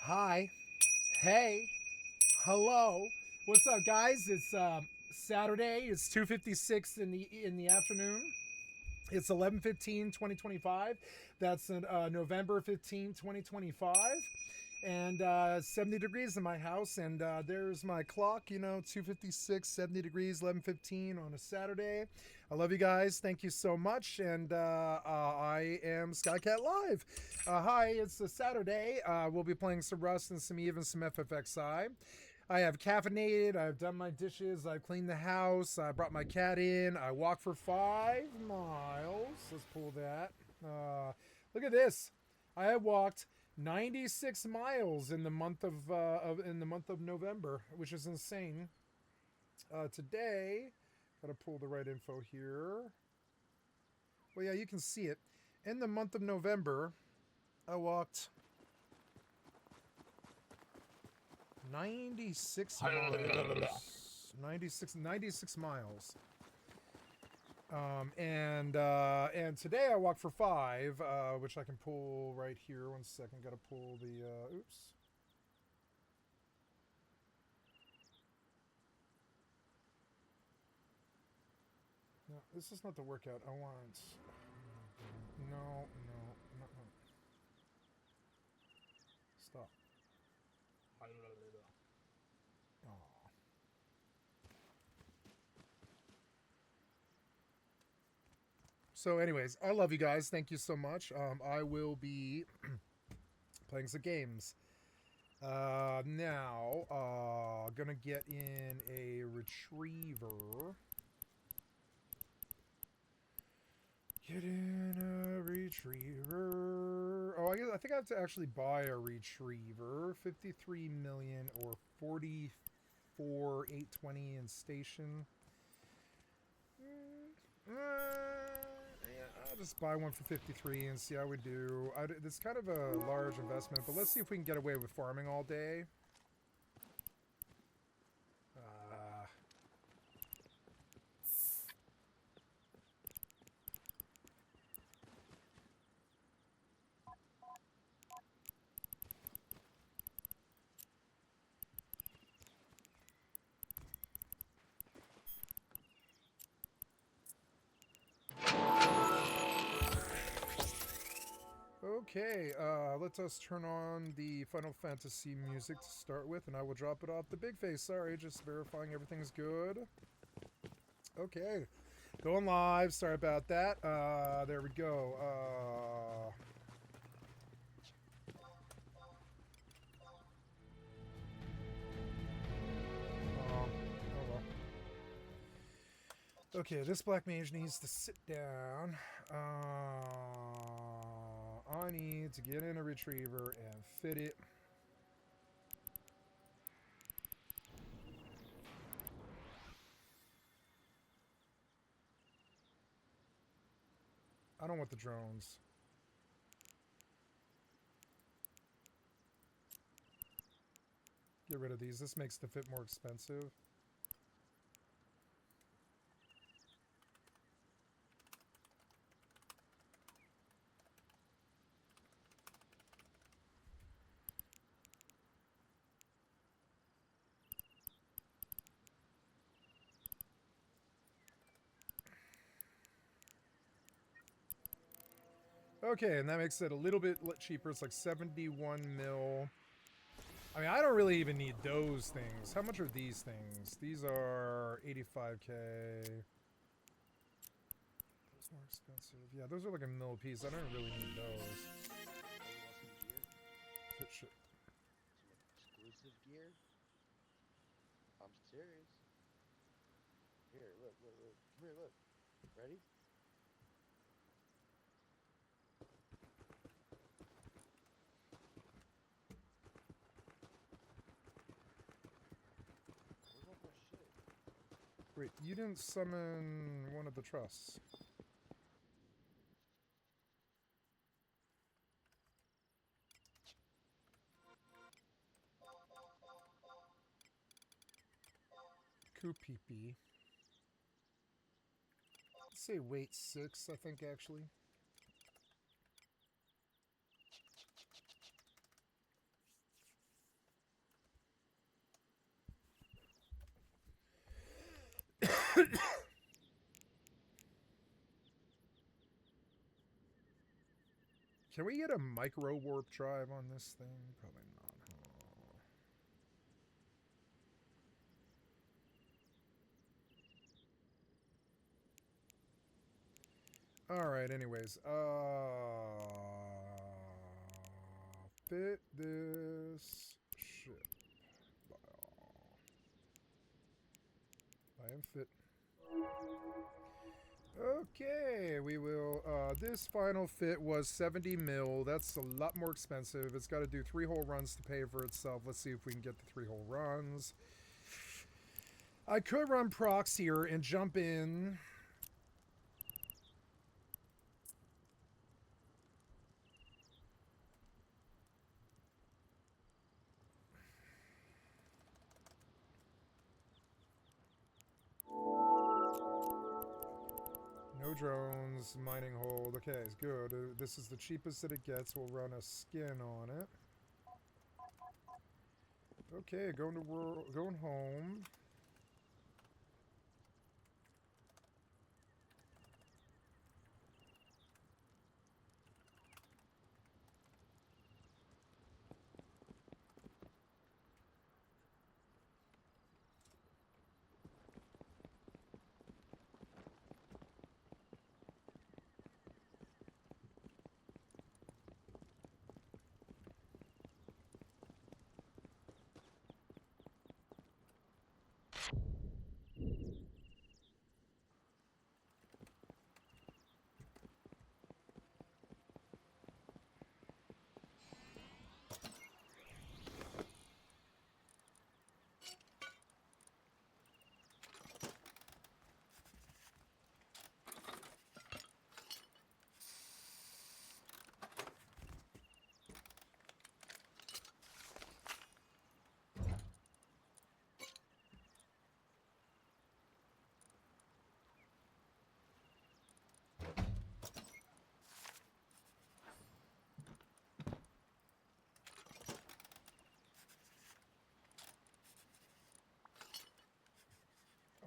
Hi. Hey. Hello. What's up, guys? It's Saturday. It's 2:56 in the afternoon. It's 11/15, 2025. That's November 15, 2025. And 70 degrees in my house. And there's my clock, 2:56, 70 degrees, 11:15 on a Saturday. I love you guys. Thank you so much. And I am Skycatlive. Hi, it's a Saturday. We'll be playing some Rust and some Eve and some FFXI. I have caffeinated. I've done my dishes. I've cleaned the house. I brought my cat in. I walked for 5 miles. Let's pull that. Look at this. I have walked 96 miles in the month of November, which is insane. Today, gotta pull the right info here. Well, yeah, you can see it. In the month of November, I walked 96 miles. 96 miles. And today I walked for 5, which I can pull right here. 1 second, gotta pull the, oops. No, this is not the workout I want. No. Stop. Oh. So, anyways, I love you guys. Thank you so much. I will be playing some games. Now, gonna get in a retriever. Get in a retriever. Oh, I think I have to actually buy a retriever. 53 million or 44,820 in station. Yeah, I'll just buy one for 53 and see how we do. It's kind of a large investment, but let's see if we can get away with farming all day. Okay, let us turn on the Final Fantasy music to start with, and I will drop it off the big face. Sorry, just verifying everything's good. Okay, going live. Sorry about that. There we go. Oh well. Okay, this black mage needs to sit down. I need to get in a retriever and fit it. I don't want the drones. Get rid of these. This makes the fit more expensive. Okay, and that makes it a little bit cheaper. It's like 71 mil. I mean, I don't really even need those things. How much are these things? These are 85k. Those more expensive. Yeah, those are like a mil a piece. I don't really need those. Shit. Some exclusive gear? I'm serious. Here, look. Come here, look. Ready? Where's all my shit? Wait, you didn't summon one of the trusts. Kupipi. Let's say weight 6, I think, actually. Can we get a micro warp drive on this thing? Probably not. All right. Anyways, fit this ship. I am fit. Okay, we will. This final fit was 70 mil. That's a lot more expensive. It's got to do 3-hole runs to pay for itself. Let's see if we can get the 3-hole runs. I could run procs here and jump in. No drones, mining hold. Okay, it's good. This is the cheapest that it gets. We'll run a skin on it. Okay, going home.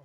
Oh,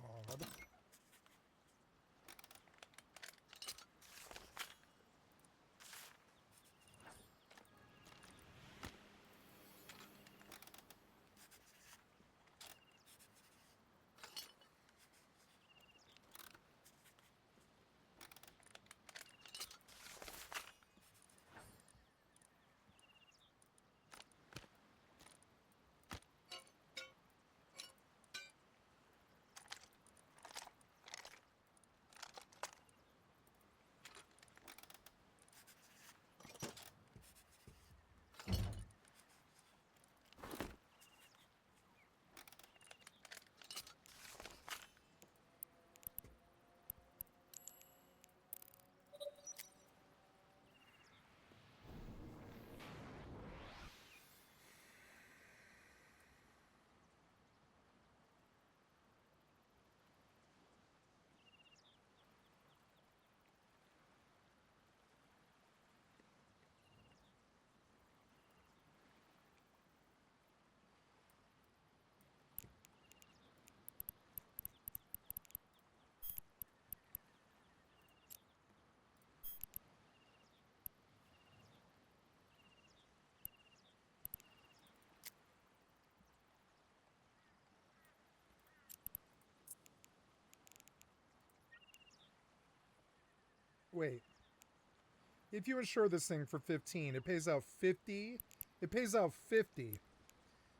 wait. If you insure this thing for 15, it pays out 50. It pays out 50.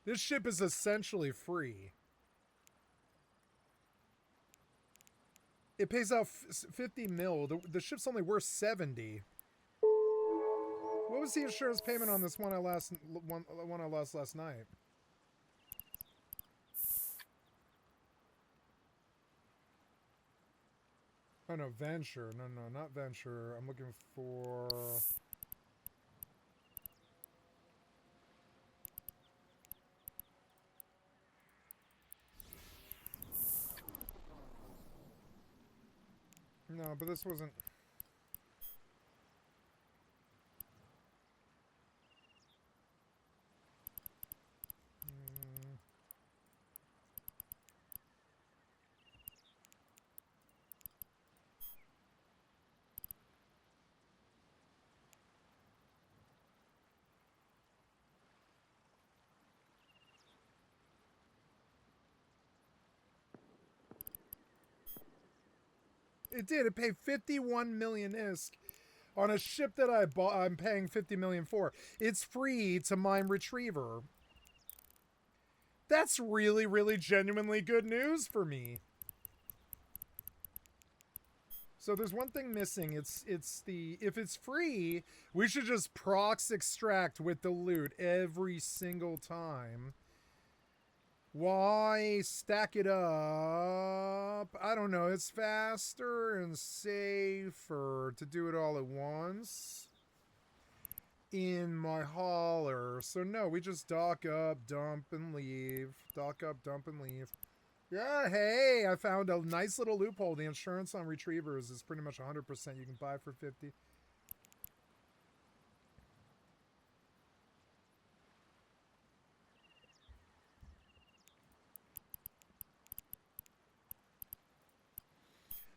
This ship is essentially free. It pays out 50 mil. The ship's only worth 70. What was the insurance payment on this one I lost last night? Oh no, Venture. No, not Venture. I'm looking for... No, but this wasn't... It did. It paid 51 million ISK on a ship that I bought. I'm paying 50 million for. It's free to mine Retriever. That's really, really genuinely good news for me. So there's one thing missing. It's the, if it's free, we should just prox extract with the loot every single time. Why stack it up? I don't know. It's faster and safer to do it all at once in my hauler. So no, we just dock up, dump, and leave. Dock up, dump, and leave. Yeah, hey, I found a nice little loophole. The insurance on Retrievers is pretty much 100%. You can buy for 50.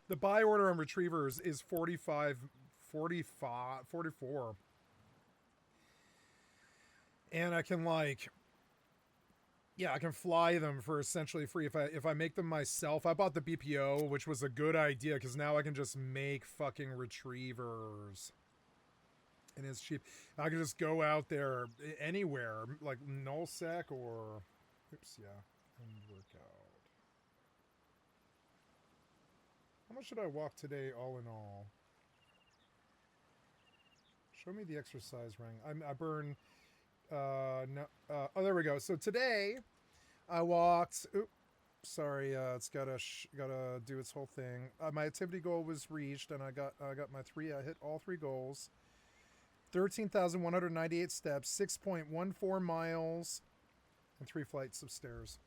The buy order on Retrievers is 44. And I can, like, yeah, I can fly them for essentially free if I make them myself. I bought the BPO, which was a good idea because now I can just make fucking Retrievers. And it's cheap. I can just go out there anywhere, like nullsec or, oops, yeah, and work out. How much should I walk today, all in all? Show me the exercise ring. I burn. No. Oh, there we go. So today, I walked. Oops, sorry. It's gotta do its whole thing. My activity goal was reached, and I got my three. I hit all 3 goals. 13,198 steps, 6.14 miles, and 3 flights of stairs.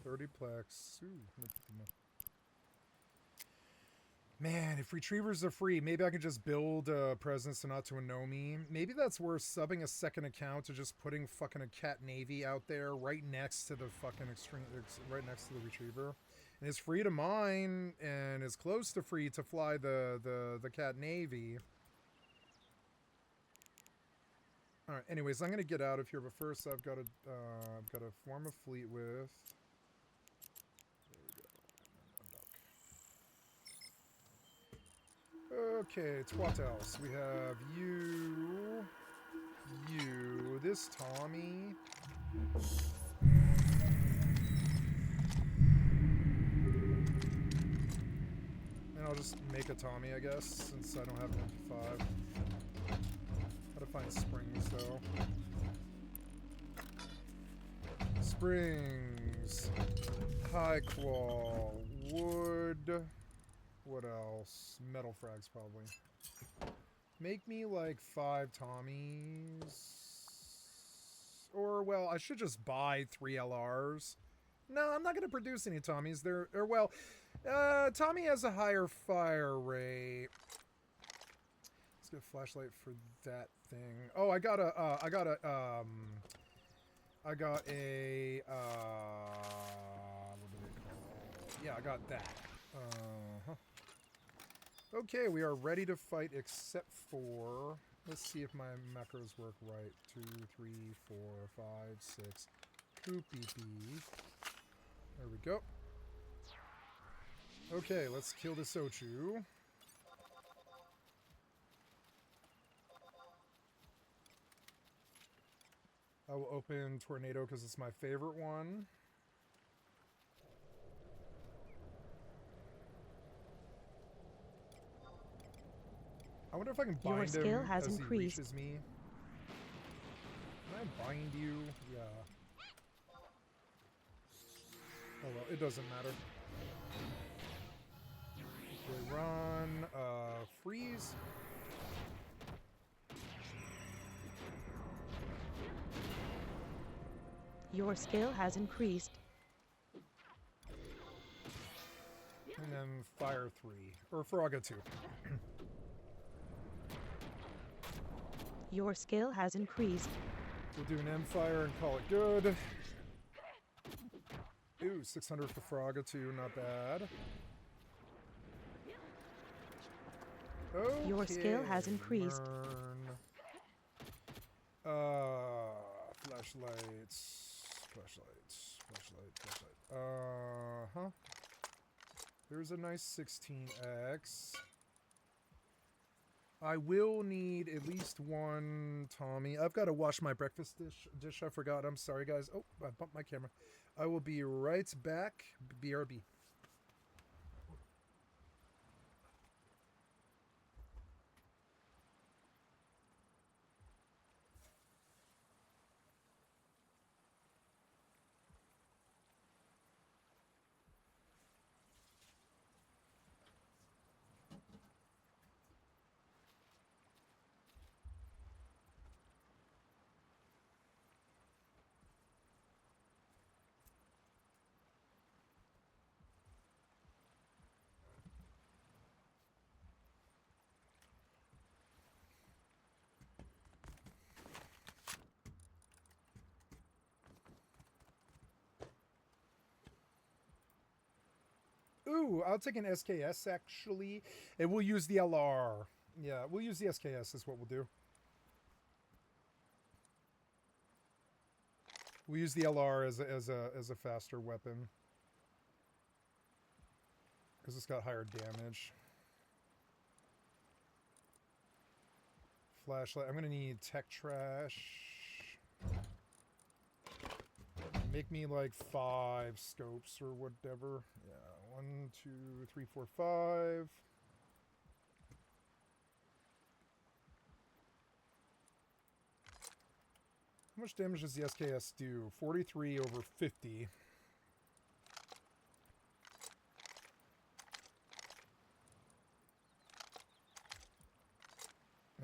30plex. Ooh, man, if Retrievers are free, maybe I could just build a presence and not to a know me. Maybe that's worth subbing a second account to just putting fucking a cat navy out there right next to the fucking extreme, right next to the Retriever. And it's free to mine, and it's close to free to fly the cat navy. All right. Anyways, I'm gonna get out of here, but first I've got to form a fleet with. Okay, it's what else? We have you, this Tommy. And I'll just make a Tommy, I guess, since I don't have an MP5. Gotta find springs, though. Springs. High qual. Wood. What else? Metal frags, probably. Make me, like, 5 Tommies. Or, well, I should just buy 3 LRs. No, I'm not going to produce any Tommies. Tommy has a higher fire rate. Let's get a flashlight for that thing. Oh, I got a, what do they call it? Yeah, I got that. Okay, we are ready to fight except for, let's see if my macros work right. 2, 3, 4, 5, 6. Oopie. There we go. Okay, let's kill this Ochu. I will open Tornado because it's my favorite one. I wonder if I can bind Your skill him has as increased. he reaches me. Can I bind you? Yeah. Oh well, it doesn't matter. Okay, run. Freeze. Your skill has increased. And then fire 3. Or Froga 2. Your skill has increased. We'll do an M-Fire and call it good. Ooh, 600 for Froga 2, not bad. Okay, Your skill has increased. Learn. Flashlights. Uh-huh. There's a nice 16x. I will need at least one Tommy. I've got to wash my breakfast dish. I forgot. I'm sorry, guys. Oh, I bumped my camera. I will be right back. BRB. Ooh, I'll take an SKS, actually. And we'll use the LR. Yeah, we'll use the SKS is what we'll do. We'll use the LR as a faster weapon. Because it's got higher damage. Flashlight. I'm going to need tech trash. Make me like 5 scopes or whatever. Yeah, 1, 2, 3, 4, 5. How much damage does the SKS do? 43 over 50.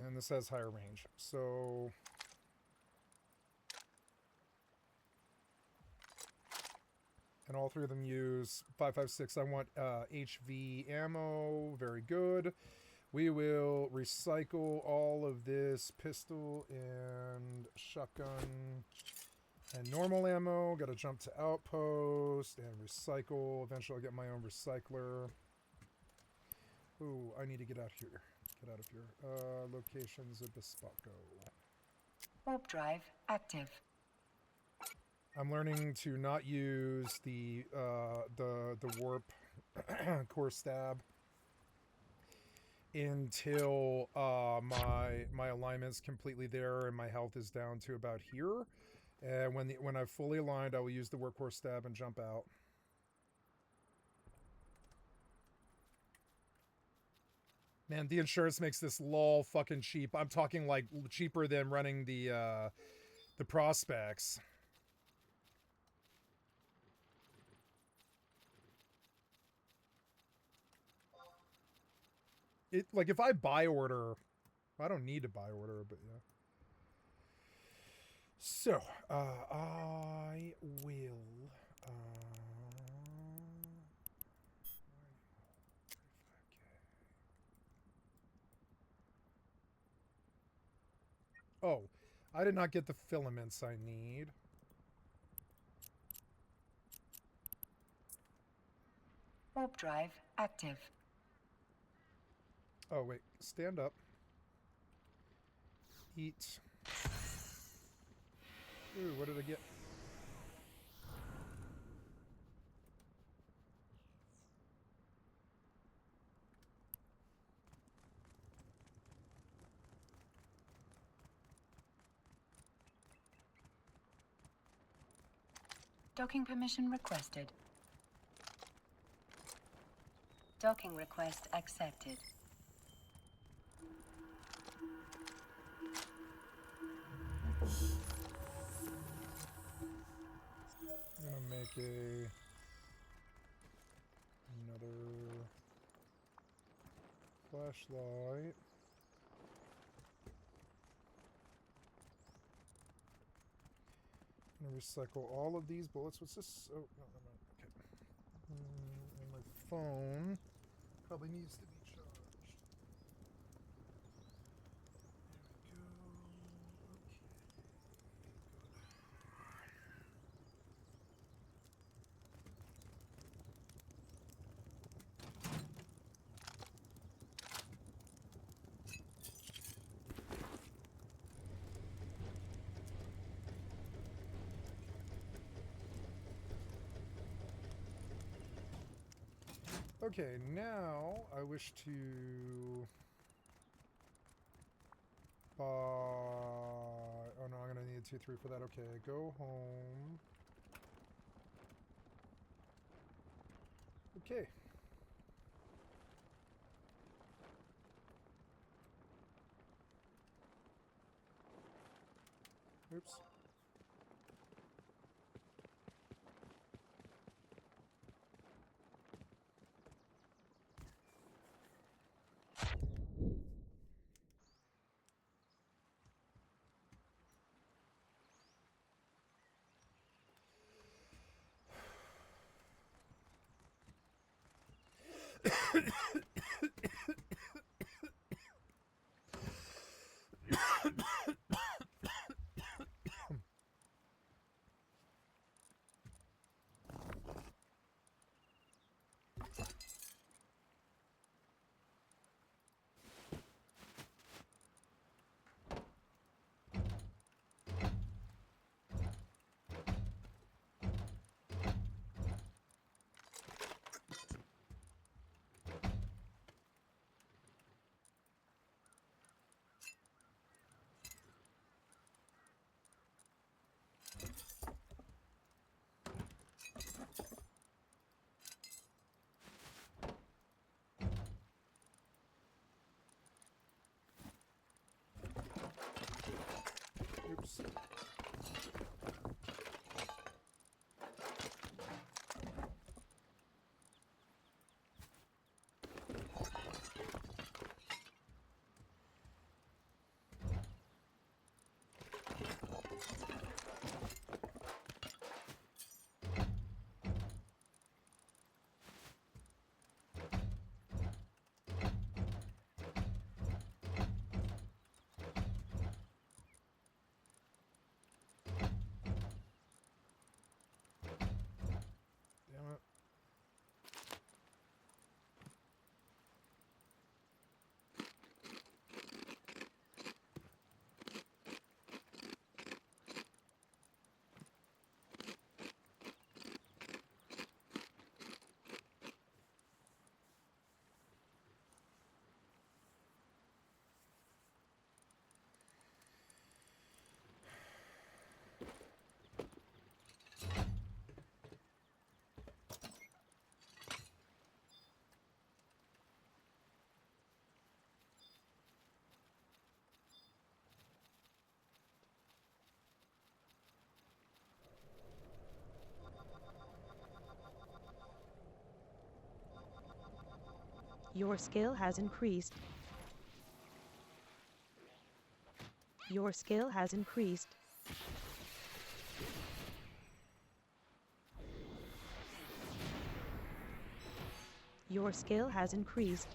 And this has higher range. So... and all 3 of them use 5.56. I want HV ammo. Very good. We will recycle all of this pistol and shotgun and normal ammo. Got to jump to outpost and recycle. Eventually I'll get my own recycler. Ooh, I need to get out here. Get out of here. Locations of Bespaco. Warp drive active. I'm learning to not use the warp core stab until my alignment's completely there and my health is down to about here. And when I've fully aligned, I will use the warp core stab and jump out. Man, the insurance makes this lol fucking cheap. I'm talking like cheaper than running the prospects. It, like, if I buy order, I don't need to buy order, but yeah. So, I will, oh, I did not get the filaments I need. Warp drive active. Oh, wait. Stand up. Eat. Ooh, what did I get? Docking permission requested. Docking request accepted. I'm gonna make another flashlight. I'm gonna recycle all of these bullets. What's this? Oh, no, never mind. Okay. And my phone probably needs to be charged. There we go. Okay. Okay, now I wish to buy... Oh no, I'm gonna need 2, 3 for that. Okay, go home. Okay. Oops. Oops. Damn it. Your skill has increased. Your skill has increased. Your skill has increased.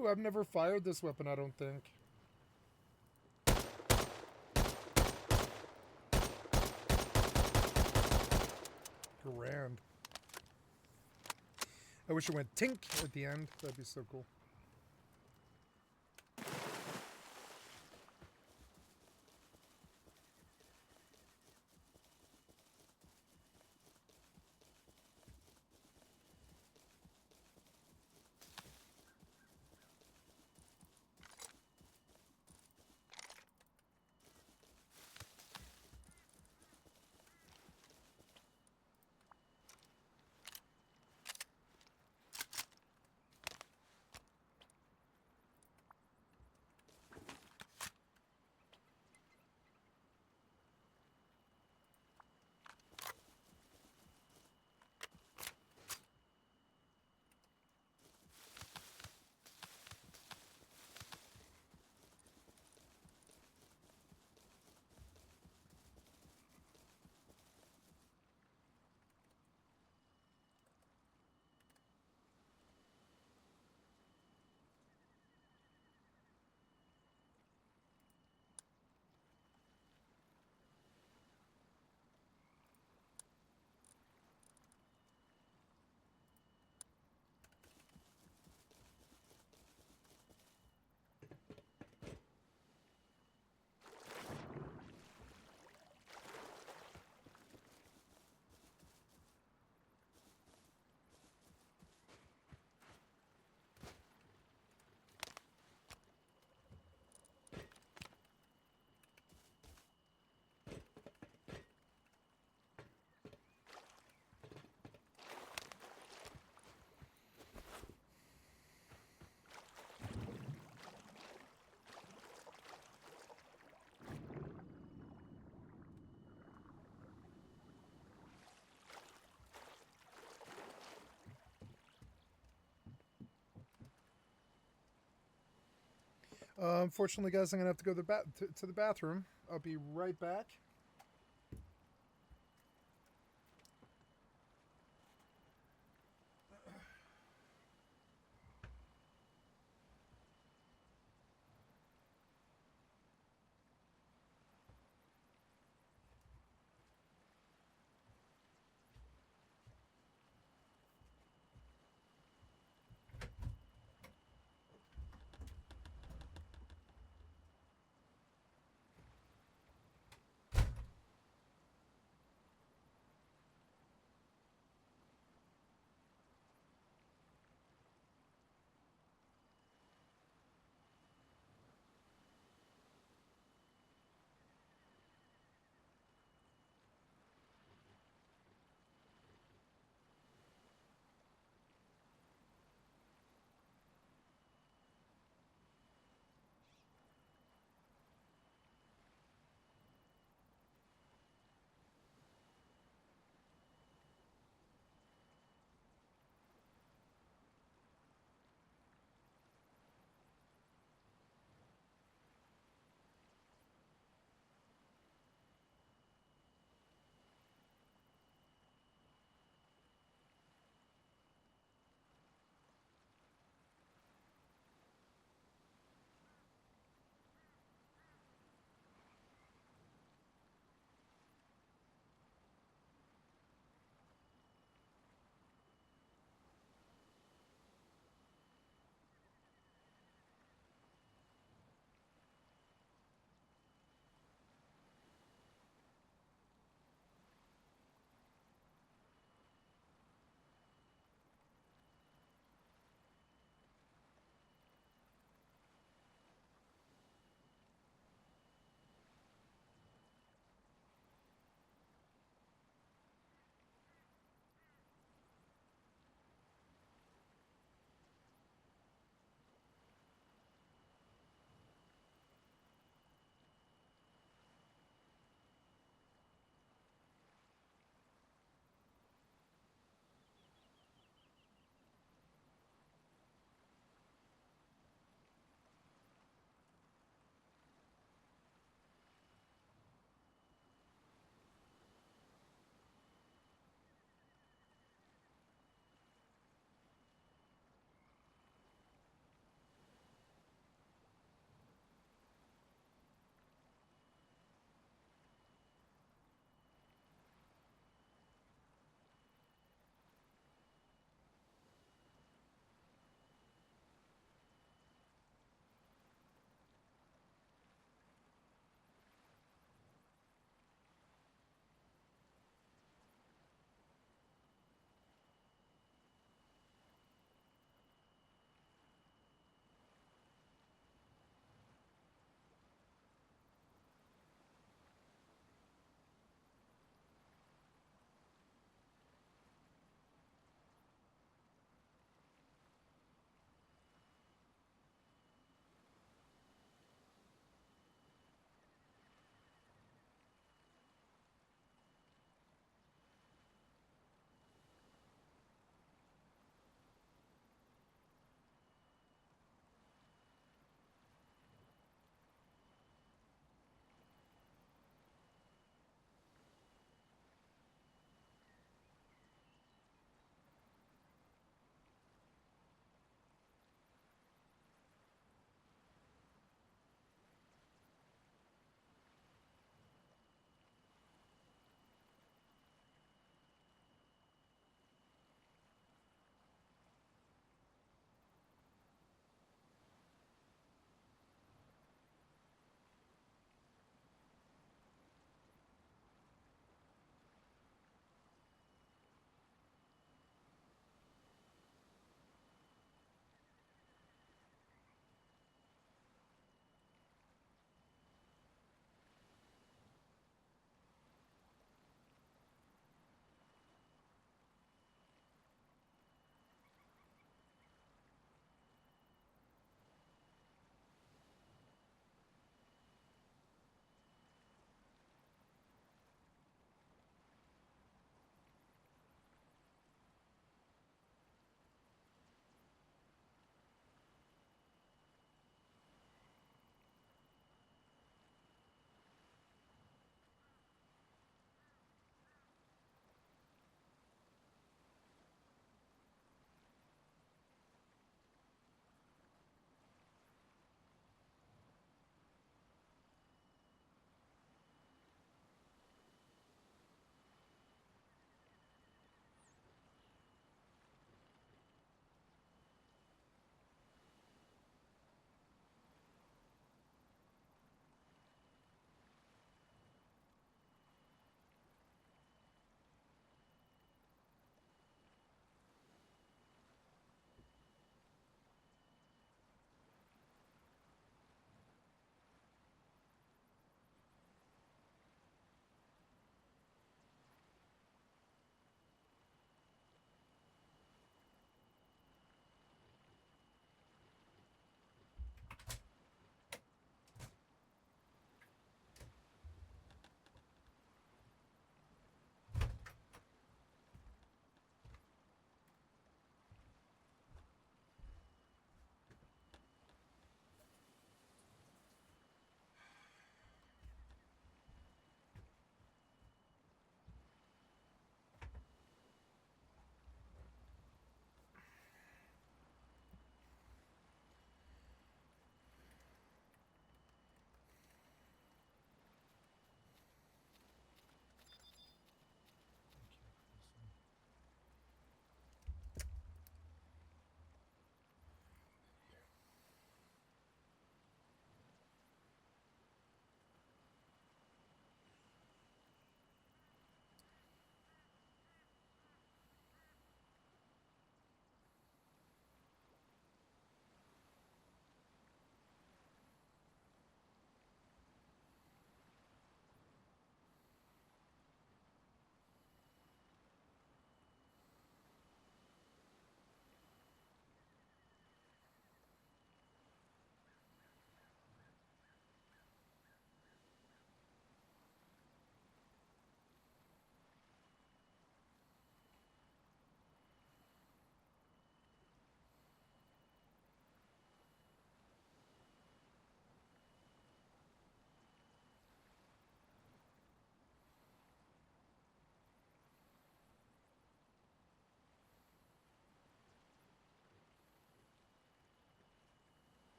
Ooh, I've never fired this weapon, I don't think. Grand. I wish it went tink at the end. That'd be so cool. Unfortunately, guys, I'm gonna have to go to the bathroom. I'll be right back.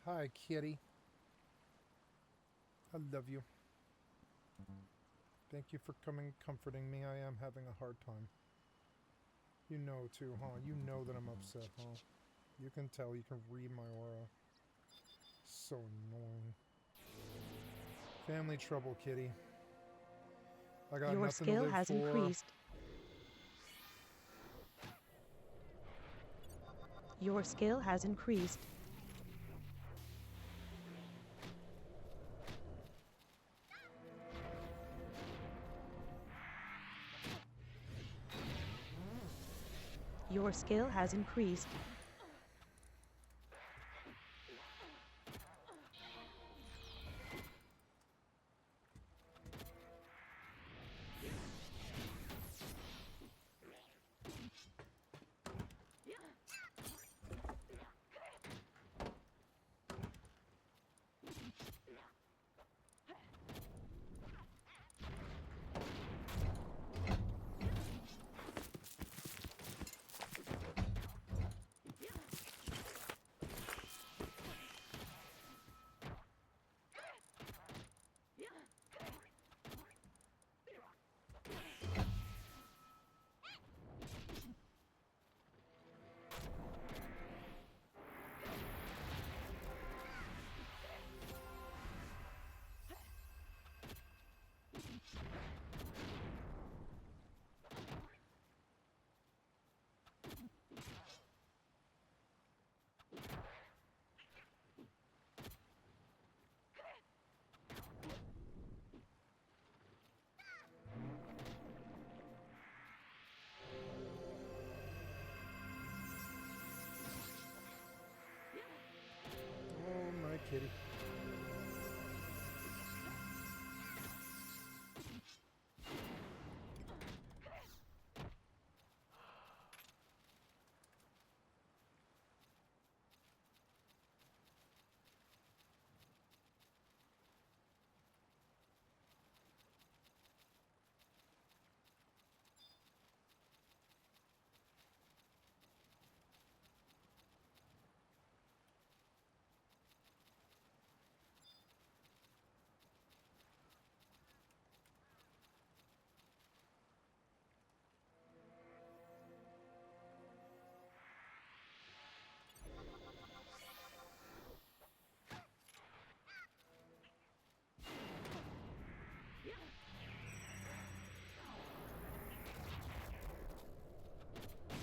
Hi, kitty. I love you. Thank you for coming comforting me. I am having a hard time. You know too, huh? You know that I'm upset, huh? You can tell. You can read my aura. So annoying. Family trouble, kitty. I got Your nothing to skill live has for. increased. Your skill has increased. Your skill has increased. Oh, my kitty.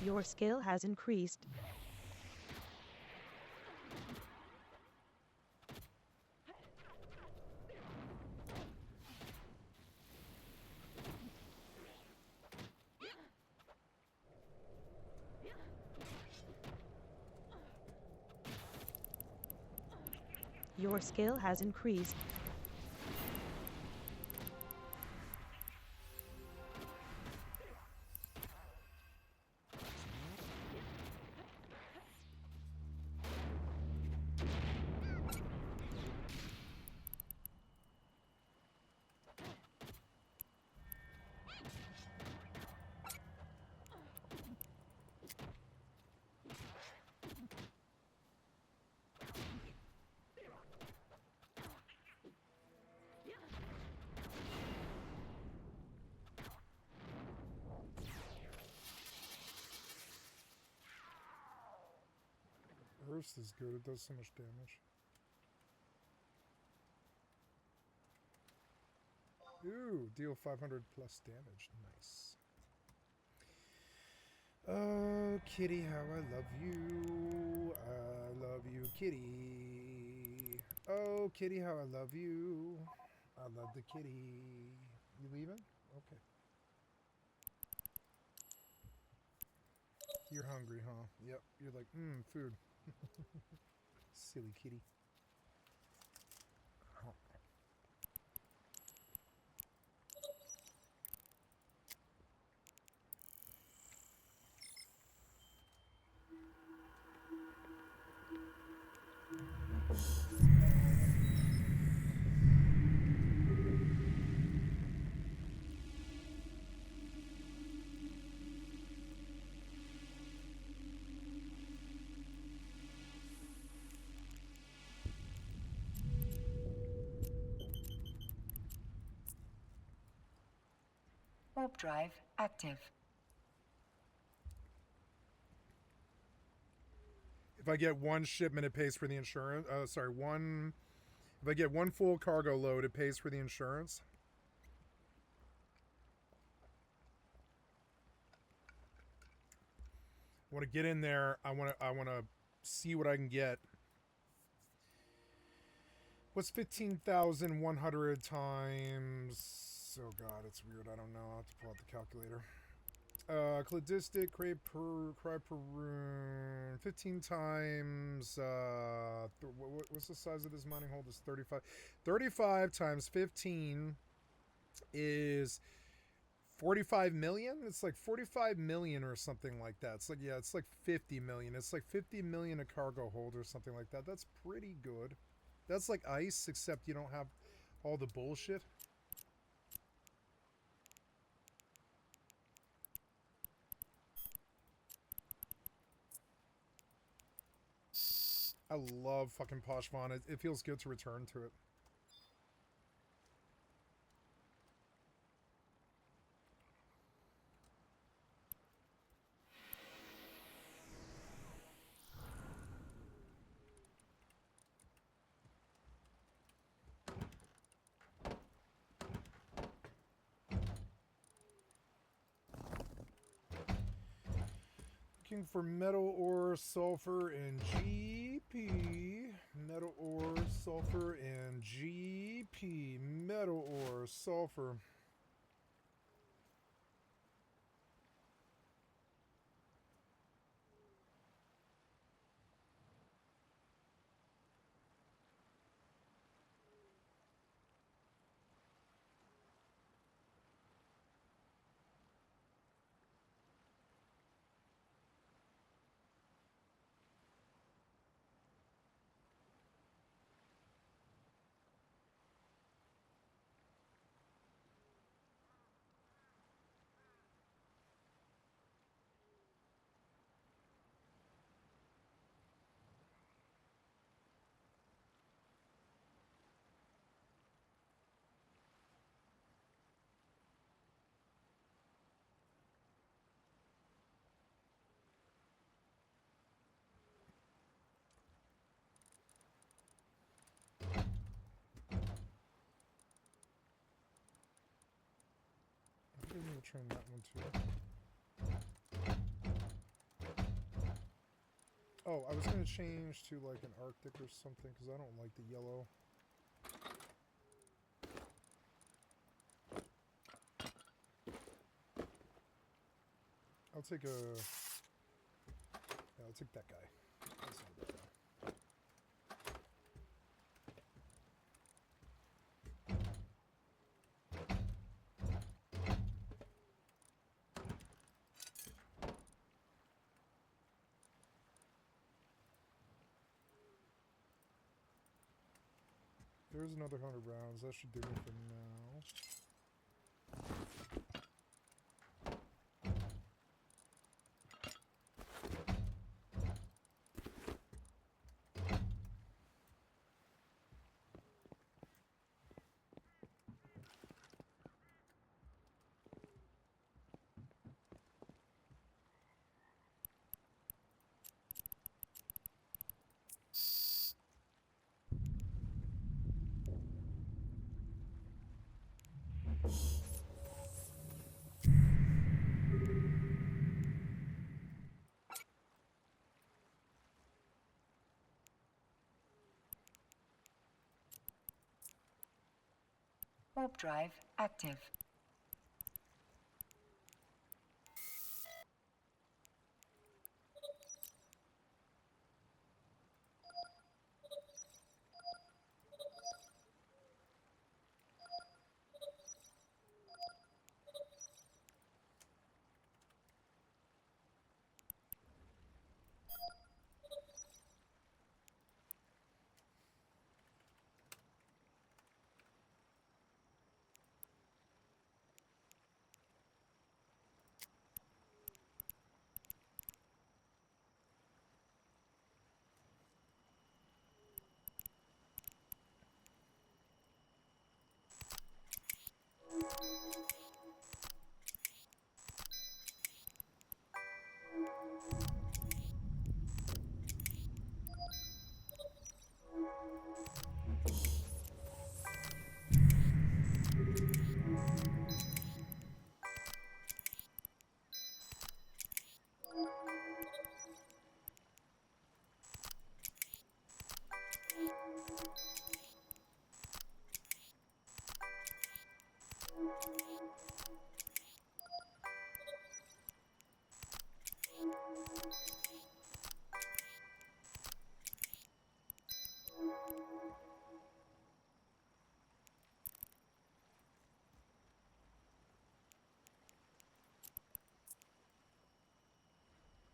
Your skill has increased. Your skill has increased. Burst is good. It does so much damage. Ooh, deal 500 plus damage. Nice. Oh, kitty, how I love you. I love you, kitty. Oh, kitty, how I love you. I love the kitty. You leaving? Okay. You're hungry, huh? Yep. You're like, food. Silly kitty. Warp drive active. If I get one shipment, it pays for the insurance. Sorry, one. If I get one full cargo load, it pays for the insurance. I want to get in there. I want to see what I can get. What's 15,100 times? Oh God, it's weird. I don't know. I'll have to pull out the calculator. Cladistic, Cryperoon, 15 times, what's the size of this mining hold? Is 35. 35 times 15 is 45 million? It's like 45 million or something like that. It's like, yeah, it's like 50 million. It's like 50 million a cargo hold or something like that. That's pretty good. That's like ice, except you don't have all the bullshit. I love fucking Poshvon. It feels good to return to it. Looking for metal ore, sulfur, and GP. Metal ore, sulfur, and GP. Metal ore, sulfur. I'm going to train that one too. Oh, I was going to change to like an Arctic or something because I don't like the yellow. I'll take a... Yeah, I'll take that guy. Let's see that guy. There's another 100 rounds. That should do it for now. Warp drive active.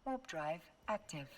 Warp drive active.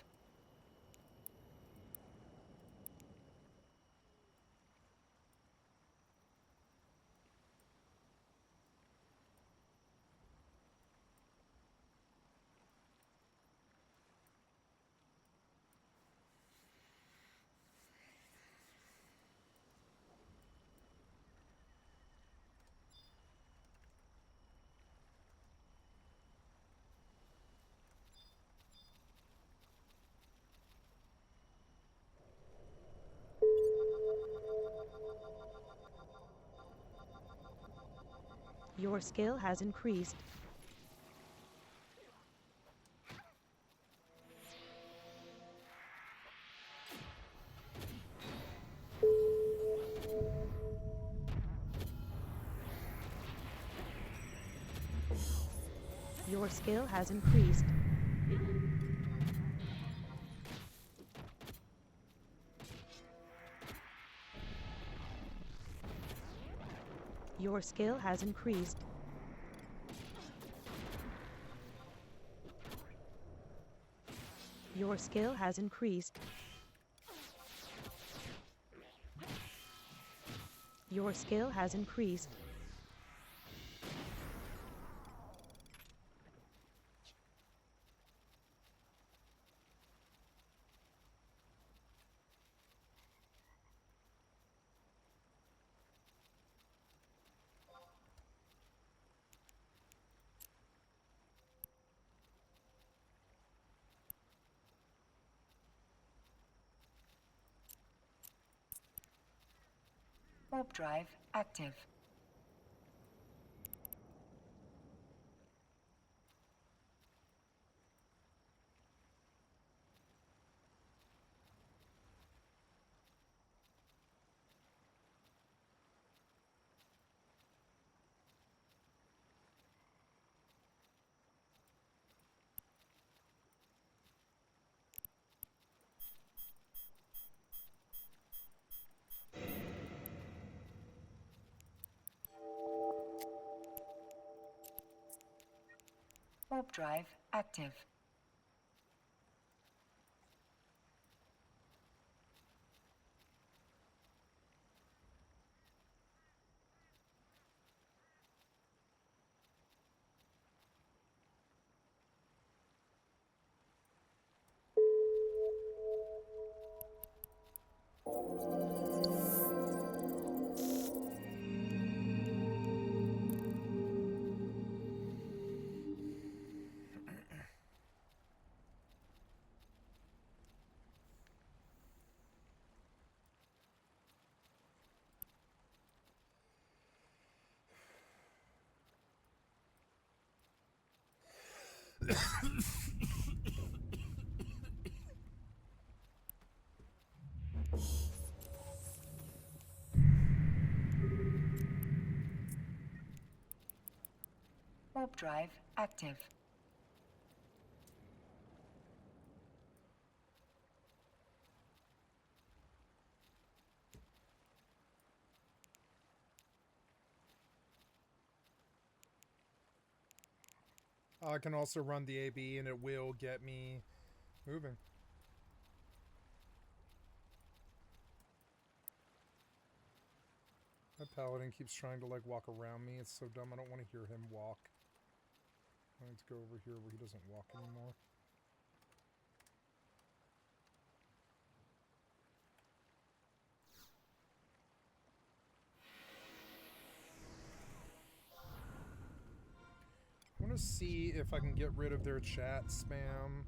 Your skill has increased. Your skill has increased. Your skill has increased. Your skill has increased. Your skill has increased. Warp drive active. Warp drive active. Warp drive active. I can also run the AB and it will get me moving. That paladin keeps trying to like walk around me. It's so dumb. I don't want to hear him walk. I need to go over here where he doesn't walk anymore. I want to see if I can get rid of their chat spam.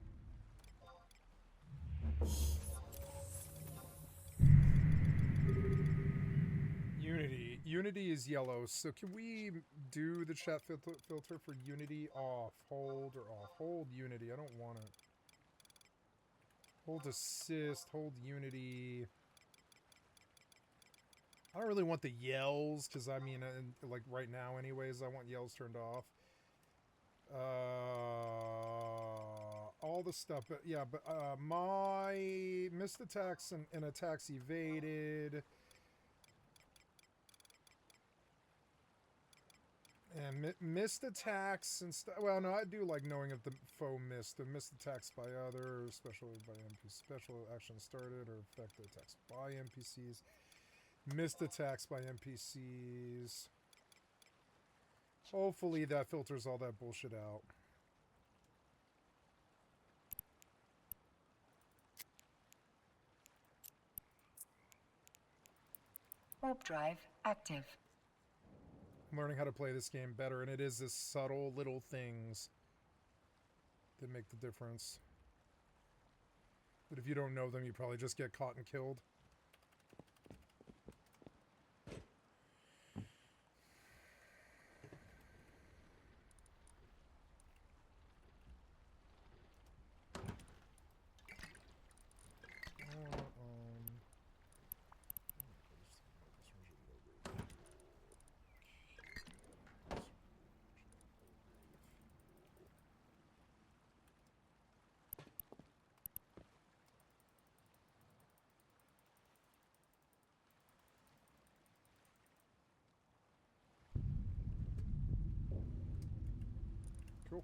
Unity. Unity is yellow, so can we do the chat filter for Unity off? Hold or off? Hold Unity. I don't want it. Hold assist. Hold Unity. I don't really want the yells, because I mean, like right now anyways, I want yells turned off. All the stuff, but yeah, but my missed attacks and attacks evaded. And missed attacks and stuff. Well, no, I do like knowing if the foe missed. The missed attacks by others, special by NPC. Special action started or effective attacks by NPCs. Missed attacks by NPCs. Hopefully that filters all that bullshit out. Warp drive active. I'm learning how to play this game better, and it is the subtle little things that make the difference. But if you don't know them, you probably just get caught and killed. Cool.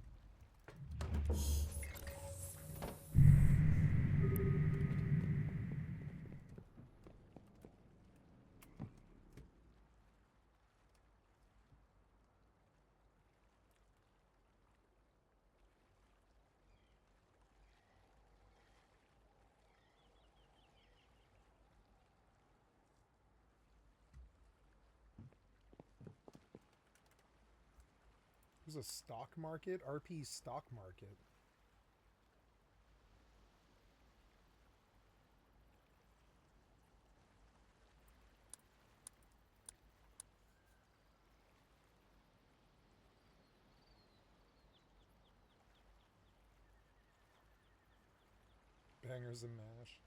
There's a stock market? RP stock market. Bangers and mash.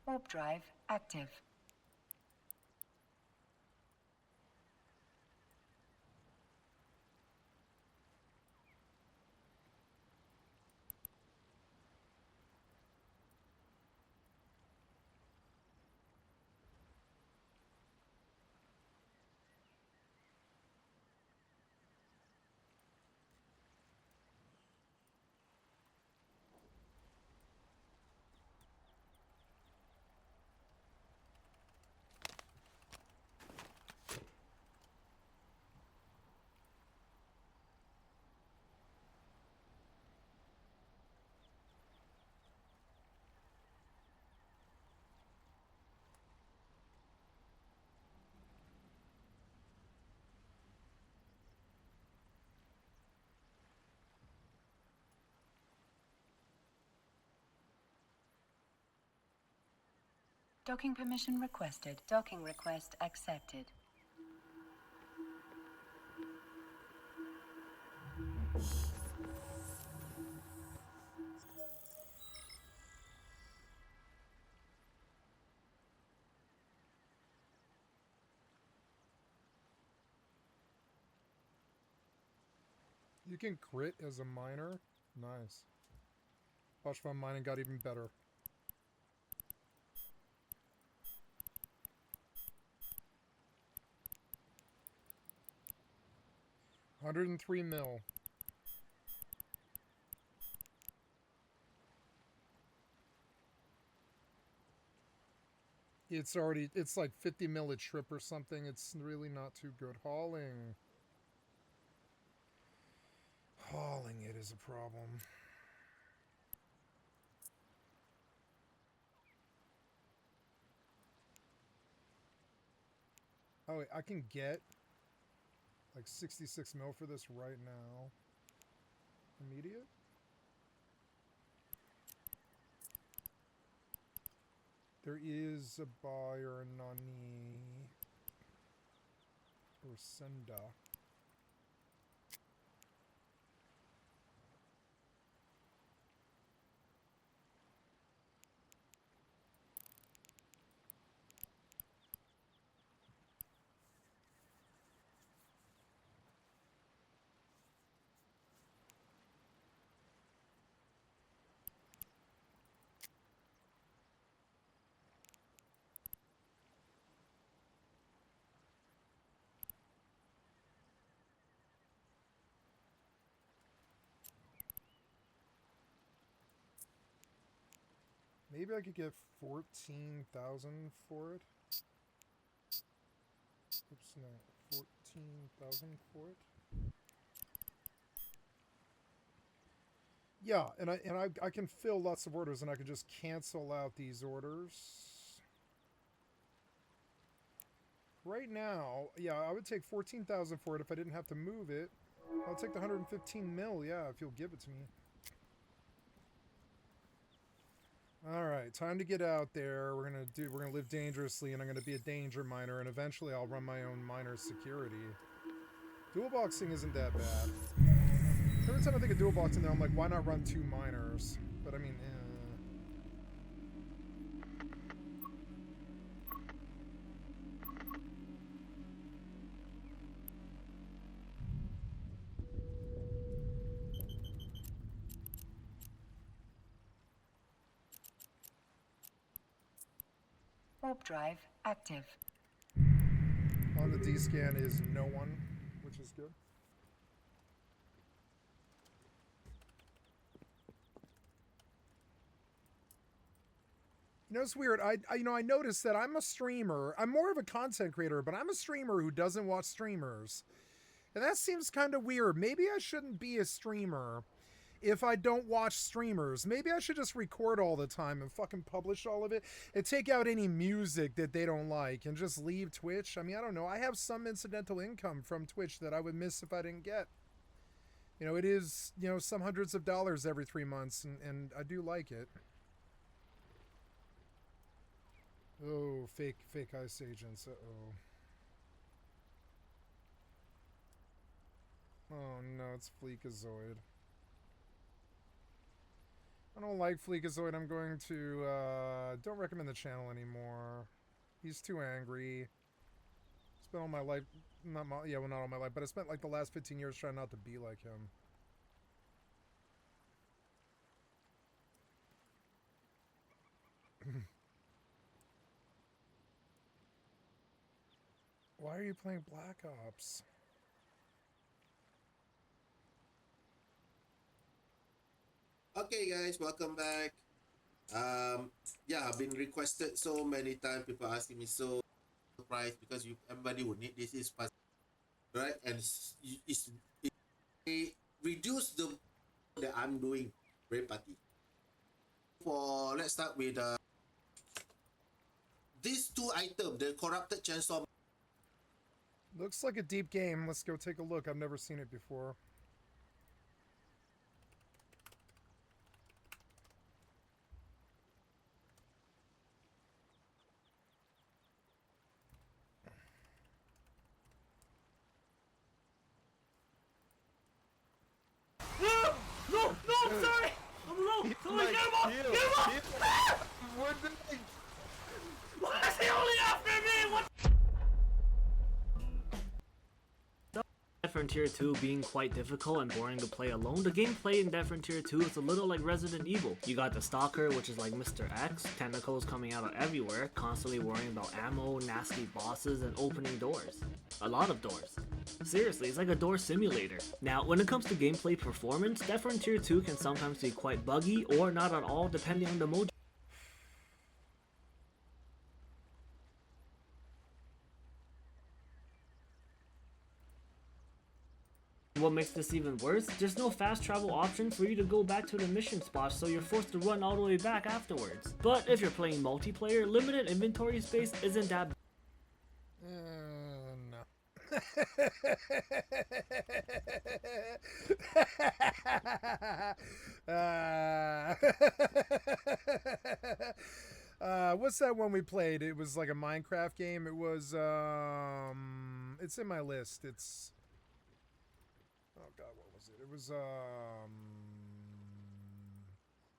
Warp drive active. Docking permission requested. Docking request accepted. You can crit as a miner? Nice. Watch fun mining got even better. $103 mil. It's like 50 mil a trip or something. It's really not too good. Hauling it is a problem. Oh, wait, I can get like 66 mil for this right now. Immediate? There is a buyer, Nani. Or Senda. Maybe I could get 14,000 for it. Oops, no, 14,000 for it. Yeah, and I can fill lots of orders, and I can just cancel out these orders. Right now, yeah, I would take 14,000 for it if I didn't have to move it. I'll take the 115 mil, yeah, if you'll give it to me. Alright, time to get out there. We're gonna live dangerously, and I'm gonna be a danger miner, and eventually I'll run my own miner security. Dual boxing isn't that bad. Every time I think of dual boxing though, I'm like, why not run 2 miners? But I mean, Warp drive active. On the D-scan is no one, which is good. You know, it's weird. I noticed that I'm a streamer. I'm more of a content creator, but I'm a streamer who doesn't watch streamers. And that seems kind of weird. Maybe I shouldn't be a streamer if I don't watch streamers. Maybe I should just record all the time and fucking publish all of it and take out any music that they don't like and just leave Twitch. I mean, I don't know. I have some incidental income from Twitch that I would miss if I didn't get. You know, it is, you know, some hundreds of dollars every 3 months, and I do like it. Oh, fake ice agents. Uh-oh. Oh no, it's Fleekazoid. I don't like Fleekazoid. I'm going to, don't recommend the channel anymore. He's too angry. Spent all my life, not all my life, but I spent like the last 15 years trying not to be like him. Why are you playing Black Ops? Okay, guys, welcome back. Yeah, I've been requested so many times. People asking me so surprised because everybody would need this is fast, right? And it reduce the that I'm doing very party. Let's start with these two items, the corrupted chainsaw. Looks like a deep game. Let's go take a look. I've never seen it before. No, I'm sorry. I'm low. Somebody get him off. Get him off. Why is he only after me? What? Dead Frontier 2 being quite difficult and boring to play alone, the gameplay in Dead Frontier 2 is a little like Resident Evil. You got the Stalker, which is like Mr. X, tentacles coming out of everywhere, constantly worrying about ammo, nasty bosses, and opening doors. A lot of doors. Seriously, it's like a door simulator. Now, when it comes to gameplay performance, Dead Frontier 2 can sometimes be quite buggy or not at all depending on the mode. What makes this even worse? There's no fast travel option for you to go back to the mission spot, so you're forced to run all the way back afterwards. But if you're playing multiplayer, limited inventory space isn't that No. What's that one we played? It was like a Minecraft game. It was, it's in my list. It's, oh god, what was it? It was,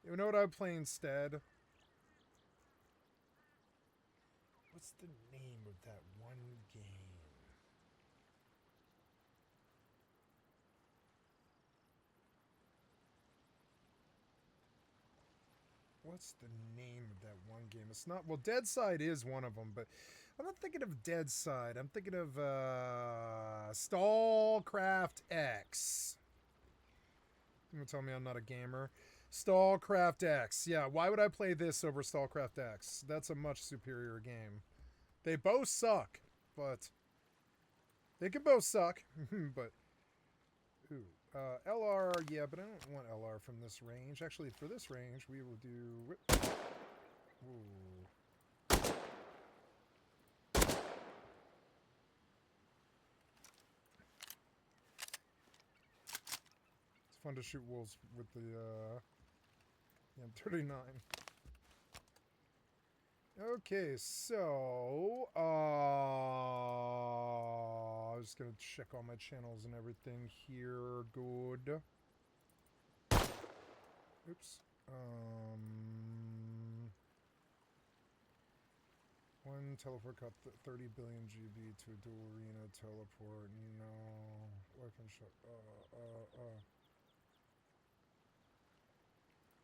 you know what I would play instead? What's the name of that one game? What's the name of that one game? It's not, well, Dead Side is one of them, but I'm not thinking of Dead Side. I'm thinking of Stallcraft X. You're gonna tell me I'm not a gamer. Stallcraft X. Yeah, why would I play this over Stallcraft X? That's a much superior game. They both suck, but they can both suck. But ooh, LR, yeah, but I don't want LR from this range. Actually, for this range, we will do. Ooh. It's fun to shoot wolves with the M39. Okay, so I'm just gonna check all my channels and everything here. Good. Oops. One teleport cut 30 billion GB to a dual arena teleport. No. Weapon shot.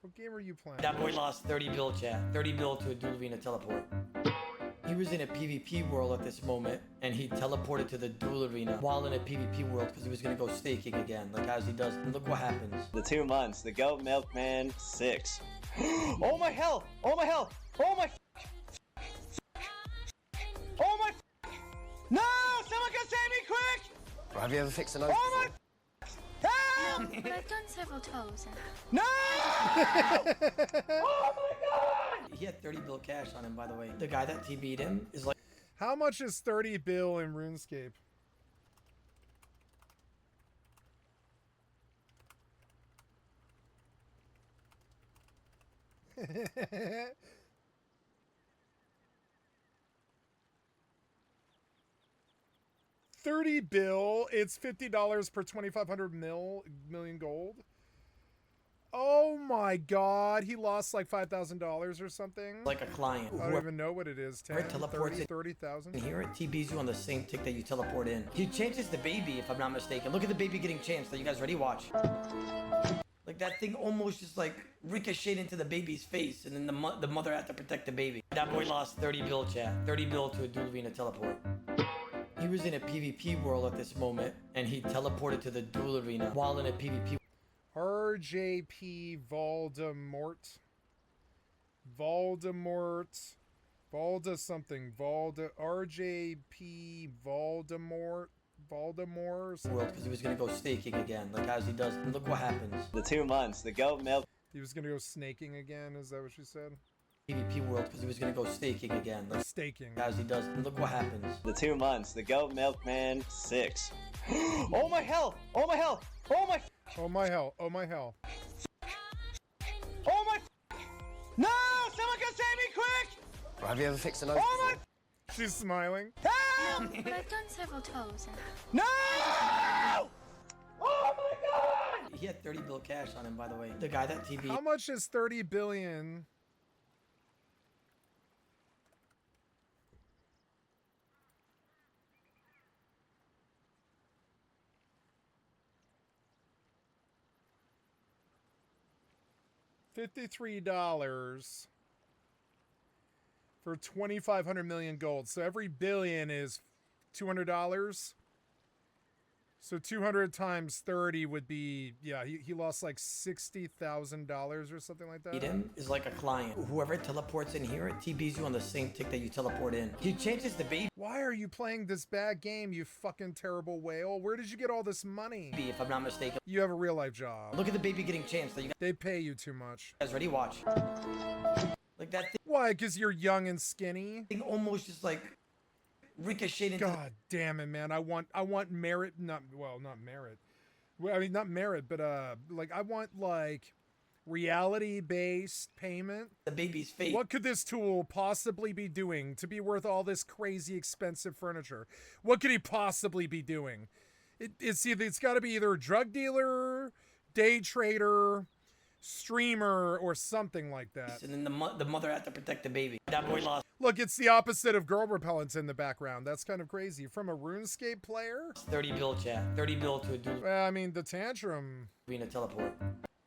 What game are you playing? That boy lost 30 bill, chat. 30 bill to a dual arena teleport. He was in a PvP world at this moment, and he teleported to the dual arena while in a PvP world because he was gonna go staking again, like as he does. And look what happens. The 2 months, the goat milkman 6. Oh my health! Oh my health! Oh my oh my no! Someone can save me quick! Have you ever fixed a load? Oh my help! But I've done several toes. No! Oh my god! He had 30 bill cash on him, by the way. The guy that TB'd him is like, How much is 30 bill in RuneScape? $30 bill. It's $50 per 2,500 million gold. Oh my god, he lost like $5,000 or something. Like a client. I don't even know what it is. 10, Whoever teleports 30,000. in here, it TBs you on the same tick that you teleport in. He changes the baby, if I'm not mistaken. Look at the baby getting changed. So you guys ready? Watch. Like that thing almost just like ricocheted into the baby's face, and then the mother had to protect the baby. That boy lost 30 bill, chat. 30 bill to a duel arena teleport. He was in a PvP world at this moment, and he teleported to the duel arena while in a PvP. RJP Voldemort. Valda something. RJP Voldemort or something. World, because he was gonna go staking again, like as he does. And look what happens. The 2 months, the goat milk. He was gonna go snaking again, is that what you said? PvP world, because he was gonna go staking again, like Staking. as he does. And look what happens. The 2 months, the goat milkman 6. Oh my hell! Oh my hell! Oh my! Oh my hell, oh my hell. Oh my! No! Someone can save me quick! Have you ever fixed an Oh my! She's smiling. Help! But I've done several toes. No! Oh my god! He had 30 bill cash on him, by the way. The guy that TB. How much is 30 billion? $53 for 2,500 million gold. So every billion is $200. So 200 times 30 would be, yeah, he lost like $60,000 or something like that. Him is like a client. Whoever teleports in here, it TBs you on the same tick that you teleport in. He changes the baby, Why are you playing this bad game, you fucking terrible whale? Where did you get all this money? if I'm not mistaken. You have a real life job. Look at the baby getting changed. So you They pay you too much. guys ready? Watch. Like that Why? Because you're young and skinny? thing almost just like ricocheted into God damn it, man. I want merit, not merit. Well, I mean, not merit, but like I want like reality-based payment. the baby's face. What could this tool possibly be doing to be worth all this crazy expensive furniture? What could he possibly be doing? It's got to be either a drug dealer, day trader, streamer, or something like that. And then the mother had to protect the baby. That boy lost Look, it's the opposite of girl repellents in the background. That's kind of crazy. From a RuneScape player? 30 bill, chat. 30 bill to a duel Well, I mean, the tantrum. arena teleport.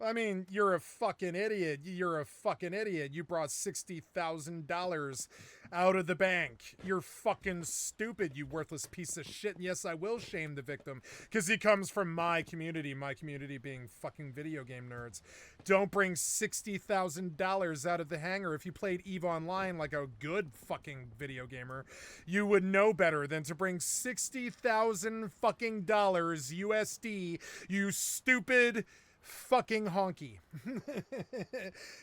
I mean, you're a fucking idiot. You're a fucking idiot. You brought $60,000 out of the bank. You're fucking stupid, you worthless piece of shit. And yes, I will shame the victim because he comes from my community being fucking video game nerds. Don't bring $60,000 out of the hangar. If you played EVE Online like a good fucking video gamer, you would know better than to bring $60,000 fucking dollars USD, you stupid fucking honky.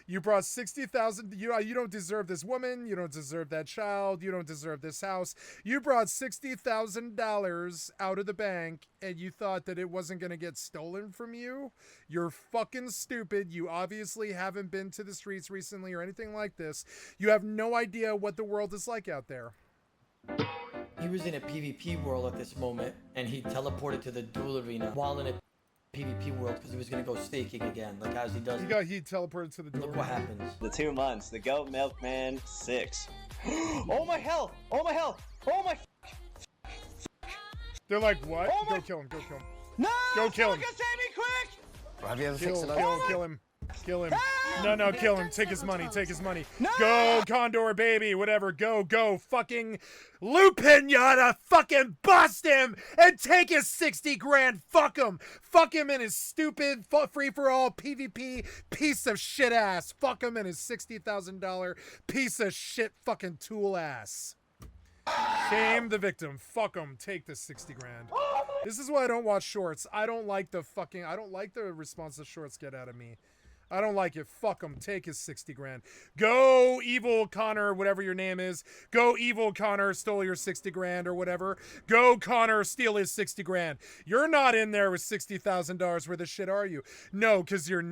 You brought 60,000. You don't deserve this woman. You don't deserve that child. You don't deserve this house. You brought $60,000 out of the bank and you thought that it wasn't going to get stolen from you. You're fucking stupid. You obviously haven't been to the streets recently or anything like this. You have no idea what the world is like out there. He was in a PvP world at this moment, and he teleported to the duel arena while in a PvP world because he was gonna go staking again, like as he does. He teleported to the door. Look what happens. The 2 months, the goat milkman 6. Oh my hell! Oh my hell! Oh my! They're like, what? Oh my- Go kill him. Go kill him. No! Go kill Someone him. can save me quick! Have you ever Kill fixed him. an Kill him. Kill him. Help! No, kill him. Take his money. Take his money. Go, Condor baby. Whatever. Go. Fucking Lupin Yada. Fucking bust him and take his 60 grand. Fuck him. Fuck him and his stupid free for all PvP piece of shit ass. Fuck him and his $60,000 piece of shit fucking tool ass. Shame the victim. Fuck him. Take the 60 grand. This is why I don't watch shorts. I don't like the response the shorts get out of me. I don't like it. Fuck him. Take his 60 grand. Go, Evil Connor, whatever your name is. Go, Evil Connor, stole your 60 grand or whatever. Go, Connor, steal his 60 grand. You're not in there with $60,000 worth of shit, are you? No, because you're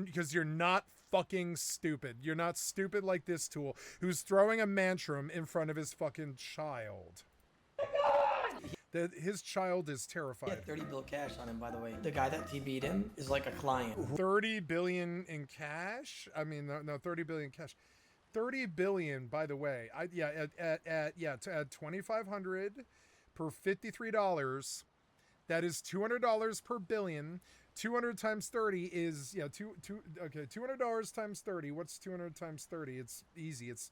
not fucking stupid. You're not stupid like this tool who's throwing a mantrum in front of his fucking child. that his child is He terrified. had 30 bill cash on him, by the way. The guy that TB'd him is like a client. 30 billion in cash? I mean, no, 30 billion cash. 30 billion, by the way. At 2,500 per $53, that is $200 per billion. 200 times 30 is okay, $200 times 30. What's 200 times 30? It's easy. It's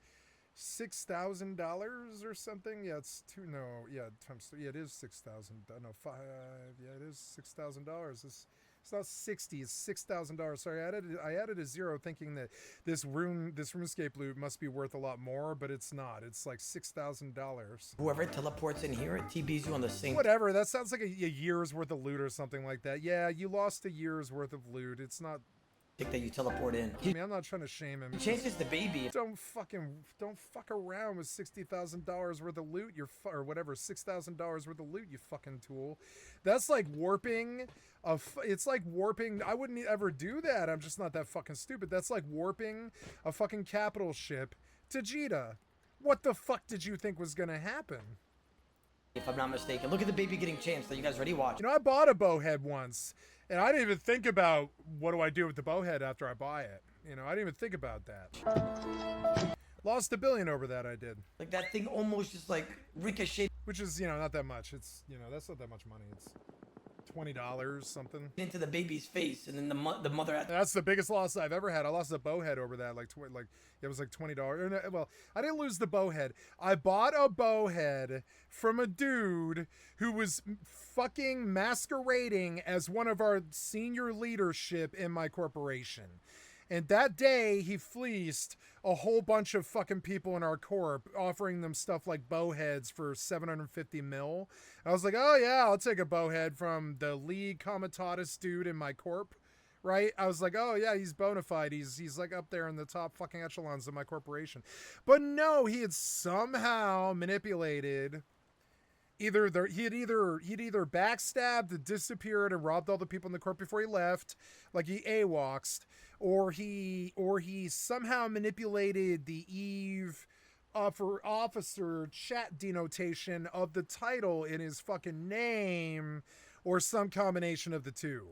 $6,000 or something. Yeah, it's times 3. Yeah, it is 6,000. No, 5. Yeah, it is $6,000. It's not 60. It's $6,000. Sorry, I added a zero, thinking that this RuneScape loot must be worth a lot more, but it's not. It's like $6,000. Whoever teleports in here, it TBs you on the same. Whatever. That sounds like a year's worth of loot or something like that. Yeah, you lost a year's worth of loot. It's not. That you teleport in. I mean, I'm not trying to shame him. He changes the baby. Don't fuck around with $60,000 worth of loot. Or whatever, $6,000 worth of loot. You fucking tool. That's like warping. It's like warping. I wouldn't ever do that. I'm just not that fucking stupid. That's like warping a fucking capital ship to Jeddah. What the fuck did you think was gonna happen? If I'm not mistaken. Look at the baby getting chance. Are you guys ready? Watch. You know, I bought a bowhead once. And I didn't even think about what do I do with the bowhead after I buy it. You know, I didn't even think about that. Lost $1 billion over that, I did. Like that thing almost just like ricocheted. Which is, not that much. It's, that's not that much money. It's $20 something. Into the baby's face, and then the mother had. That's the biggest loss I've ever had. I lost a bowhead over that. It was like $20. Well, I didn't lose the bowhead. I bought a bowhead from a dude who was fucking masquerading as one of our senior leadership in my corporation. And that day, he fleeced a whole bunch of fucking people in our corp, offering them stuff like bowheads for 750 mil. I was like, oh yeah, I'll take a bowhead from the lead comitatus dude in my corp, right? I was like, oh yeah, he's bona fide. He's like up there in the top fucking echelons of my corporation. But no, he had somehow manipulated. He'd either backstabbed, disappeared, and robbed all the people in the corp before he left, like he AWOXed, or he somehow manipulated the Eve for officer chat denotation of the title in his fucking name, or some combination of the two.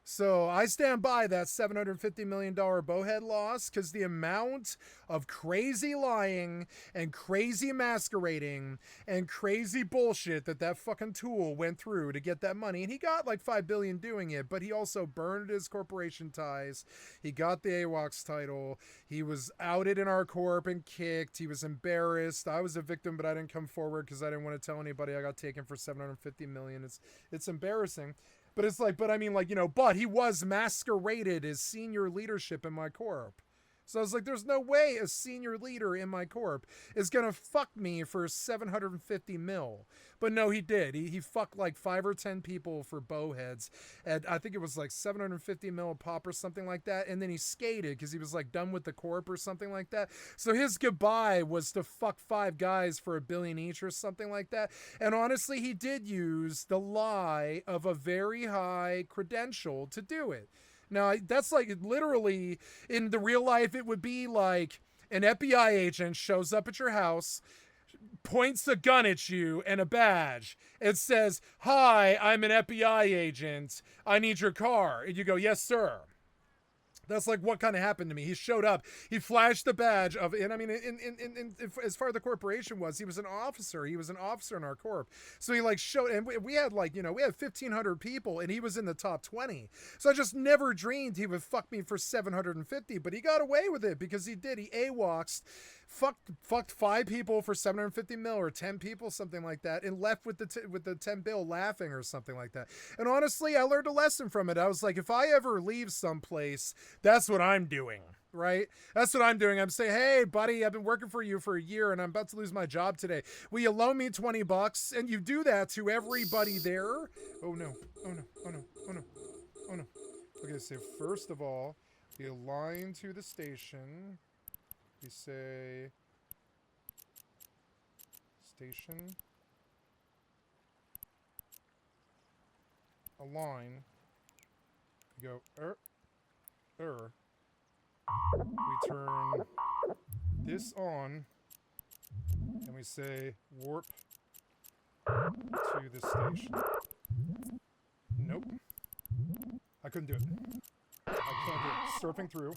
So I stand by that $750 million bowhead loss, because the amount of crazy lying and crazy masquerading and crazy bullshit that fucking tool went through to get that money. And he got like $5 billion doing it, but he also burned his corporation ties. He got the AWOX title. He was outed in our corp and kicked. He was embarrassed. I was a victim, but I didn't come forward because I didn't want to tell anybody I got taken for $750 million. It's embarrassing. But it's like, but he was masqueraded as senior leadership in my corp. So I was like, there's no way a senior leader in my corp is going to fuck me for 750 mil. But no, he did. He fucked like 5 or 10 people for bowheads. And I think it was like 750 mil a pop or something like that. And then he skated because he was like done with the corp or something like that. So his goodbye was to fuck 5 guys for $1 billion each or something like that. And honestly, he did use the lie of a very high credential to do it. Now, that's like literally in the real life, it would be like an FBI agent shows up at your house, points a gun at you and a badge. It says, "Hi, I'm an FBI agent. I need your car." And you go, "Yes, sir." That's like what kind of happened to me. He showed up. He flashed the badge of, and I mean, as far as the corporation was, he was an officer. He was an officer in our corp. So he like showed, and we had like, we had 1,500 people, and he was in the top 20. So I just never dreamed he would fuck me for 750, but he got away with it because he did. He AWOXed, fucked 5 people for 750 mil or 10 people, something like that, and left with the 10 bill laughing or something like that. And honestly, I learned a lesson from it. I was like, if I ever leave someplace, that's what I'm doing, right? That's what I'm doing. I'm saying, "Hey, buddy, I've been working for you for a year and I'm about to lose my job today. Will you loan me $20? And you do that to everybody there. Oh no, oh no, oh no, oh no, oh no. Okay, so first of all, we align to the station. We say station align. We go we turn this on and we say warp to this station. Nope. I couldn't do it. I can't do it. Surfing through.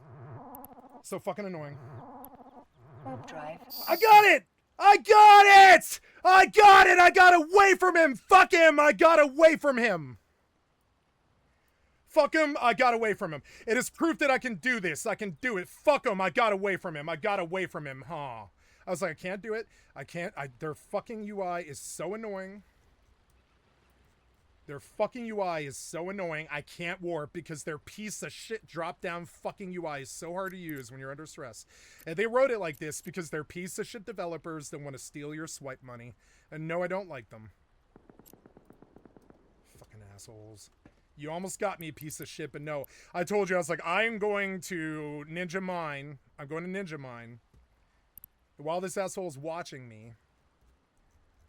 So fucking annoying. Warp drive. I got it! I got it! I got it! I got away from him! Fuck him! I got away from him! Fuck him! I got away from him. It is proof that I can do this. I can do it. Fuck him! I got away from him. I got away from him. Huh. I was like, I can't do it. I can't. Their fucking UI is so annoying. Their fucking UI is so annoying. I can't warp because their piece of shit drop-down fucking UI is so hard to use when you're under stress. And they wrote it like this because they're piece of shit developers that want to steal your swipe money. And no, I don't like them. Fucking assholes. You almost got me, piece of shit, but no. I told you, I was like, I am going to Ninja Mine. I'm going to Ninja Mine. While this asshole is watching me.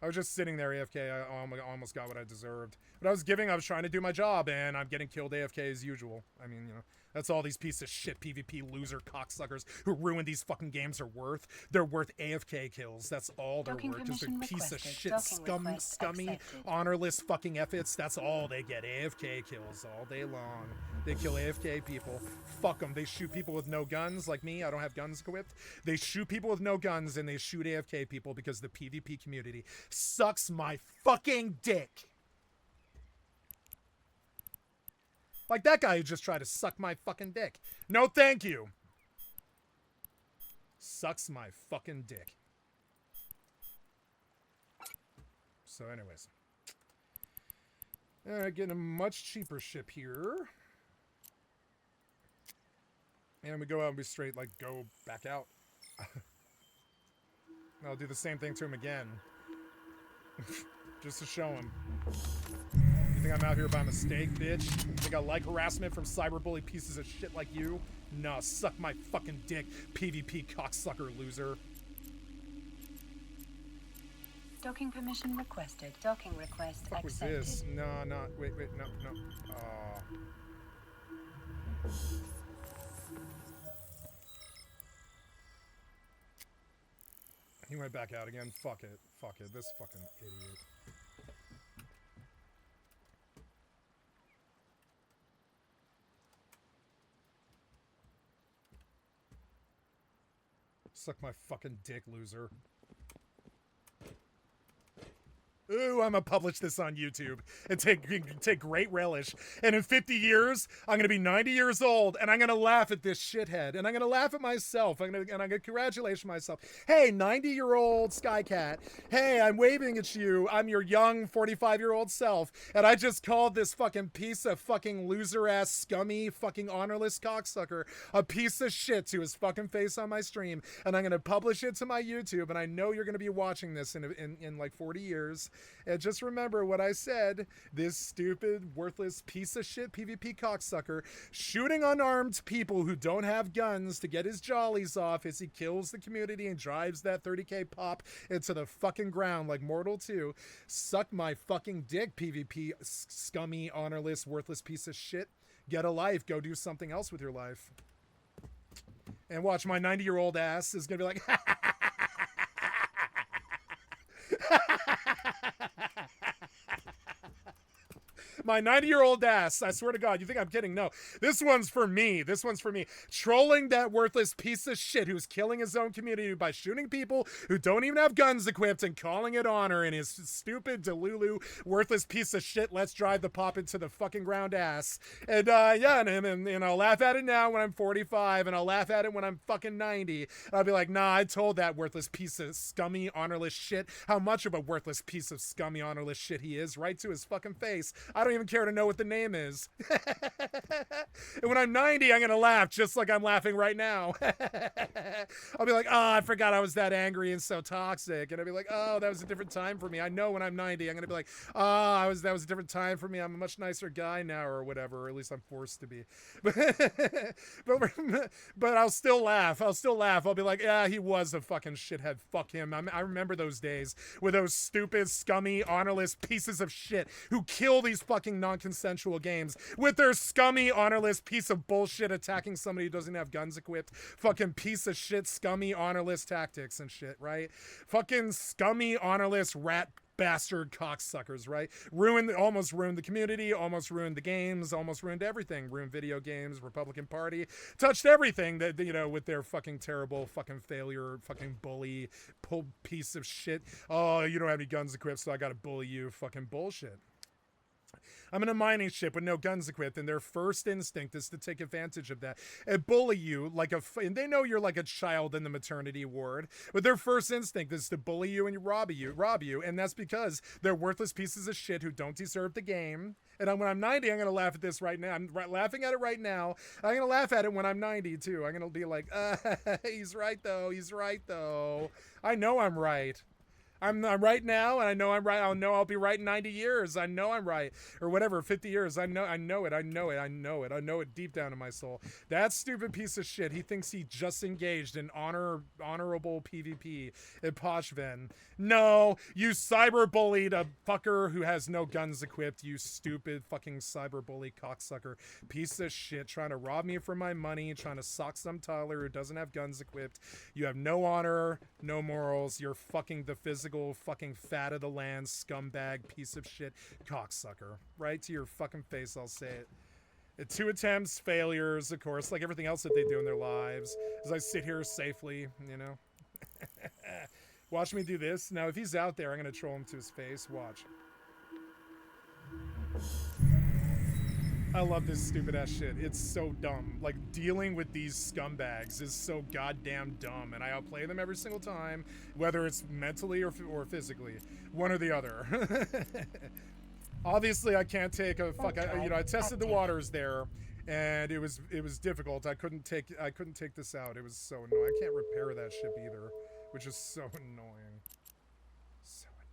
I was just sitting there AFK. I almost got what I deserved. But I was trying to do my job, and I'm getting killed AFK as usual. I mean, you know, that's all these piece of shit PvP loser cocksuckers who ruin these fucking games are worth. They're worth AFK kills. That's all they're worth. Just a piece of shit, scummy, honorless fucking efforts. That's all they get. AFK kills all day long. They kill AFK people. Fuck them. They shoot people with no guns, like me. I don't have guns equipped. They shoot people with no guns, and they shoot AFK people because the PvP community sucks my fucking dick. Like that guy who just tried to suck my fucking dick. No thank you. Sucks my fucking dick. So anyways. Getting a much cheaper ship here. And we go out and be straight, like, go back out. I'll do the same thing to him again. Just to show him. You think I'm out here by mistake, bitch? Think I like harassment from cyberbully pieces of shit like you? Nah, suck my fucking dick, PvP cocksucker loser. Docking permission requested. Docking request What was accepted. this? No, wait, no. He went back out again. Fuck it. This fucking idiot. Suck my fucking dick, loser. Ooh, I'm gonna publish this on YouTube and take great relish. And in 50 years, I'm gonna be 90 years old, and I'm gonna laugh at this shithead, and I'm gonna laugh at myself. I'm gonna congratulate myself. Hey, 90-year-old Skycat. Hey, I'm waving at you. I'm your young 45-year-old self, and I just called this fucking piece of fucking loser-ass, scummy, fucking honorless cocksucker a piece of shit to his fucking face on my stream, and I'm gonna publish it to my YouTube, and I know you're gonna be watching this in like 40 years. And just remember what I said, this stupid, worthless piece of shit PvP cocksucker shooting unarmed people who don't have guns to get his jollies off as he kills the community and drives that 30k pop into the fucking ground like Mortal 2. Suck my fucking dick, PvP scummy, honorless, worthless piece of shit. Get a life. Go do something else with your life. And watch, my 90-year-old ass is gonna be like, my 90-year-old ass, I swear to God, you think I'm kidding? No, this one's for me. This one's for me. Trolling that worthless piece of shit who's killing his own community by shooting people who don't even have guns equipped and calling it honor in his stupid, delulu, worthless piece of shit, let's drive the pop into the fucking ground ass. And, yeah, and I'll laugh at it now when I'm 45, and I'll laugh at it when I'm fucking 90. And I'll be like, nah, I told that worthless piece of scummy, honorless shit how much of a worthless piece of scummy, honorless shit he is, right to his fucking face. I don't even care to know what the name is. And when I'm 90, I'm gonna laugh just like I'm laughing right now. I'll be like, oh, I forgot I was that angry and so toxic. And I'll be like, oh, that was a different time for me. I know when I'm 90, I'm gonna be like, oh, that was a different time for me. I'm a much nicer guy now, or whatever, or at least I'm forced to be. But I'll still laugh. I'll be like, yeah, he was a fucking shithead. Fuck him. I remember those days with those stupid, scummy, honorless pieces of shit who kill these fucking non-consensual games with their scummy, honorless piece of bullshit attacking somebody who doesn't have guns equipped. Fucking piece of shit, scummy, honorless tactics and shit, right? Fucking scummy, honorless rat bastard cocksuckers, right? Almost ruined the community, almost ruined the games, almost ruined everything. Ruined video games, Republican Party, touched everything that, you know, with their fucking terrible fucking failure, fucking bully, piece of shit. Oh, you don't have any guns equipped, so I gotta bully you. Fucking bullshit. I'm in a mining ship with no guns equipped, and their first instinct is to take advantage of that and bully you like and they know you're like a child in the maternity ward, but their first instinct is to bully you and rob you, and that's because they're worthless pieces of shit who don't deserve the game. And when I'm 90, I'm gonna laugh at this right now. I'm laughing at it right now. I'm gonna laugh at it when I'm 90 too. I'm gonna be like, he's right though. He's right though. I know I'm right. I'm right now, and I know I'm right. I'll know I'll be right in 90 years. I know I'm right, or whatever, 50 years. I know it deep down in my soul. That stupid piece of shit. He thinks he just engaged in honorable PvP at Poshven. No, you cyber bullied a fucker who has no guns equipped. You stupid fucking cyber bully cocksucker piece of shit, trying to rob me for my money, trying to sock some toddler who doesn't have guns equipped. You have no honor, no morals. You're fucking the physical fucking fat of the land scumbag piece of shit cocksucker. Right to your fucking face, I'll say it. 2 attempts, failures, of course, like everything else that they do in their lives, as I sit here safely, you know. Watch me do this. Now, if he's out there, I'm gonna troll him to his face. Watch. I love this stupid ass shit. It's so dumb. Like, dealing with these scumbags is so goddamn dumb, and I outplay them every single time, whether it's mentally or physically, one or the other. Obviously, I can't take a fuck. I tested the waters there, and it was difficult. I couldn't take this out. It was so annoying. I can't repair that ship either, which is so annoying. So annoying.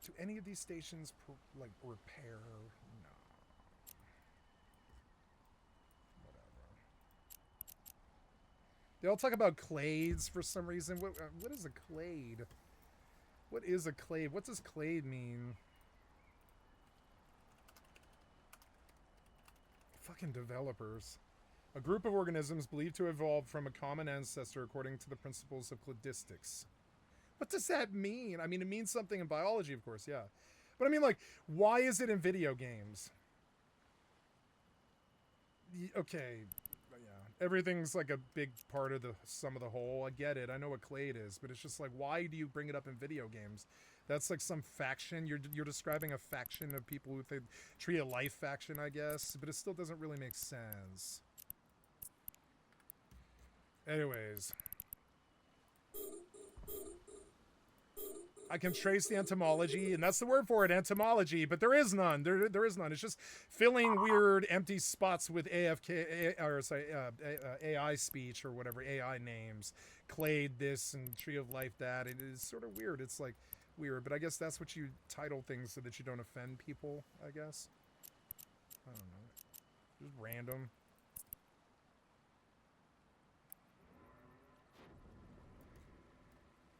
Do any of these stations like repair? No. Whatever. They all talk about clades for some reason. What is a clade? What is a clade? What does clade mean? Fucking developers. A group of organisms believed to have evolved from a common ancestor according to the principles of cladistics. What does that mean? I mean, it means something in biology, of course, yeah. But I mean, like, why is it in video games? Okay, yeah. Everything's like a big part of the sum of the whole. I get it. I know what clade is, but it's just like, why do you bring it up in video games? That's like some faction. You're describing a faction of people with a tree of life faction, I guess, but it still doesn't really make sense. Anyways. I can trace the entomology, and that's the word for it, entomology, but there is none. There is none. It's just filling weird empty spots with AI speech or whatever, AI names. Clade this and Tree of Life that. It is sort of weird. It's like weird, but I guess that's what you title things so that you don't offend people, I guess. I don't know. Just random.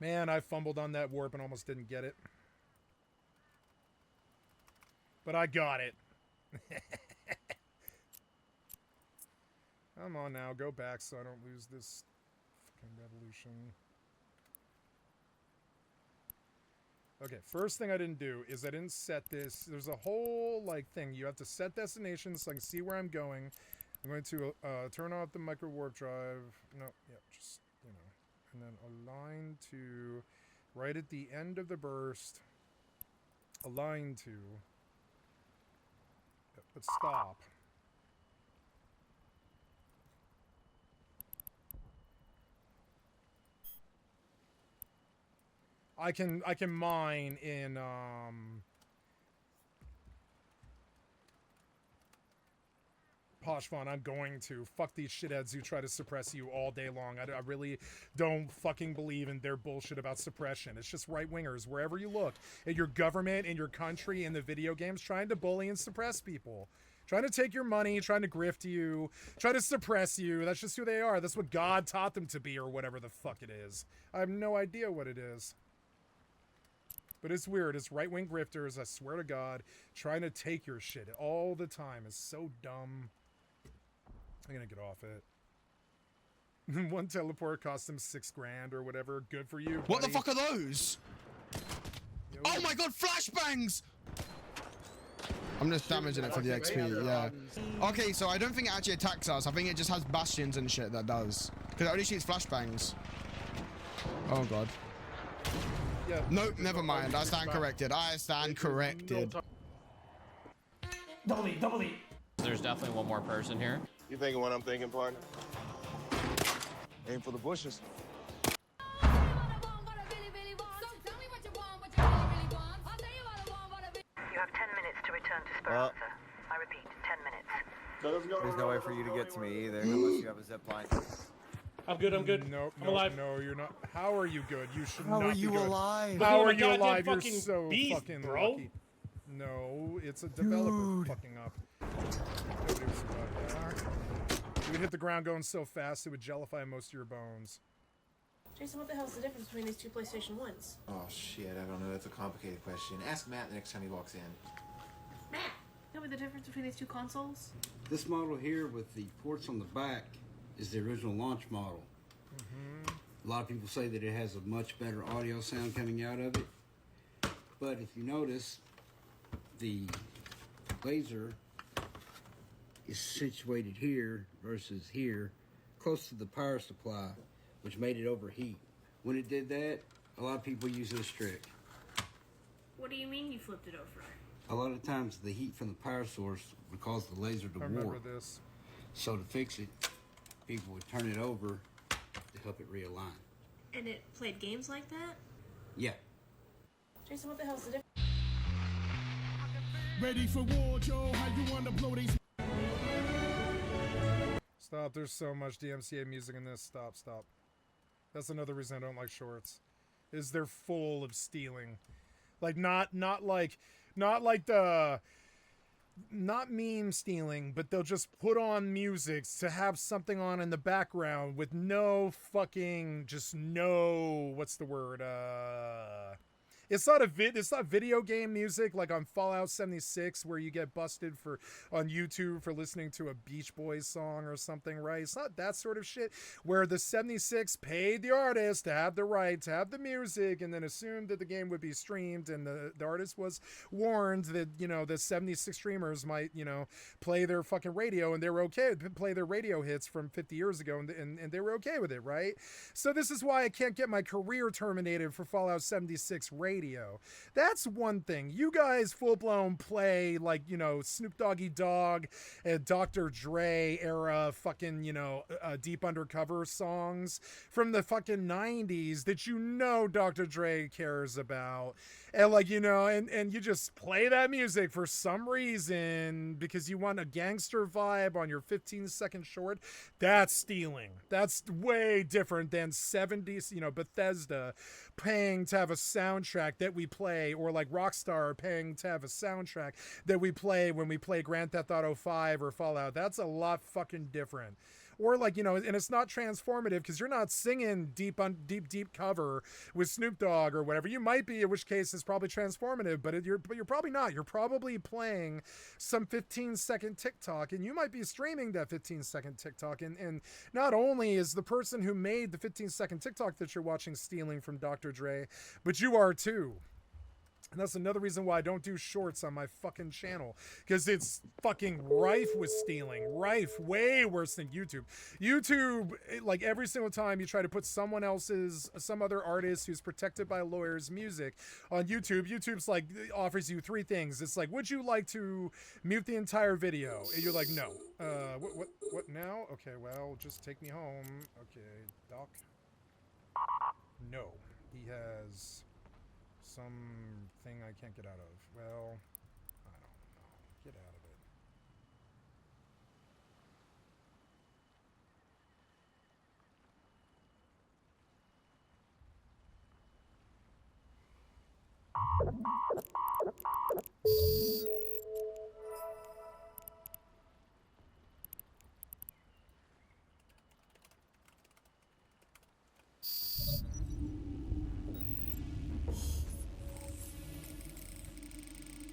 Man, I fumbled on that warp and almost didn't get it. But I got it. Come on now, go back so I don't lose this fucking revolution. Okay, first thing I didn't do is I didn't set this. There's a whole, like, thing. You have to set destinations so I can see where I'm going. I'm going to turn off the micro warp drive. No, yeah, just, you know. And then align to right at the end of the burst. Align to. But stop. I can mine in Poshvon. I'm going to. Fuck these shitheads who try to suppress you all day long. I really don't fucking believe in their bullshit about suppression. It's just right-wingers wherever you look. At your government, in your country, in the video games, trying to bully and suppress people. Trying to take your money, trying to grift you, trying to suppress you. That's just who they are. That's what God taught them to be, or whatever the fuck it is. I have no idea what it is. But it's weird. It's right-wing grifters, I swear to God, trying to take your shit all the time. It's so dumb. I'm gonna get off it. One teleport cost him $6,000 or whatever. Good for you. What the buddy. fuck are those? Yo. Oh my god, flashbangs! I'm just damaging it for the XP, yeah. Okay, so I don't think it actually attacks us. I think it just has bastions and shit that does. Because it only shoots flashbangs. Oh god. Yeah, Nope, never mind. I stand corrected. I stand corrected. Double E. There's definitely one more person here. You thinking what I'm thinking, partner? Aim for the bushes. You have 10 minutes to return to Speranza. I repeat, 10 minutes. There's no way for you to get to me either, unless you have a zip line. I'm good. Nope, I'm nope, alive. No, you're not. How are you good? You should How not are you be good. alive? How Look are at you my alive? goddamn You're fucking so beast, fucking bro. lucky. No, it's a developer fucking up. Nobody would survive that. You would hit the ground going so fast it would gellify most of your bones. Jason, what the hell's the difference between these two PlayStation 1s? Oh shit, I don't know. That's a complicated question. Ask Matt the next time he walks in. Matt! Tell me the difference between these two consoles? This model here with the ports on the back is the original launch model. A lot of people say that it has a much better audio sound coming out of it. But if you notice, the laser is situated here versus here, close to the power supply, which made it overheat. When it did that, a lot of people use this trick. What do you mean you flipped it over? A lot of times the heat from the power source would cause the laser to I remember warp. this. So to fix it, people would turn it over to help it realign. And it played games like that? Yeah. Jason, what the hell's the difference? Ready for war, Joe? How you wanna blow these? Stop. There's so much DMCA music in this. Stop. That's another reason I don't like shorts. Is they're full of stealing. Like not meme stealing, but they'll just put on music to have something on in the background with no fucking, just no, what's the word? It's not video game music like on Fallout 76 where you get busted on YouTube for listening to a Beach Boys song or something, right? It's not that sort of shit where the 76 paid the artist to have the right to have the music and then assumed that the game would be streamed, and the artist was warned that, you know, the 76 streamers might, you know, play their fucking radio, and they were okay to play their radio hits from 50 years ago, and they were okay with it, right? So this is why I can't get my career terminated for Fallout 76 radio. That's one thing. You guys full-blown play, like, you know, Snoop Doggy Dogg and Dr. Dre era fucking, you know, deep undercover songs from the fucking 90s that you know Dr. Dre cares about. And, like, you know, and you just play that music for some reason because you want a gangster vibe on your 15-second short. That's stealing. That's way different than 70s, you know, Bethesda paying to have a soundtrack that we play, or like Rockstar paying to have a soundtrack that we play when we play Grand Theft Auto 5 or Fallout. That's a lot fucking different. Or like, you know, and it's not transformative because you're not singing deep cover with Snoop Dogg or whatever. You might be, in which case it's probably transformative, but you're probably not. You're probably playing some 15-second TikTok, and you might be streaming that 15-second TikTok. And not only is the person who made the 15-second TikTok that you're watching stealing from Dr. Dre, but you are too. And that's another reason why I don't do shorts on my fucking channel, because it's fucking rife with stealing. Rife, way worse than YouTube. YouTube, like every single time you try to put some other artist who's protected by lawyers' music on YouTube, YouTube's like, offers you three things. It's like, would you like to mute the entire video? And you're like, no. What now? Okay, well, just take me home. Okay, Doc. No. He has something I can't get out of. Well, I don't know. Get out of it.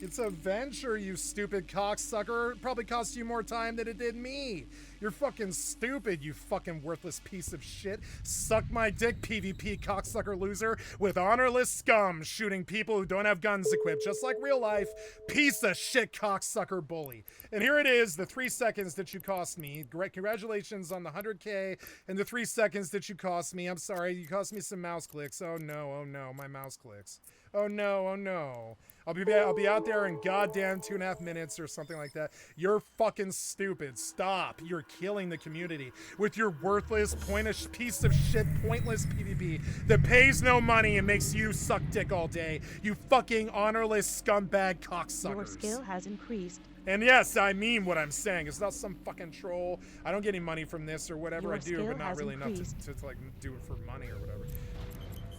It's a venture, you stupid cocksucker. It probably cost you more time than it did me. You're fucking stupid, you fucking worthless piece of shit. Suck my dick, PvP cocksucker loser, with honorless scum shooting people who don't have guns equipped, just like real life. Piece of shit cocksucker bully. And here it is, the 3 seconds that you cost me. Congratulations on the 100K and the 3 seconds that you cost me. I'm sorry, you cost me some mouse clicks. Oh no, my mouse clicks. Oh no. I'll be out there in goddamn 2.5 minutes or something like that. You're fucking stupid. Stop. You're killing the community with your worthless, pointless piece of shit, pointless PvP that pays no money and makes you suck dick all day. You fucking honorless scumbag cocksuckers. Your skill has increased. And yes, I mean what I'm saying. It's not some fucking troll. I don't get any money from this or whatever I do, but not really enough to like do it for money or whatever.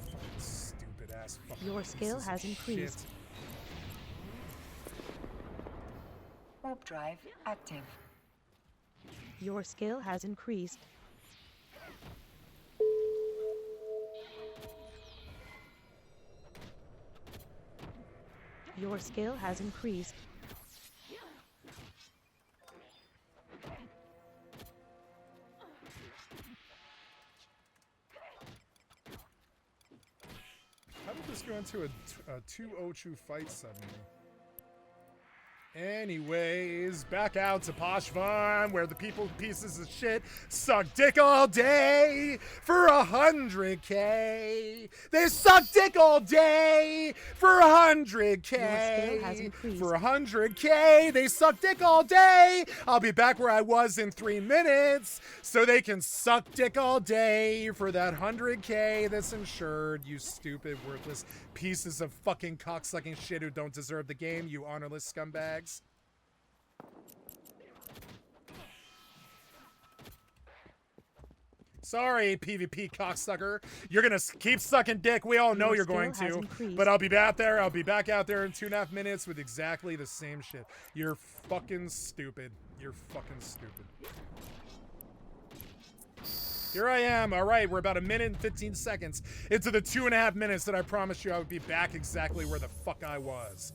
Fucking stupid ass fucking Your skill has increased. Shit. Warp drive active. Your skill has increased. Your skill has increased. How did this go into a 2-0-2 fight suddenly? Anyways, back out to Posh Farm, where the people pieces of shit suck dick all day for 100K. They suck dick all day for 100K. For 100K, they suck dick all day. I'll be back where I was in 3 minutes, so they can suck dick all day for that 100K that's insured. You stupid, worthless pieces of fucking cocksucking shit who don't deserve the game, you honorless scumbags. Sorry, PvP cocksucker. You're gonna keep sucking dick. We all know you're going to. But I'll be back there. I'll be back out there in 2.5 minutes with exactly the same shit. You're fucking stupid. You're fucking stupid. Here I am. All right, we're about 1 minute and 15 seconds into the 2.5 minutes that I promised you I would be back exactly where the fuck I was.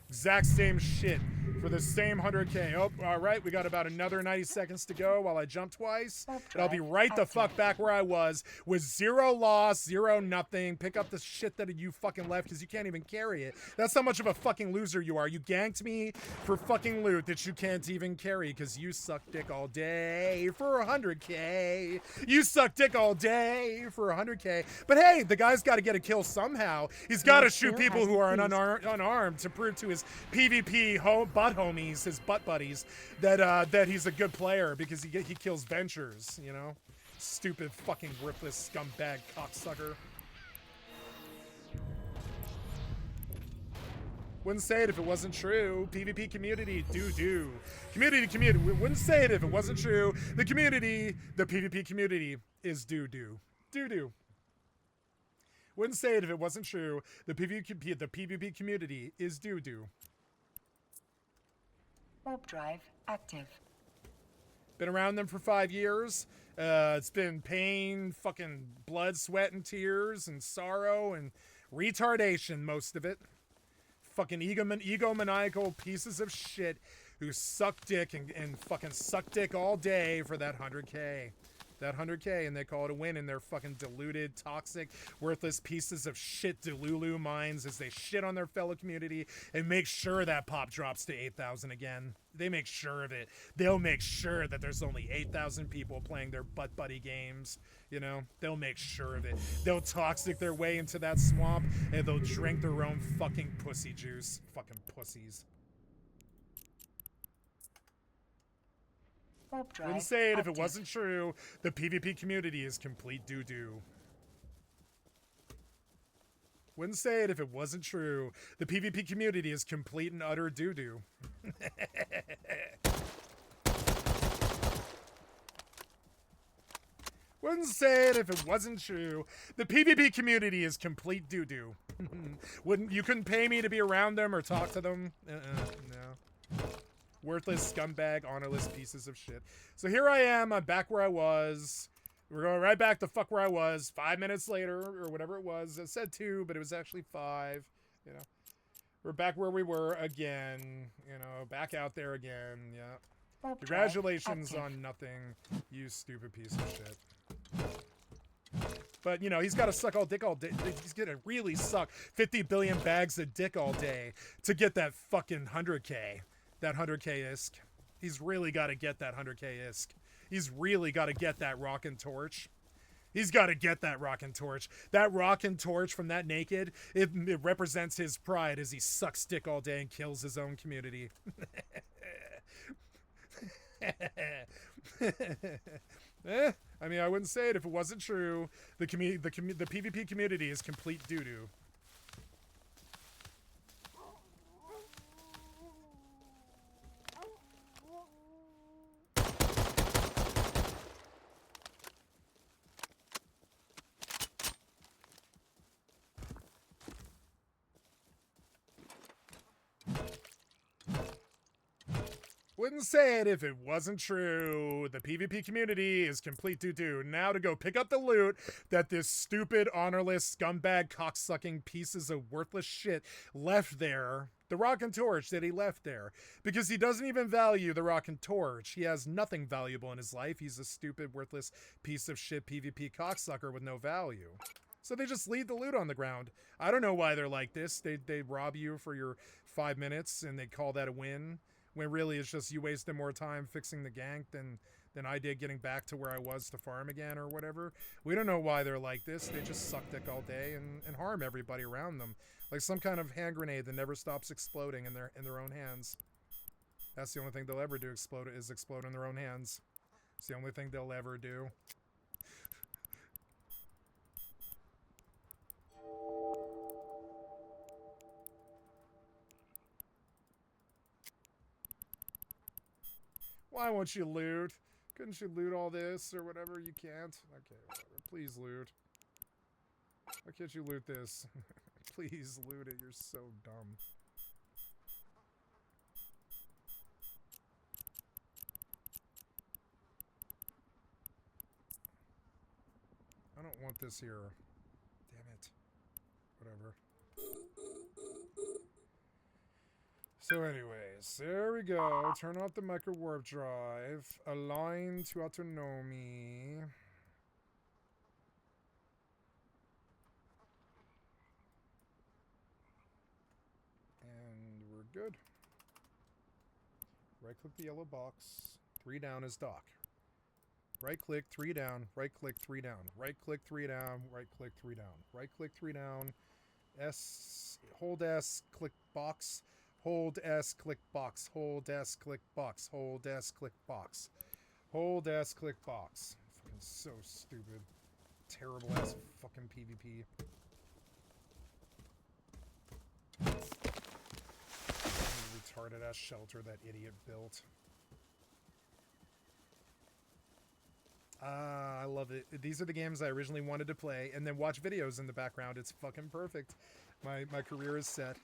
Exact same shit for the same 100K. Oh, all right, we got about another 90 seconds to go while I jump twice. And I'll be right the fuck back where I was with 0 loss, 0 nothing. Pick up the shit that you fucking left because you can't even carry it. That's how much of a fucking loser you are. You ganked me for fucking loot that you can't even carry because you suck dick all day for 100K. You suck dick all day for 100K. But hey, the guy's got to get a kill somehow. He's got to shoot people who are unarmed to prove to his PvP butt homies, his butt buddies, that he's a good player because he kills ventures, you know? Stupid fucking worthless scumbag cocksucker. Wouldn't say it if it wasn't true. PvP community, do. Community. Wouldn't say it if it wasn't true. The PvP community is do. Wouldn't say it if it wasn't true. The PvP community is do. Warp drive active. Been around them for 5 years. It's been pain, fucking blood, sweat, and tears, and sorrow, and retardation, most of it. Fucking egomaniacal pieces of shit who suck dick and fucking suck dick all day for that 100K. That 100K, and they call it a win in their fucking deluded, toxic, worthless pieces of shit Delulu minds as they shit on their fellow community and make sure that pop drops to 8,000 again. They make sure of it. They'll make sure that there's only 8,000 people playing their butt buddy games. You know, they'll make sure of it. They'll toxic their way into that swamp and they'll drink their own fucking pussy juice. Fucking pussies. Wouldn't say it if it wasn't true. The PvP community is complete doo-doo. Wouldn't say it if it wasn't true. The PvP community is complete and utter doo-doo. Wouldn't say it if it wasn't true. The PvP community is complete doo-doo. You couldn't pay me to be around them or talk to them? No. Worthless scumbag, honorless pieces of shit. So here I am. I'm back where I was. We're going right back to fuck where I was 5 minutes later or whatever it was. I said 2, but it was actually 5. You know, We're back where we were again. You know, back out there again. Yeah. Congratulations on nothing, you stupid piece of shit. But, you know, he's got to suck all dick all day. He's going to really suck 50 billion bags of dick all day to get that fucking 100K. That 100K ISK. He's really got to get that 100K ISK. He's really got to get that rockin' torch. He's got to get that rockin' torch. That rockin' torch from that naked, it represents his pride as he sucks dick all day and kills his own community. I mean, I wouldn't say it if it wasn't true. The PvP community is complete doo-doo. Wouldn't say it if it wasn't true. The PvP community is complete doo-doo. Now to go pick up the loot that this stupid, honorless, scumbag, cocksucking pieces of worthless shit left there. The Rockin' Torch that he left there. Because he doesn't even value the Rockin' Torch. He has nothing valuable in his life. He's a stupid, worthless piece of shit PvP cocksucker with no value. So they just leave the loot on the ground. I don't know why they're like this. They rob you for your 5 minutes and they call that a win. When really it's just you wasted more time fixing the gank than I did getting back to where I was to farm again or whatever. We don't know why they're like this. They just suck dick all day and harm everybody around them. Like some kind of hand grenade that never stops exploding in their own hands. That's the only thing they'll ever do, explode in their own hands. It's the only thing they'll ever do. Why won't you loot? Couldn't you loot all this or whatever? You can't? Okay, whatever. Please loot. Why can't you loot this? Please loot it. You're so dumb. I don't want this here. Damn it. Whatever. So anyways, there we go. Turn off the micro warp drive. Align to autonomy. And we're good. Right click the yellow box. 3 down is dock. Right click, 3 down. Right click, 3 down. Right click, 3 down. Right click, 3 down. Right click, 3 down. S, hold S, click box. Hold S, click box. Hold S, click box. Hold S, click box. Hold S, click box. Fucking so stupid. Terrible ass fucking PvP. Retarded ass shelter that idiot built. I love it. These are the games I originally wanted to play and then watch videos in the background. It's fucking perfect. My career is set.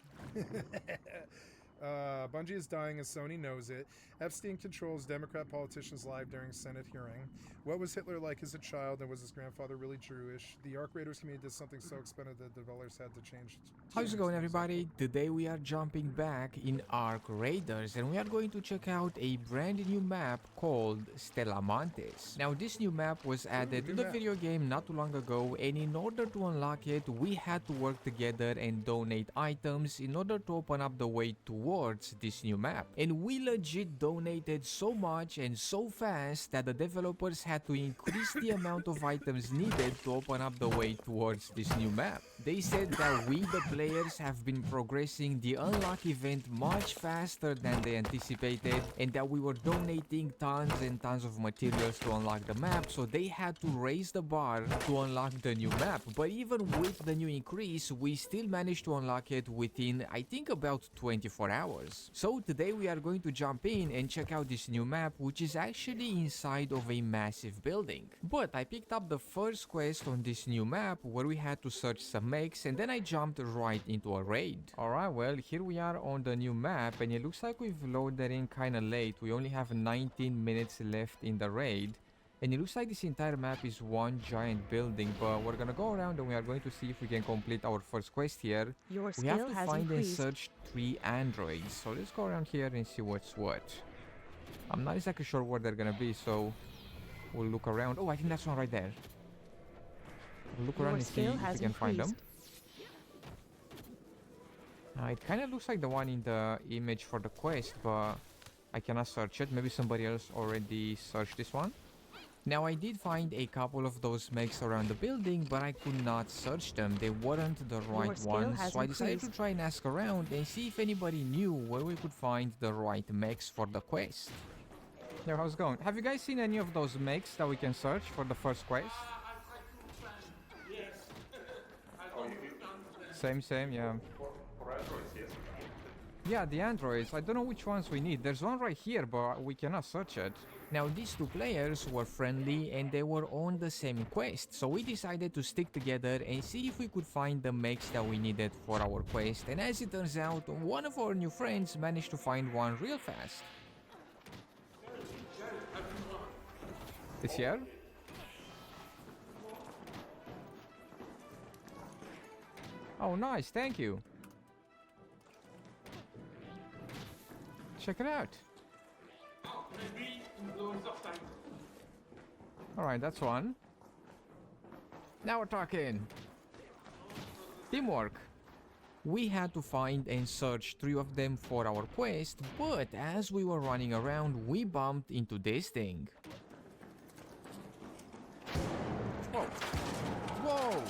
Bungie is dying and Sony knows it. Epstein controls Democrat politicians live during Senate hearing. What was Hitler like as a child, and was his grandfather really Jewish? The Arc Raiders community did something so expensive that developers had to change. How's it going, everybody? Today we are jumping back in Arc Raiders and we are going to check out a brand new map called Stellamontes. Now this new map was added to the video game not too long ago, and in order to unlock it we had to work together and donate items in order to open up the way towards this new map. And we legit donated so much and so fast that the developers had to increase the amount of items needed to open up the way towards this new map. They said that we, the players, have been progressing the unlock event much faster than they anticipated, and that we were donating tons and tons of materials to unlock the map, so they had to raise the bar to unlock the new map. But even with the new increase, we still managed to unlock it within, I think, about 24 hours. So today we are going to jump in and check out this new map, which is actually inside of a massive building. But I picked up the first quest on this new map where we had to search some mechs, and then I jumped right into a raid. Alright, well, here we are on the new map, and it looks like we've loaded in kinda late. We only have 19 minutes left in the raid. And it looks like this entire map is one giant building, but we're gonna go around and we are going to see if we can complete our first quest here. Your We have skill to has find and increased. search 3 androids. So let's go around here and see what's what. I'm not exactly sure where they're gonna be, so we'll look around. Oh, I think that's one right there. We'll look around Your and see skill if we has can find them. increased. It kind of looks like the one in the image for the quest, but I cannot search it. Maybe somebody else already searched this one. Now, I did find a couple of those mechs around the building, but I could not search them. They weren't the right skill ones, has so I decided to increased. try and ask around and see if anybody knew where we could find the right mechs for the quest. Yo, how's it going? Have you guys seen any of those mechs that we can search for the first quest? Same, yeah. Yeah, the androids. I don't know which ones we need. There's one right here, but we cannot search it. Now, these two players were friendly and they were on the same quest, so we decided to stick together and see if we could find the mechs that we needed for our quest. And as it turns out, one of our new friends managed to find one real fast. It's here? Oh, nice, thank you. Check it out. Alright, that's one. Now we're talking. Teamwork. We had to find and search 3 of them for our quest, but as we were running around, we bumped into this thing. Whoa. Whoa!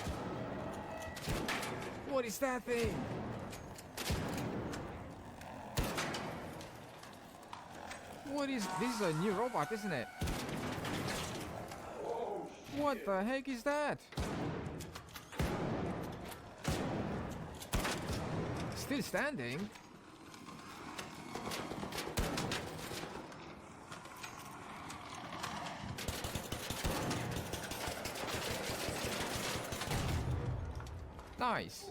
What is that thing? What is this? Is a new robot, isn't it? What the heck is that? Still standing? Nice.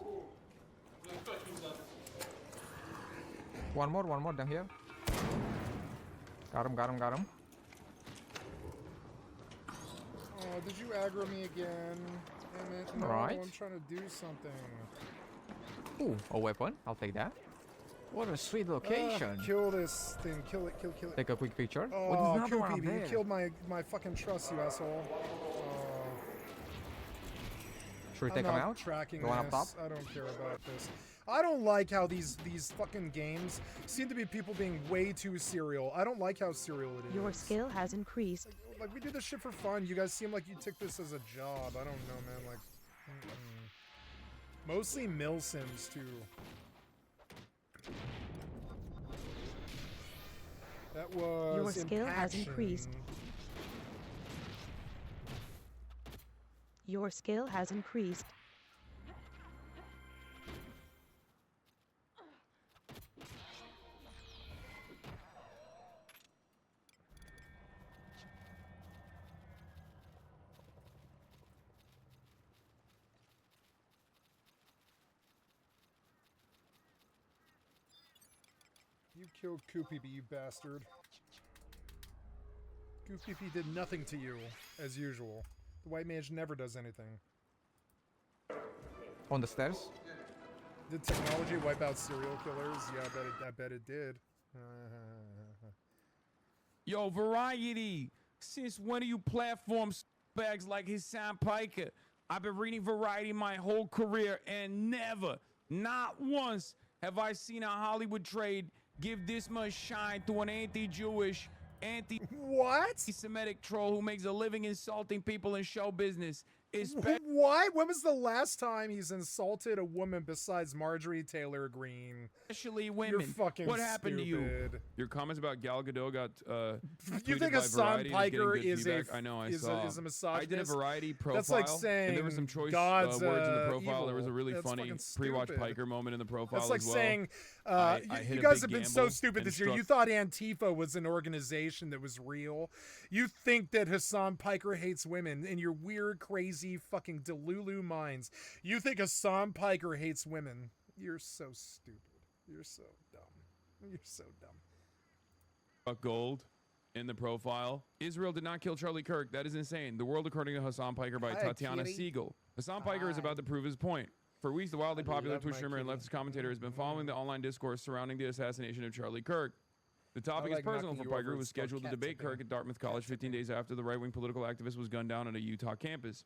One more down here. Got him. Oh, did you aggro me again? Damn it. No, Alright. I'm trying to do something. Ooh, a weapon. I'll take that. What a sweet location. Kill this thing. Kill it. Take a quick picture. Oh, there's another one up Koopy, you there. killed my fucking trust, you asshole. Should we I'm take him not out? tracking The one up top? this. I don't care about this. I don't like how these fucking games seem to be people being way too serial. I don't like how serial it is. Your skill has increased. Like, we do this shit for fun. You guys seem like you took this as a job. I don't know, man. Like, mostly mill sims too. That was Your skill has impaction. increased. Your skill has increased. You killed Koopy, you bastard. Koopy did nothing to you, as usual. The white mage never does anything. On the stairs? Did technology wipe out serial killers? Yeah, I bet it did. Yo, Variety! Since when do you platform bags like Hassan Piker? I've been reading Variety my whole career and never, not once, have I seen a Hollywood trade give this much shine to an anti-Jewish, anti-Semitic troll who makes a living insulting people in show business. Why? When was the last time he's insulted a woman besides Marjorie Taylor Greene? Especially women. You're fucking what happened to you? stupid. Your comments about Gal Gadot got You tweeted think by Hassan Variety and Piker getting good is a feedback? I know, I is saw. a misogynist? I did a Variety profile. That's like saying and there were some choice God's words in the profile. evil. There was a really That's funny fucking pre-watch stupid. Piker moment in the profile That's like as well. saying, I hit you a guys big have been so gamble stupid and this year. struck- You thought Antifa was an organization that was real. You think that Hassan Piker hates women in your weird, crazy, fucking delulu minds. You think Hassan Piker hates women. You're so stupid. You're so dumb. You're so dumb. Gold in the profile. Israel did not kill Charlie Kirk. That is insane. The World According to Hassan Piker by Hi, Tatiana kitty. Siegel. Hassan Piker is Hi. about to prove his point. For weeks, the wildly I popular love Twitch my streamer and kitty. leftist commentator has been following the online discourse surrounding the assassination of Charlie Kirk. The topic like is personal knocking for you over. Piker, who was It's called scheduled to cat debate tipping. Kirk at Dartmouth College 15 days after the right-wing political activist was gunned down at a Utah campus.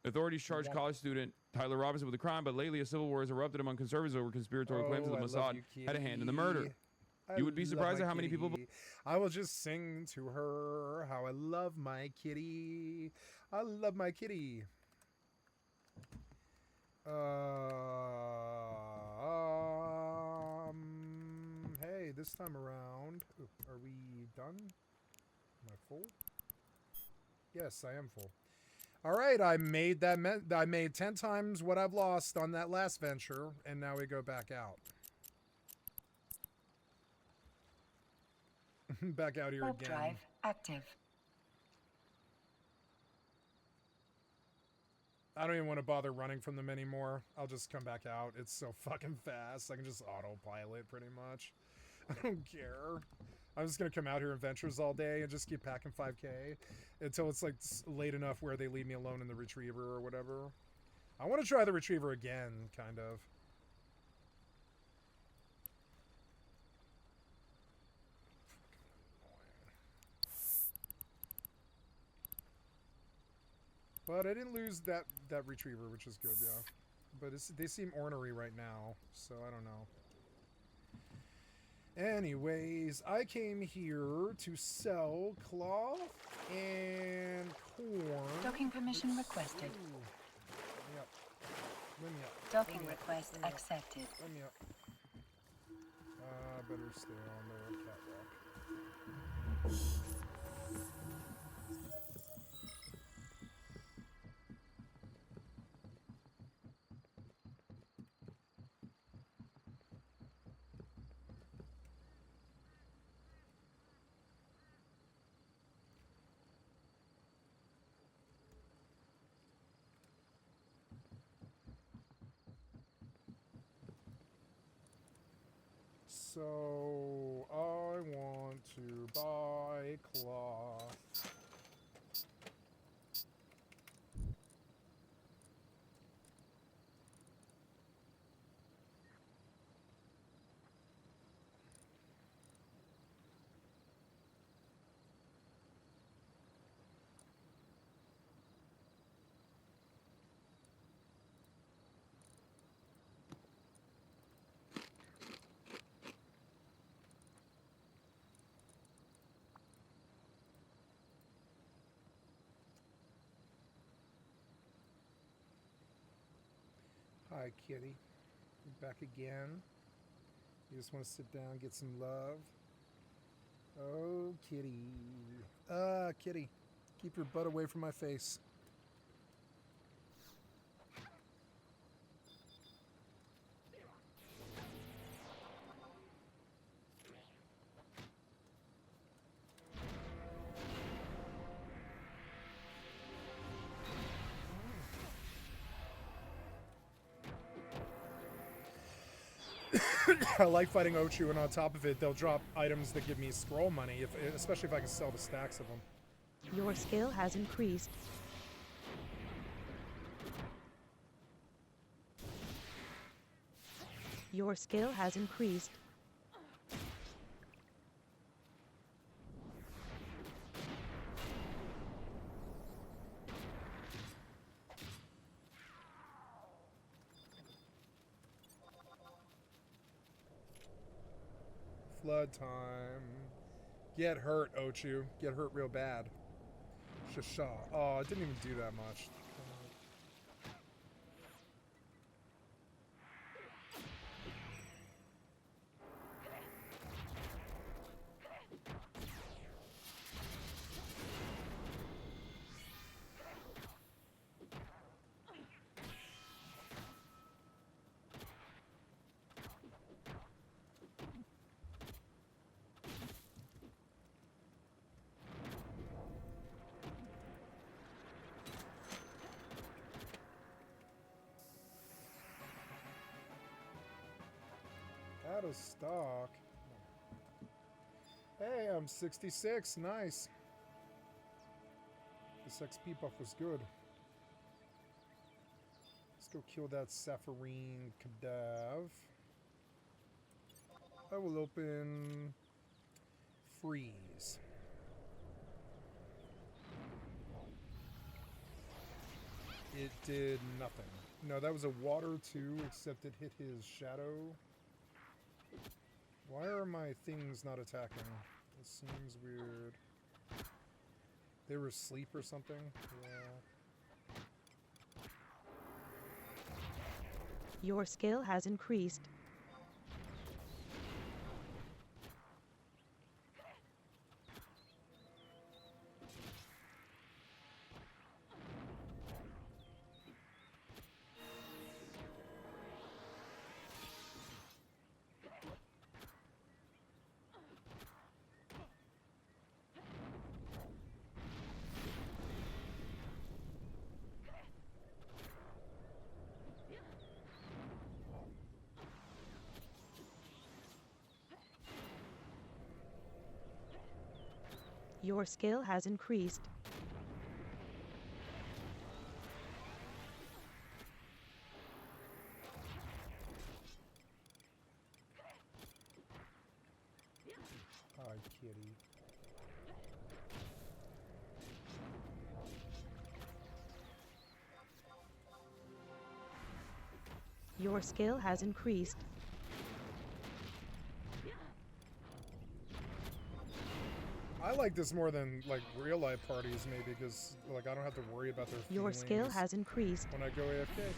Authorities charged college student Tyler Robinson with the crime, but lately a civil war has erupted among conservatives over conspiratorial claims that Oh, I the love Mossad you, had a hand in the kitty. murder. I You would be love surprised my at how many people... kitty. I will just sing to her how I love my kitty. I love my kitty. Hey, this time around, are we done? Am I full? Yes, I am full. All right, I made that. I made 10 times what I've lost on that last venture, and now we go back out. Back out here Warp again. drive active. I don't even want to bother running from them anymore. I'll just come back out. It's so fucking fast. I can just autopilot pretty much. I don't care. I'm just going to come out here in Ventures all day and just keep packing 5K until it's like late enough where they leave me alone in the Retriever or whatever. I want to try the Retriever again, kind of. But I didn't lose that Retriever, which is good, yeah. But they seem ornery right now, so I don't know. Anyways, I came here to sell cloth and corn. Docking permission requested. Ooh. Yep. Let me up. Docking request accepted. Let me up. Better stay on the catwalk. So, I want to buy cloth. Hi, kitty. You're back again. You just want to sit down, get some love. Oh, kitty. Kitty. Keep your butt away from my face. I like fighting Ochu, and on top of it, they'll drop items that give me scroll money, especially if I can sell the stacks of them. Your skill has increased. Your skill has increased. Flood time. Get hurt, Ochu. Get hurt real bad. Shasha. Oh, it didn't even do that much. Out of stock. Hey, I'm 66. Nice. This XP buff was good. Let's go kill that Safarine Cadav. I will open freeze. It did nothing. No, that was a water too, except it hit his shadow. Why are my things not attacking? It seems weird. They were asleep or something? Yeah. Your skill has increased. Your skill has increased. Hi, kitty. Your skill has increased. I like this more than like real life parties maybe because like I don't have to worry about their Your skill feelings has increased. when I go AFK.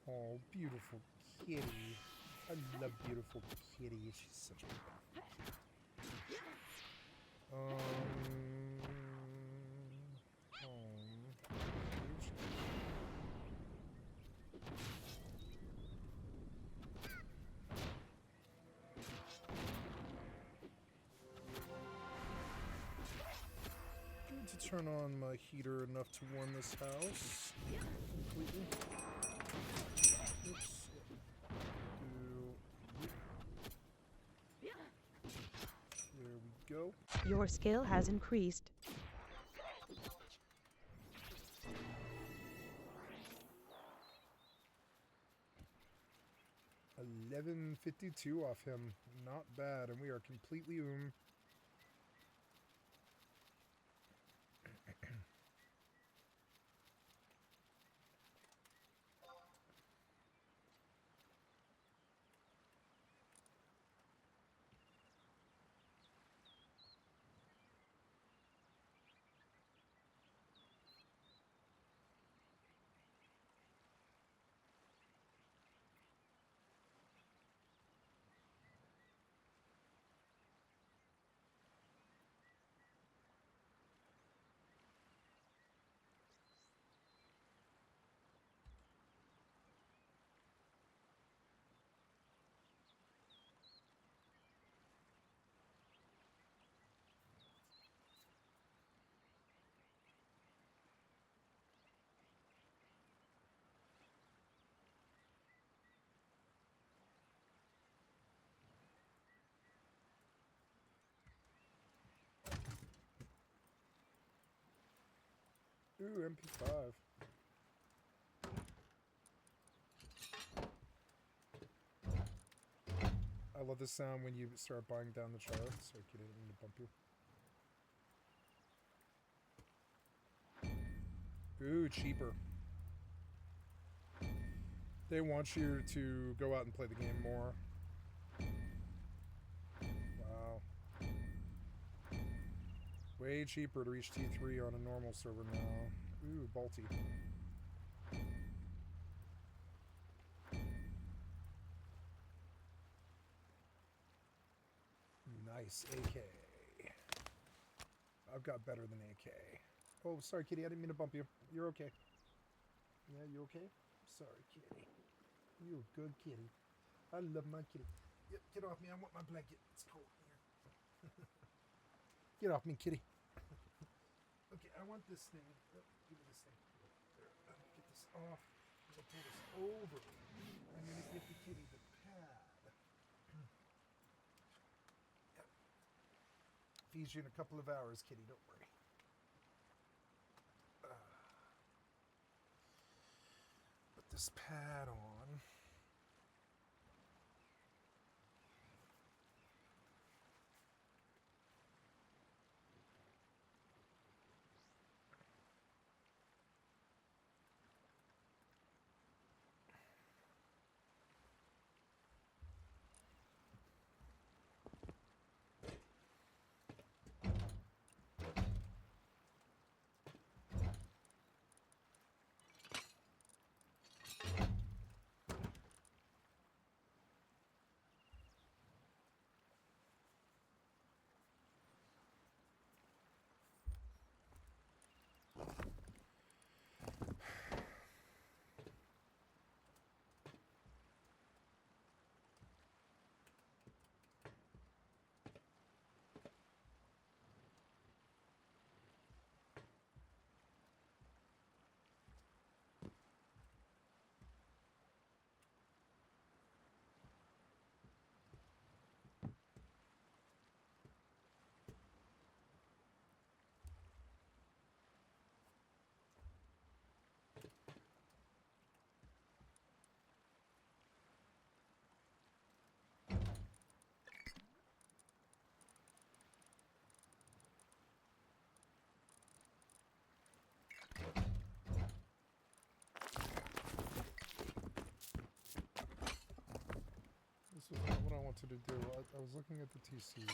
Oh, beautiful kitty. I love beautiful kitty. She's such a Need to turn on my heater enough to warm this house completely. Oops. There we go. Your skill has increased. $11.52 off him. Not bad, and we are completely Ooh, MP5. I love the sound when you start buying down the charts. Sorry, kid, I didn't mean to bump you. Ooh, cheaper. They want you to go out and play the game more. Wow. Way cheaper to reach T3 on a normal server now. Ooh, Balti. Nice AK. I've got better than AK. Oh, sorry, kitty. I didn't mean to bump you. You're okay. Yeah, you okay? Sorry, kitty. You're a good kitty. I love my kitty. Yep, get off me. I want my blanket. It's cold here. Get off me, kitty. Okay, I want this thing. Oh, give me this thing. off. I'm gonna pull this over. I'm gonna give the kitty the pad. Yep. Feeds you in a couple of hours, kitty. Don't worry. Put this pad on. This was not what I wanted to do. I was looking at the TC.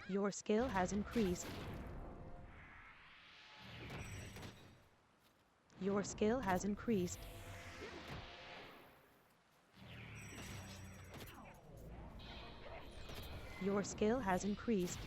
Your skill has increased. Your skill has increased. Your skill has increased.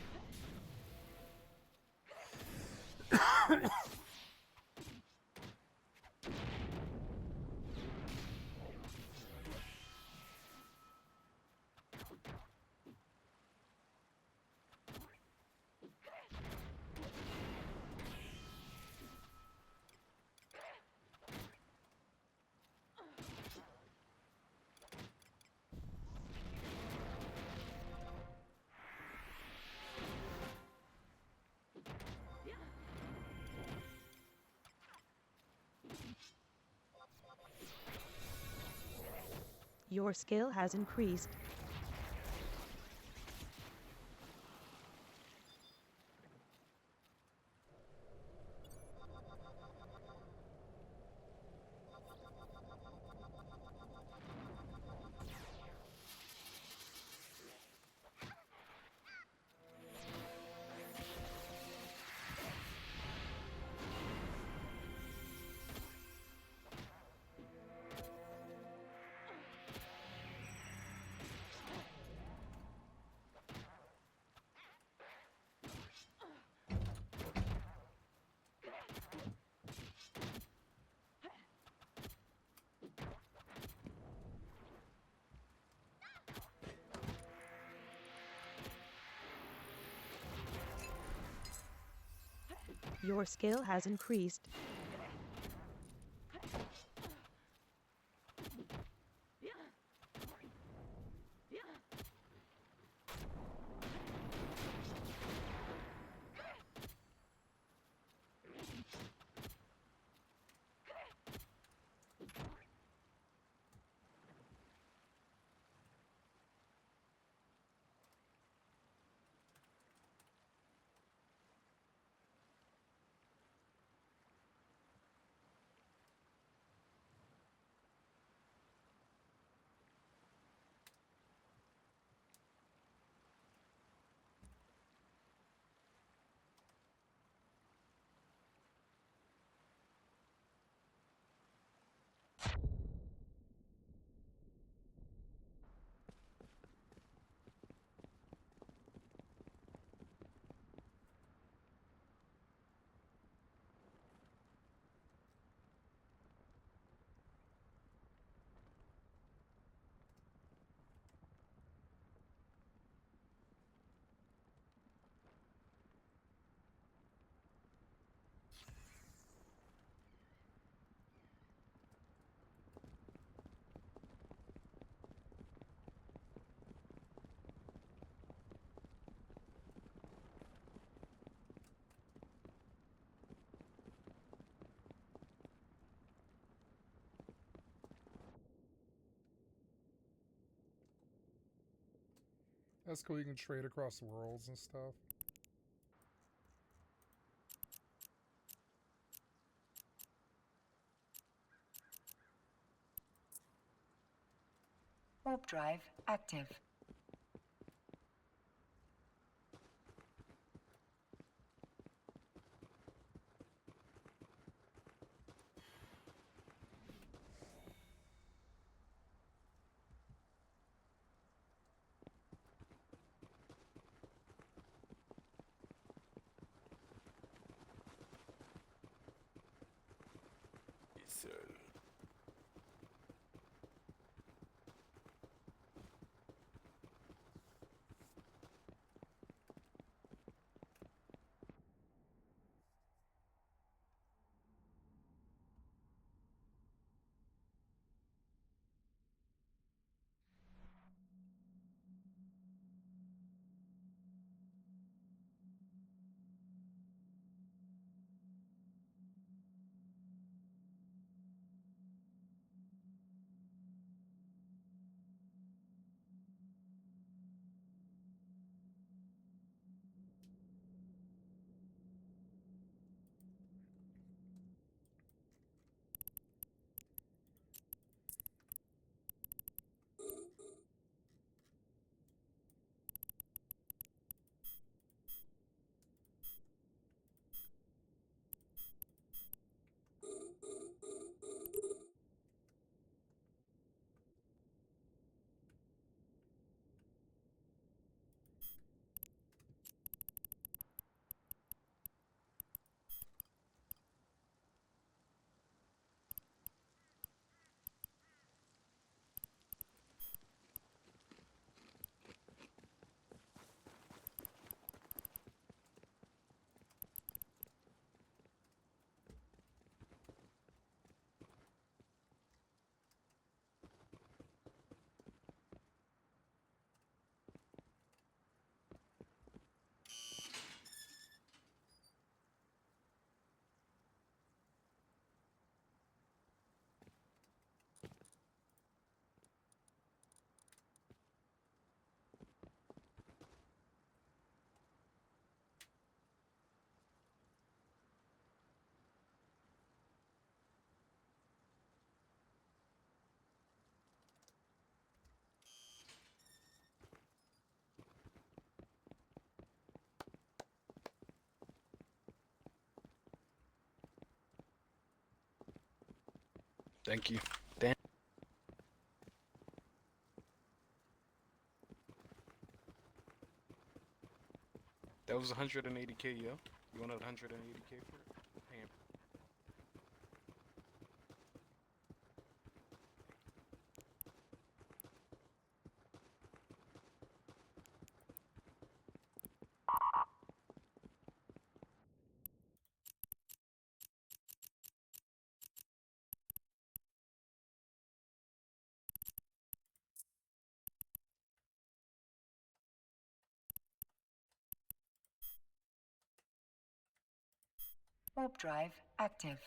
Your skill has increased. Your skill has increased. That's cool. You can trade across worlds and stuff. Warp drive active. Thank you. Dan. That was 180K, yo. You wanted 180K for it? Damn. Warp drive active.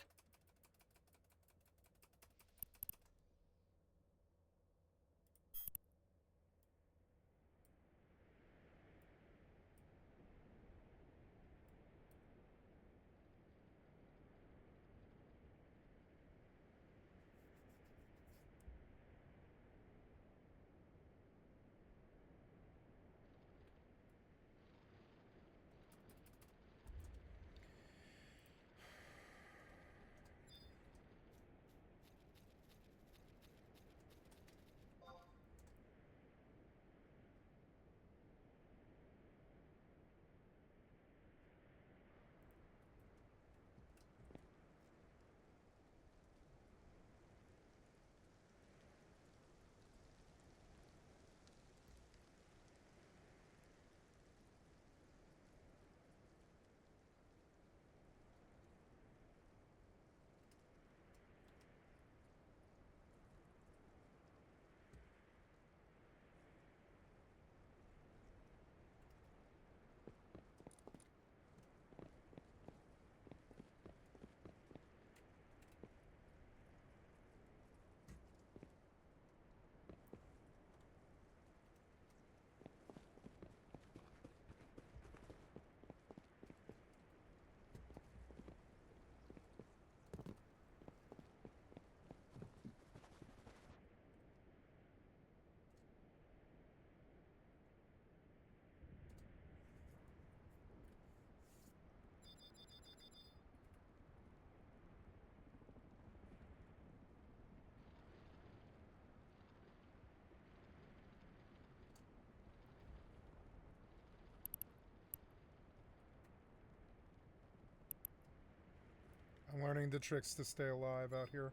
I'm learning the tricks to stay alive out here.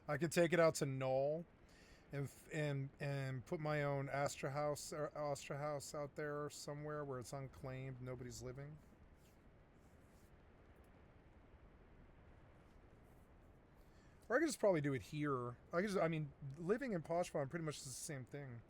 I could take it out to Null and put my own Astra House out there somewhere where it's unclaimed, nobody's living. Or I could just probably do it here. I mean, living in Posh Farm pretty much is the same thing.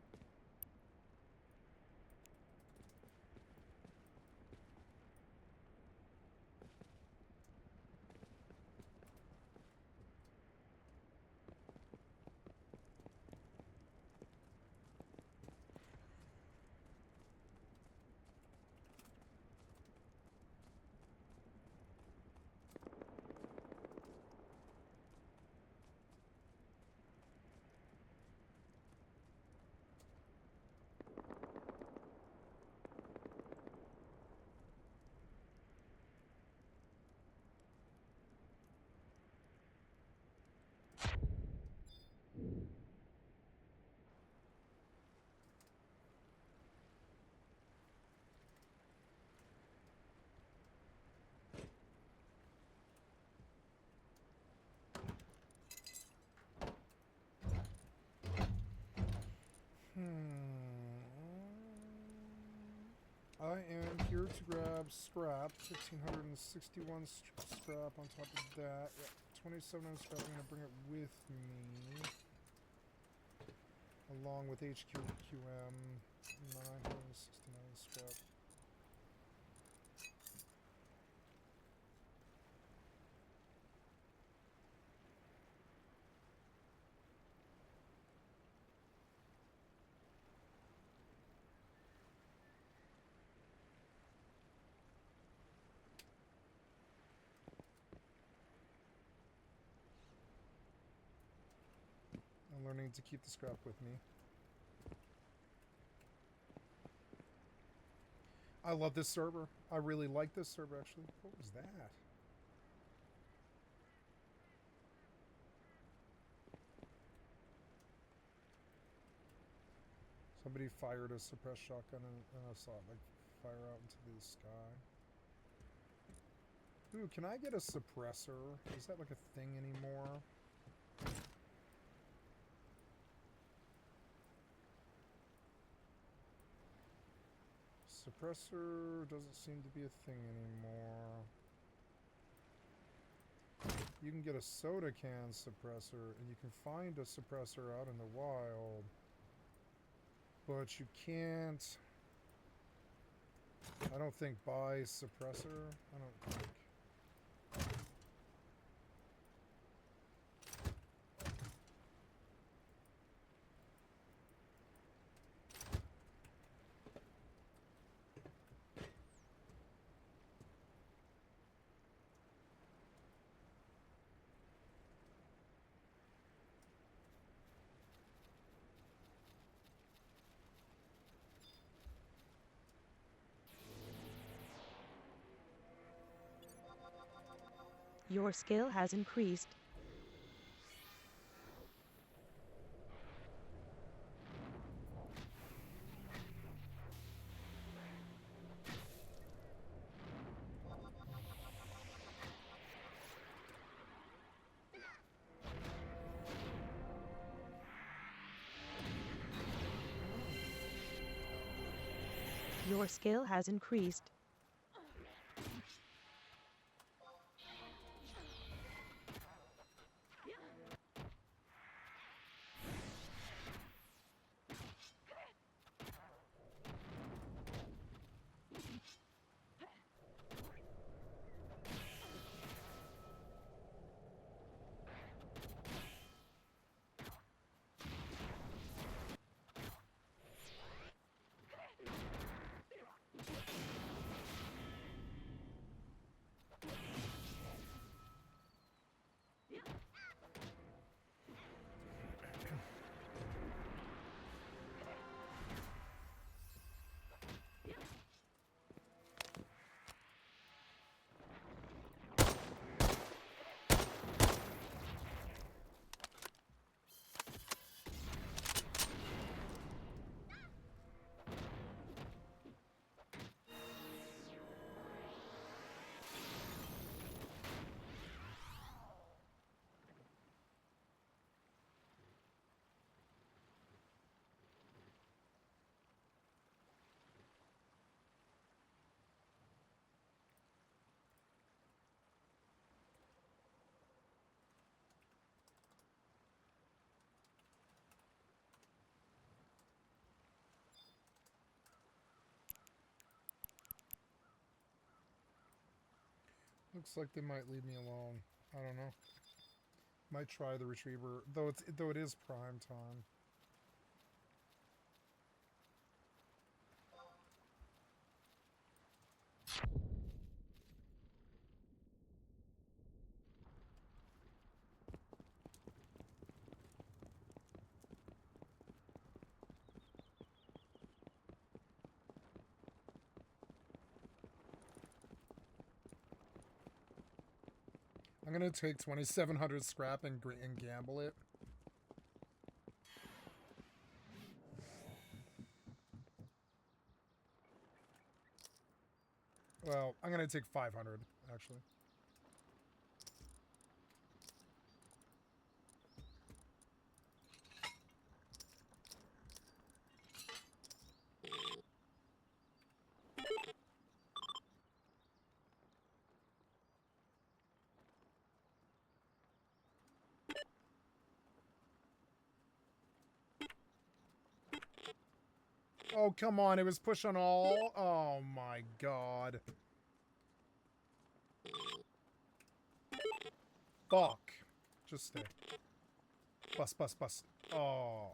I am here to grab scrap. 1,561 scrap on top of that. Yeah, 27 scrap. I'm gonna bring it with me, along with HQQM. 969 scrap. I'm learning to keep the scrap with me. I love this server. I really like this server, actually. What was that? Somebody fired a suppressed shotgun and I saw it like fire out into the sky. Ooh, can I get a suppressor? Is that like a thing anymore? Suppressor doesn't seem to be a thing anymore. You can get a soda can suppressor, and you can find a suppressor out in the wild. But you can't... I don't think buy suppressor. I don't think. Your skill has increased. Your skill has increased. Looks like they might leave me alone. I don't know. Might try the retriever, though it is prime time. I'm gonna take 2,700 scrap and gamble it. Well, I'm gonna take 500 actually. Oh, come on. It was push on all. Oh, my God. Fuck. Just stay. Bust, bust, bust. Oh.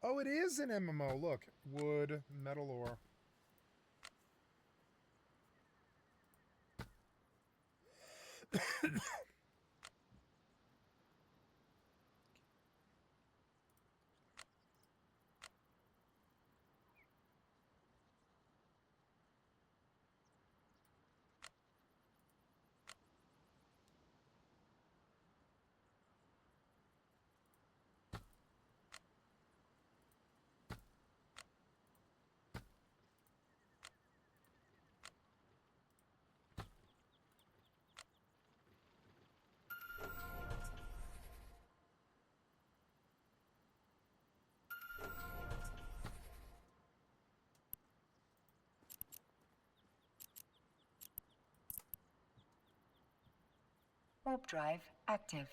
Oh, it is an MMO. Look. Wood, metal ore. Warp drive active.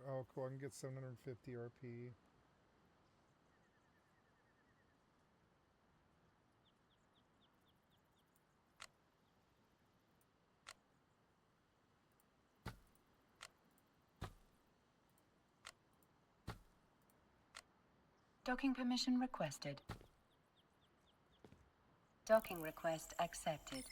Oh, cool. I can get 750 RP. Docking permission requested. Docking request accepted.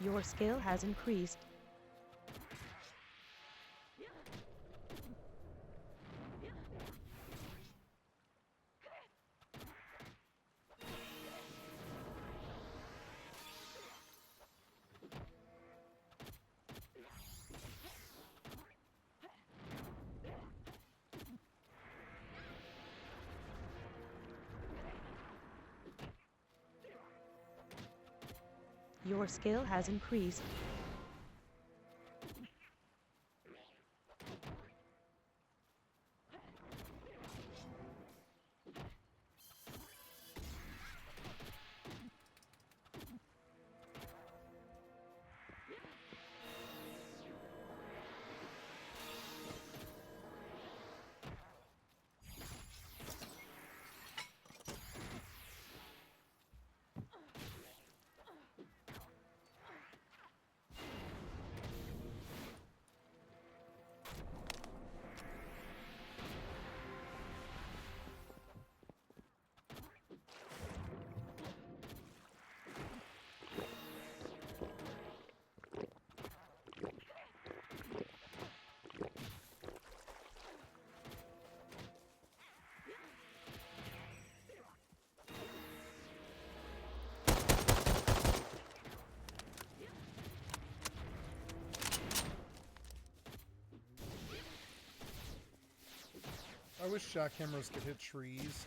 Your skill has increased. Your skill has increased. wish jackhammers could hit trees.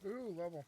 Ooh, level.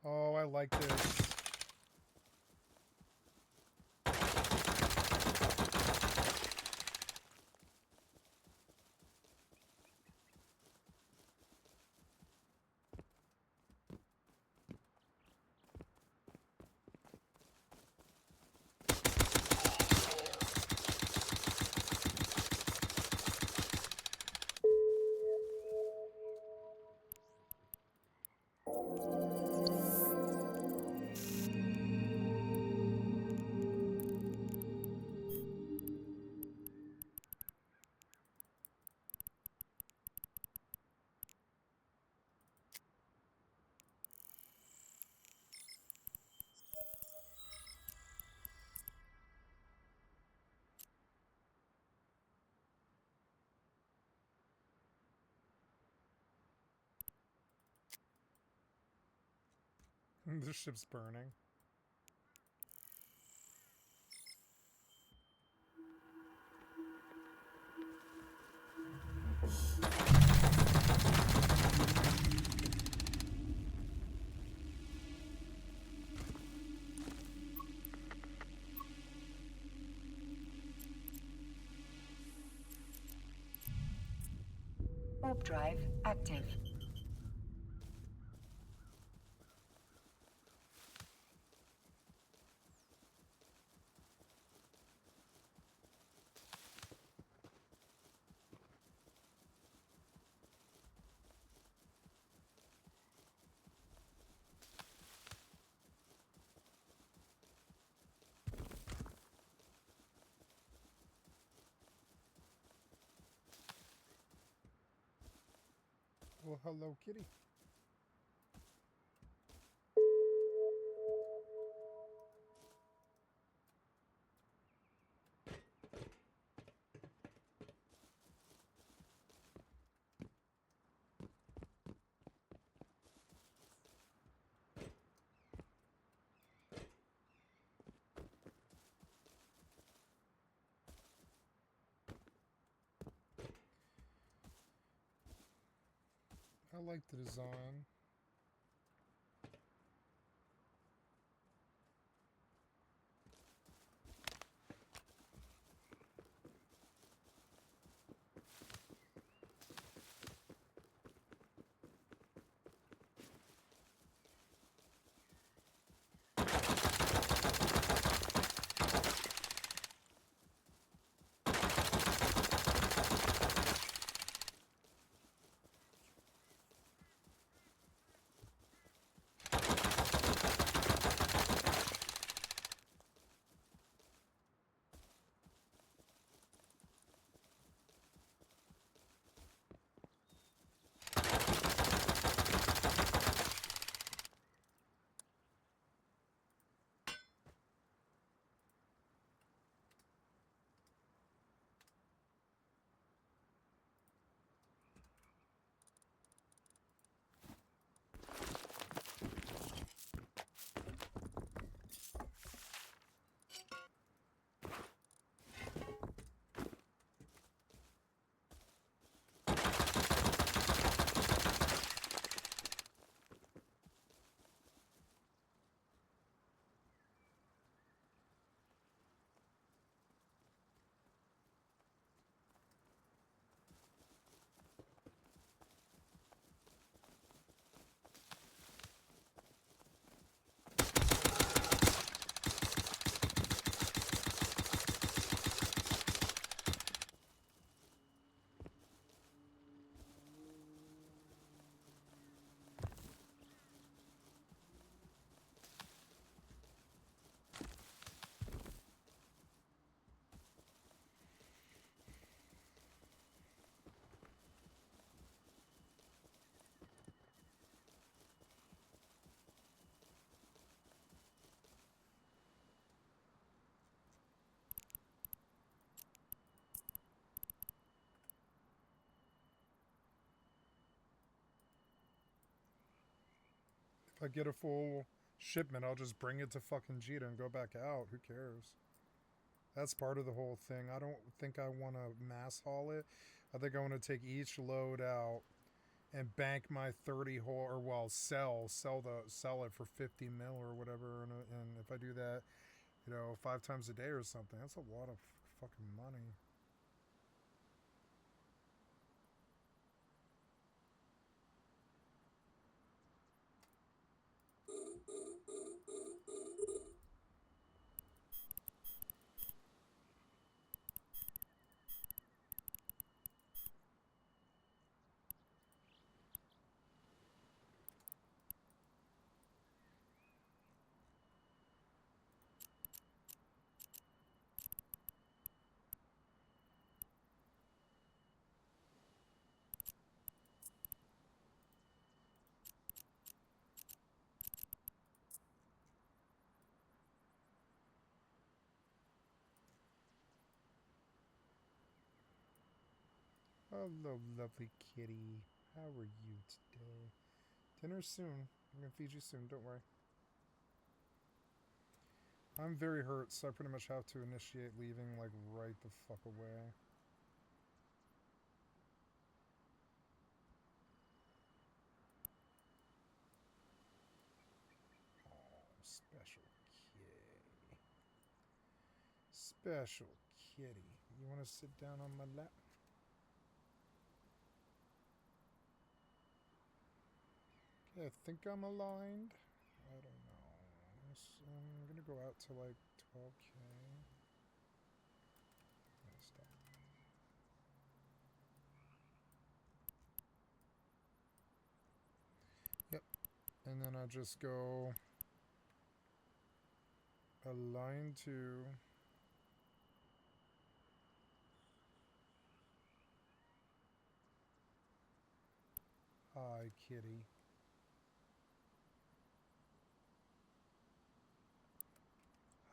Oh, I like this. The ship's burning. Warp drive active. Well, hello, kitty. I like the design. If I get a full shipment, I'll just bring it to fucking Jita and go back out. Who cares? That's part of the whole thing. I don't think I want to mass haul it. I think I want to take each load out and bank my 30 whole, or well, sell it for 50 mil or whatever. And if I do that, you know, 5 times a day or something, that's a lot of fucking money. Hello, lovely kitty. How are you today? Dinner soon. I'm gonna feed you soon, don't worry. I'm very hurt, so I pretty much have to initiate leaving, like, right the fuck away. Oh, special kitty. Special kitty. You want to sit down on my lap? Okay, I think I'm aligned. I don't know. So I'm gonna go out to like 12K. Stop. Yep. And then I just go align to Hi, kitty.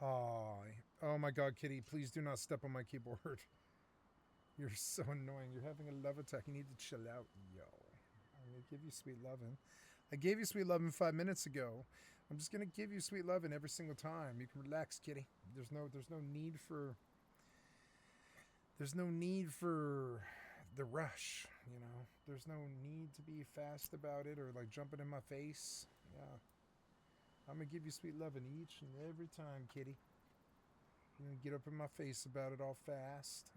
Hi. Oh my god, kitty, please do not step on my keyboard. You're so annoying. You're having a love attack. You need to chill out, yo. I'm gonna give you sweet lovin'. I gave you sweet lovin' 5 minutes ago. I'm just gonna give you sweet lovin' every single time. You can relax, kitty. There's no need for the rush, you know. There's no need to be fast about it or like jumping in my face. Yeah. I'm gonna give you sweet lovin' each and every time, kitty. You're gonna get up in my face about it all fast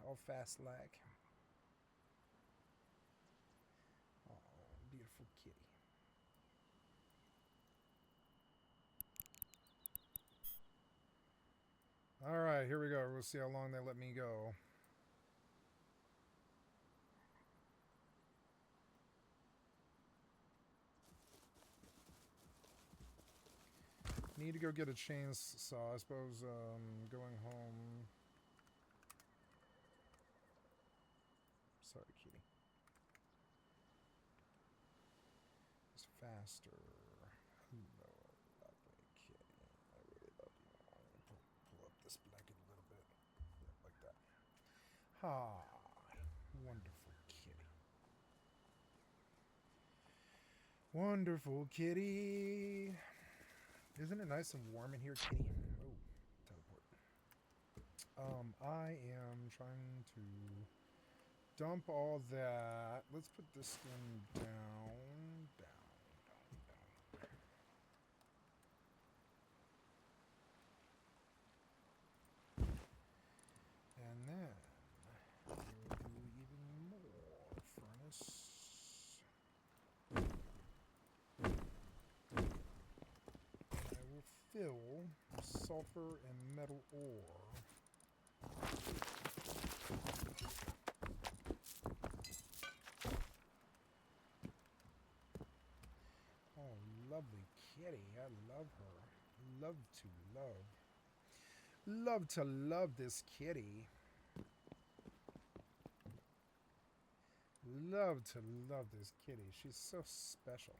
like. Oh, beautiful kitty. All right, here we go. We'll see how long they let me go. Need to go get a chainsaw. I suppose going home. Sorry, kitty. It's faster. Hello, lovely kitty. I really love you. Pull up this blanket a little bit. Yeah, like that. Hi. Wonderful kitty. Wonderful kitty. Isn't it nice and warm in here, kitty? Oh, teleport. I am trying to dump all that. Let's put this thing down. And then we'll do even more furnace. I will fill sulfur and metal ore. Oh, lovely kitty. I love her. Love to love. Love to love this kitty. Love to love this kitty. She's so special.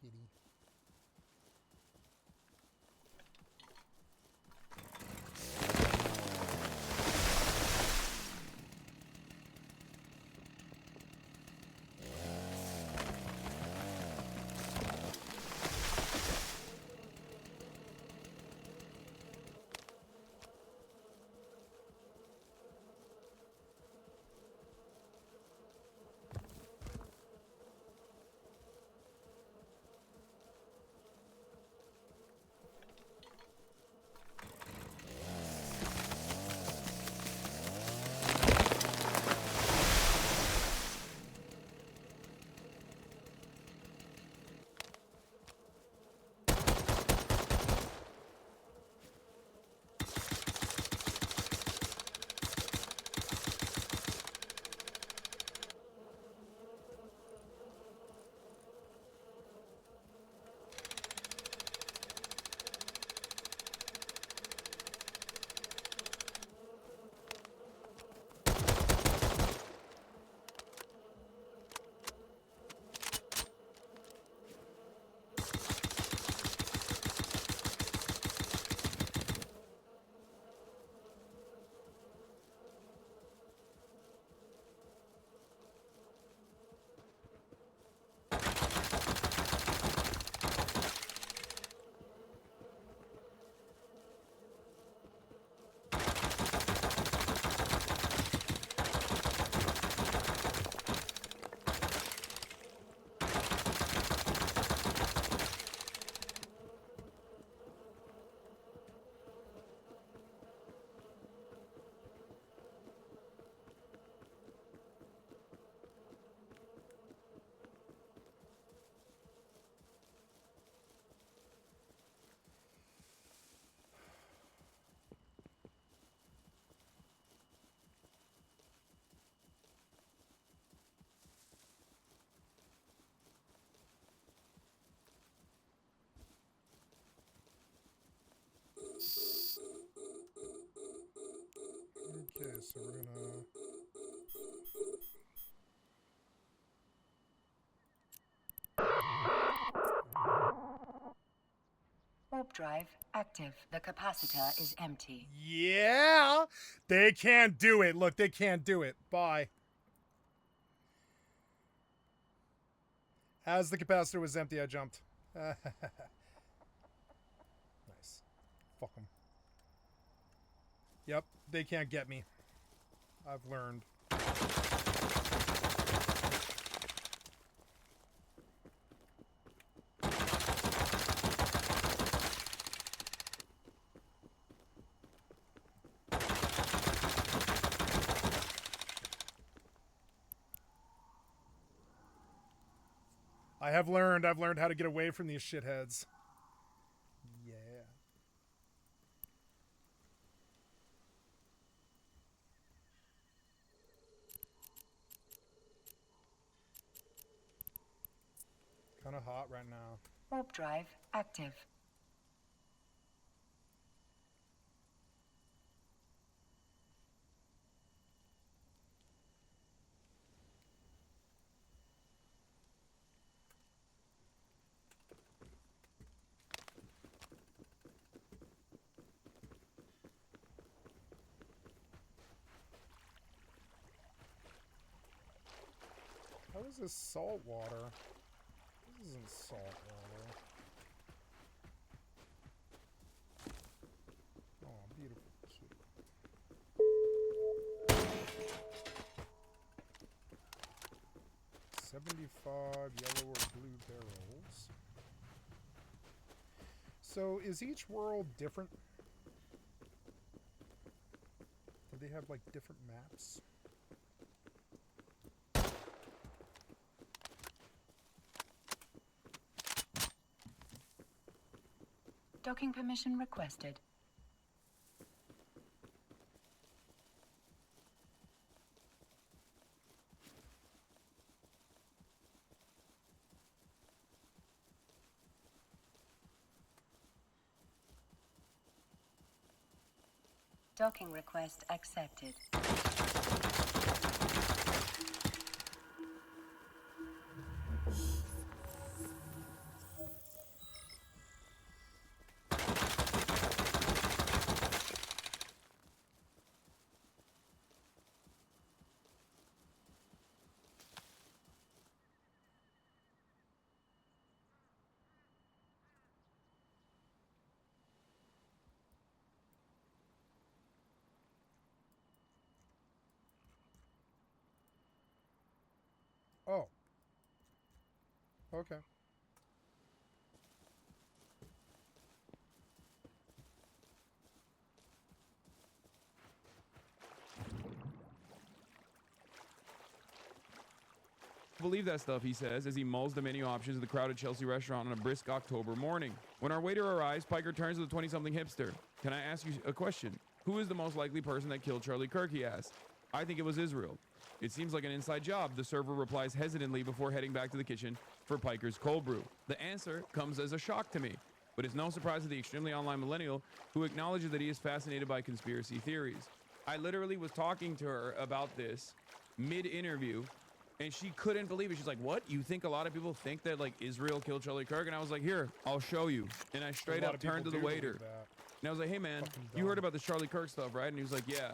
kitty. Okay, so we're gonna... Warp drive active. The capacitor is empty. Yeah! They can't do it. Look, they can't do it. Bye. As the capacitor was empty, I jumped. Nice. Fuck them. Yep, they can't get me. I've learned. I've learned how to get away from these shitheads. Yeah. Kind of hot right now. Warp drive active. How is this salt water? This isn't salt water. Oh, beautiful kitty. $75 yellow or blue barrels. So is each world different? Do they have like different maps? Docking permission requested. Docking request accepted. Oh. Okay. Believe that stuff, he says, as he mulls the menu options of the crowded Chelsea restaurant on a brisk October morning. When our waiter arrives, Piker turns to the 20-something hipster. Can I ask you a question? Who is the most likely person that killed Charlie Kirk, he asks. I think it was Israel. It seems like an inside job, the server replies hesitantly before heading back to the kitchen for Piker's cold brew. The answer comes as a shock to me, but it's no surprise to the extremely online millennial who acknowledges that he is fascinated by conspiracy theories. I literally was talking to her about this mid-interview, and she couldn't believe it. She's like, what? You think a lot of people think that, like, Israel killed Charlie Kirk? And I was like, here, I'll show you. And I straight up turned to the waiter. And I was like, hey, man, you heard about this Charlie Kirk stuff, right? And he was like, yeah.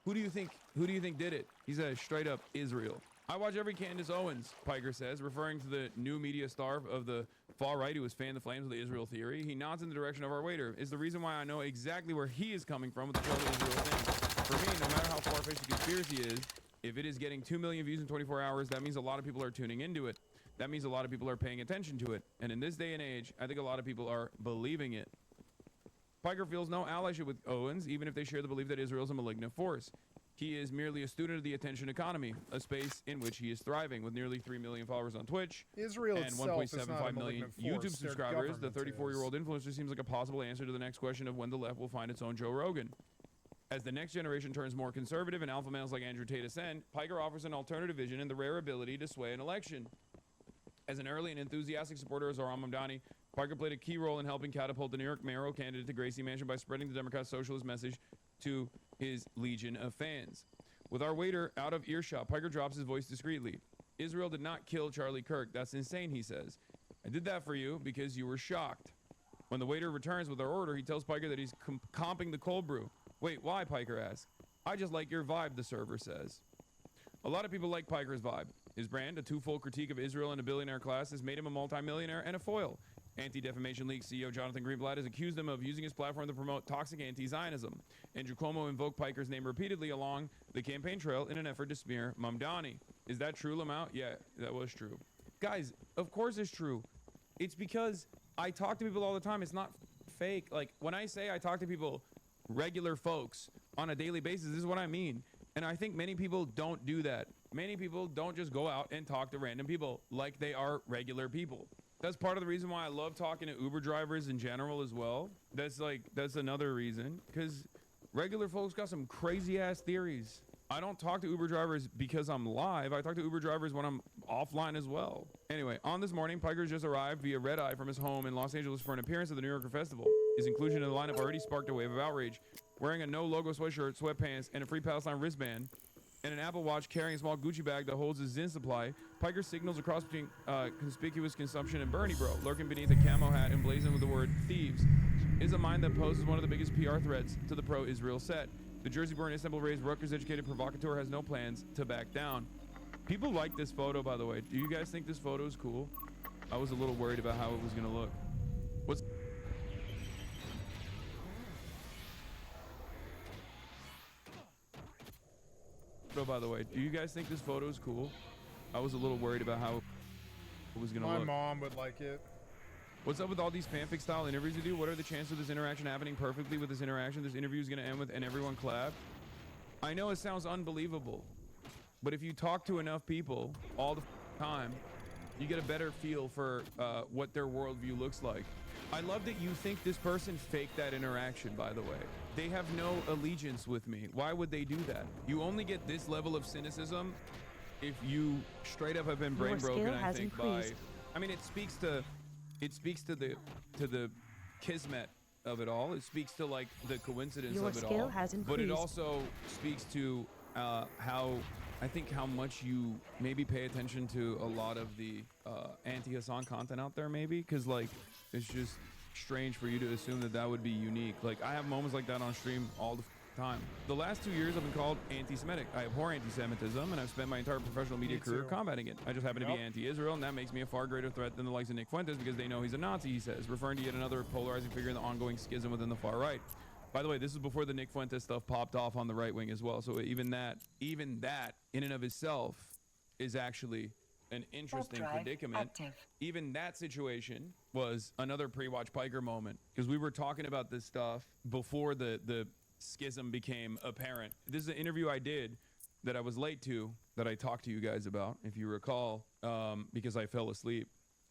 Who do you think did it? He said, straight up, Israel. I watch every Candace Owens, Piker says, referring to the new media star of the far right who has fanned the flames of the Israel theory. He nods in the direction of our waiter. Is the reason why I know exactly where he is coming from with the Charlie Israel thing. For me, no matter how far-fetched the conspiracy is, if it is getting 2 million views in 24 hours, that means a lot of people are tuning into it. That means a lot of people are paying attention to it. And in this day and age, I think a lot of people are believing it. Piker feels no allyship with Owens, even if they share the belief that Israel is a malignant force. He is merely a student of the attention economy, a space in which he is thriving. With nearly 3 million followers on Twitch Israel and itself is not a 1.75 million malignant force. YouTube Their subscribers, the government 34-year-old influencer seems like a possible answer to the next question of when the left will find its own Joe Rogan. As the next generation turns more conservative and alpha males like Andrew Tate ascend, Piker offers an alternative vision and the rare ability to sway an election. As an early and enthusiastic supporter of Zohran Mamdani, Piker played a key role in helping catapult the New York mayoral candidate to Gracie Mansion by spreading the Democrat socialist message to his legion of fans. With our waiter out of earshot, Piker drops his voice discreetly. Israel did not kill Charlie Kirk. That's insane, he says. I did that for you because you were shocked. When the waiter returns with our order, he tells Piker that he's comping the cold brew. Wait, why? Piker asks. I just like your vibe, the server says. A lot of people like Piker's vibe. His brand, a twofold critique of Israel and a billionaire class, has made him a multimillionaire and a foil. Anti-Defamation League CEO Jonathan Greenblatt has accused him of using his platform to promote toxic anti-Zionism. Andrew Cuomo invoked Piker's name repeatedly along the campaign trail in an effort to smear Mamdani. Is that true, Lamau? Yeah, that was true. Guys, of course it's true. It's because I talk to people all the time. It's not fake. Like, when I say I talk to people, regular folks, on a daily basis, this is what I mean. And I think many people don't do that. Many people don't just go out and talk to random people like they are regular people. That's part of the reason why I love talking to Uber drivers in general as well. That's another reason, because regular folks got some crazy ass theories. I don't talk to Uber drivers because I'm live. I talk to Uber drivers when I'm offline as well. Anyway, on this morning, Piker just arrived via red eye from his home in Los Angeles for an appearance at the New Yorker Festival. His inclusion in the lineup already sparked a wave of outrage. Wearing a no logo sweatshirt, sweatpants, and a Free Palestine wristband, and an Apple Watch carrying a small Gucci bag that holds his Zyn supply, Piker signals a cross between conspicuous consumption and Bernie Bro, lurking beneath a camo hat emblazoned with the word thieves. It is a mind that poses one of the biggest PR threats to the pro-Israel set. The Jersey-born, Istanbul-raised, Rutgers-educated provocateur has no plans to back down. People like this photo, by the way. Do you guys think this photo is cool? I was a little worried about how it was going to look. What's... by the way, do you guys think this photo is cool? I was a little worried about how it was gonna look. My mom would like it. What's up with all these fanfic style interviews we do? What are the chances of this interaction happening perfectly with this interaction? This interview is gonna end with and everyone clap. I know it sounds unbelievable, but if you talk to enough people all the time, you get a better feel for what their worldview looks like. I love that you think this person faked that interaction, by the way. They have no allegiance with me. Why would they do that? You only get this level of cynicism if you straight up have been brain broken, I think, by... I mean, it speaks to the kismet of it all. It speaks to, like, the coincidence of it all. But it also speaks to how much you maybe pay attention to a lot of the anti-Hassan content out there, maybe, because, like, it's just strange for you to assume that that would be unique. Like, I have moments like that on stream all the time. The last 2 years I've been called anti-Semitic. I abhor anti-Semitism, and I've spent my entire professional media career combating it. I just happen to be anti-Israel, and that makes me a far greater threat than the likes of Nick Fuentes because they know he's a Nazi, he says, referring to yet another polarizing figure in the ongoing schism within the far right. By the way, this is before the Nick Fuentes stuff popped off on the right wing as well. So even that in and of itself is actually an interesting predicament. Even that situation was another pre-watch Piker moment, because we were talking about this stuff before the schism became apparent. This is an interview I did that I was late to, that I talked to you guys about, if you recall, because I fell asleep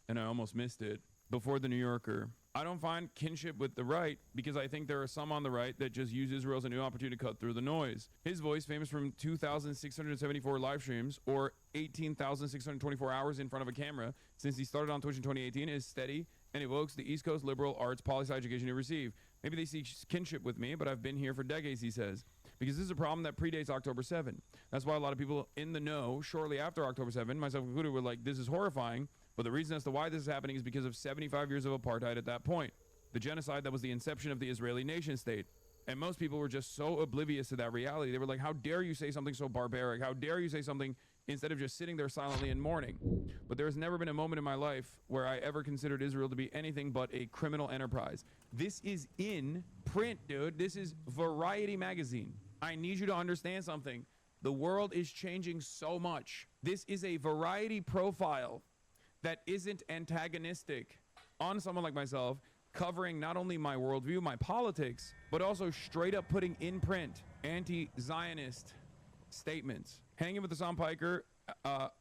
and I almost missed it, before the New Yorker. I don't find kinship with the right, because I think there are some on the right that just use Israel as a new opportunity to cut through the noise. His voice, famous from 2,674 live streams or 18,624 hours in front of a camera since he started on Twitch in 2018, is steady and evokes the East Coast liberal arts poli-sci education he received. Maybe they see kinship with me, but I've been here for decades, he says. Because this is a problem that predates October 7. That's why a lot of people in the know shortly after October 7, myself included, were like, this is horrifying. But the reason as to why this is happening is because of 75 years of apartheid at that point. The genocide that was the inception of the Israeli nation state. And most people were just so oblivious to that reality. They were like, how dare you say something so barbaric? How dare you say something instead of just sitting there silently in mourning? But there has never been a moment in my life where I ever considered Israel to be anything but a criminal enterprise. This is in print, dude. This is Variety magazine. I need you to understand something. The world is changing so much. This is a Variety profile that isn't antagonistic on someone like myself, covering not only my worldview, my politics, but also straight up putting in print anti-Zionist statements. Hanging with Hassan Piker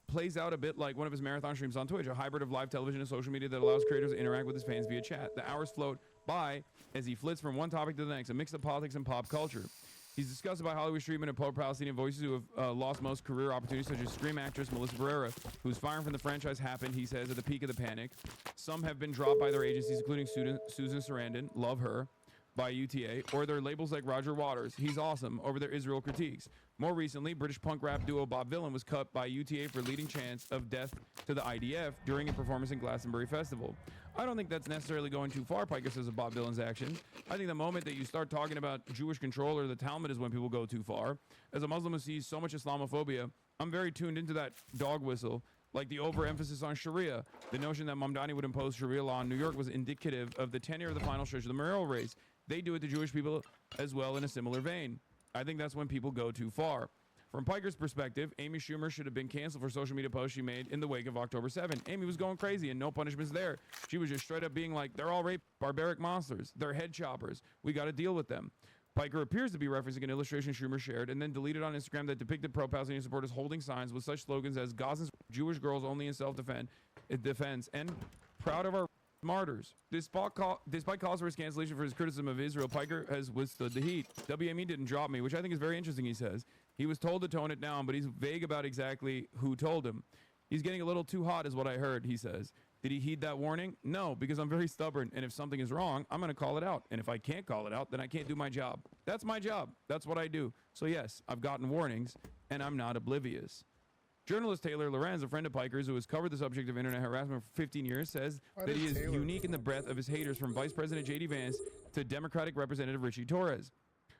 plays out a bit like one of his marathon streams on Twitch, a hybrid of live television and social media that allows creators to interact with his fans via chat. The hours float by as he flits from one topic to the next, a mix of politics and pop culture. He's discussed about Hollywood's treatment of pro-Palestinian voices who have lost most career opportunities, such as Scream actress Melissa Barrera, whose firing from the franchise happened, he says, at the peak of the panic. Some have been dropped by their agencies, including Susan Sarandon, love her, by UTA, or their labels like Roger Waters, he's awesome, over their Israel critiques. More recently, British punk rap duo Bob Vylan was cut by UTA for leading chants of death to the IDF during a performance in Glastonbury Festival. I don't think that's necessarily going too far, Piker says, of Bob Vylan's actions. I think the moment that you start talking about Jewish control or the Talmud is when people go too far. As a Muslim who sees so much Islamophobia, I'm very tuned into that dog whistle, like the overemphasis on Sharia. The notion that Mamdani would impose Sharia law in New York was indicative of the tenure of the final stretch of the mayoral race. They do it to Jewish people as well in a similar vein. I think that's when people go too far. From Piker's perspective, Amy Schumer should have been canceled for social media posts she made in the wake of October 7. Amy was going crazy and no punishments there. She was just straight up being like, they're all rape barbaric monsters. They're head choppers. We got to deal with them. Piker appears to be referencing an illustration Schumer shared and then deleted on Instagram that depicted pro-Palestinian supporters holding signs with such slogans as Gazans, Jewish girls only in self-defense, and proud of our martyrs. Despite calls for his cancellation for his criticism of Israel, Piker has withstood the heat. WME didn't drop me, which I think is very interesting, he says. He was told to tone it down, but he's vague about exactly who told him. He's getting a little too hot is what I heard, he says. Did he heed that warning? No, because I'm very stubborn, and if something is wrong, I'm going to call it out. And if I can't call it out, then I can't do my job. That's my job. That's what I do. So yes, I've gotten warnings, and I'm not oblivious. Journalist Taylor Lorenz, a friend of Piker's who has covered the subject of internet harassment for 15 years, says that he is unique in the breadth of his haters, from Vice President J.D. Vance to Democratic Representative Richie Torres.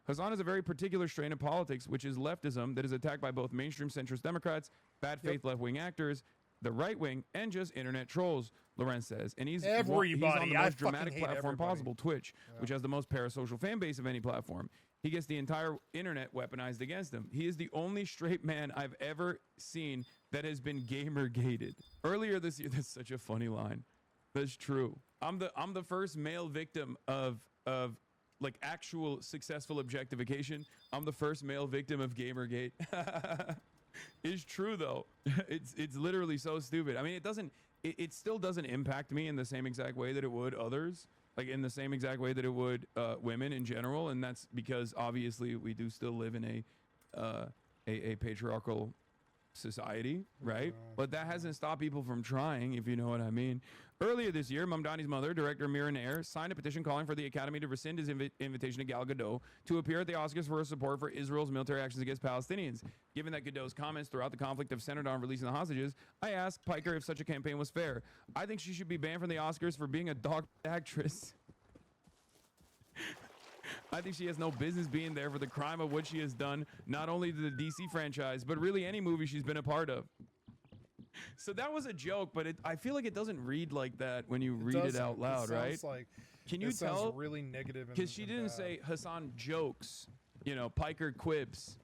Hassan is a very particular strain of politics, which is leftism that is attacked by both mainstream centrist Democrats, bad faith left-wing actors, the right wing, and just internet trolls, Lorenz says. And he's on the most dramatic platform possible, Twitch, which has the most parasocial fan base of any platform. He gets the entire internet weaponized against him. He is the only straight man I've ever seen that has been gamer-gated. Earlier this year, that's such a funny line. That's true. I'm the first male victim of like actual successful objectification. I'm the first male victim of Gamergate. It's true though. It's literally so stupid. I mean, it still doesn't impact me in the same exact way that it would others, like in the same exact way that it would women in general, and that's because obviously we do still live in a patriarchal society, right? But that hasn't stopped people from trying, if you know what I mean. Earlier this year, Mamdani's mother, director Mira Nair, signed a petition calling for the Academy to rescind his invitation to Gal Gadot to appear at the Oscars for her support for Israel's military actions against Palestinians. Given that Gadot's comments throughout the conflict have centered on releasing the hostages, I asked Piker if such a campaign was fair. I think she should be banned from the Oscars for being a dog actress. I think she has no business being there for the crime of what she has done, not only to the DC franchise, but really any movie she's been a part of. So that was a joke, but I feel like it doesn't read like that when you read it out loud, right? Like, can you tell? Really negative. Because she didn't say Hassan jokes, you know, Piker quips,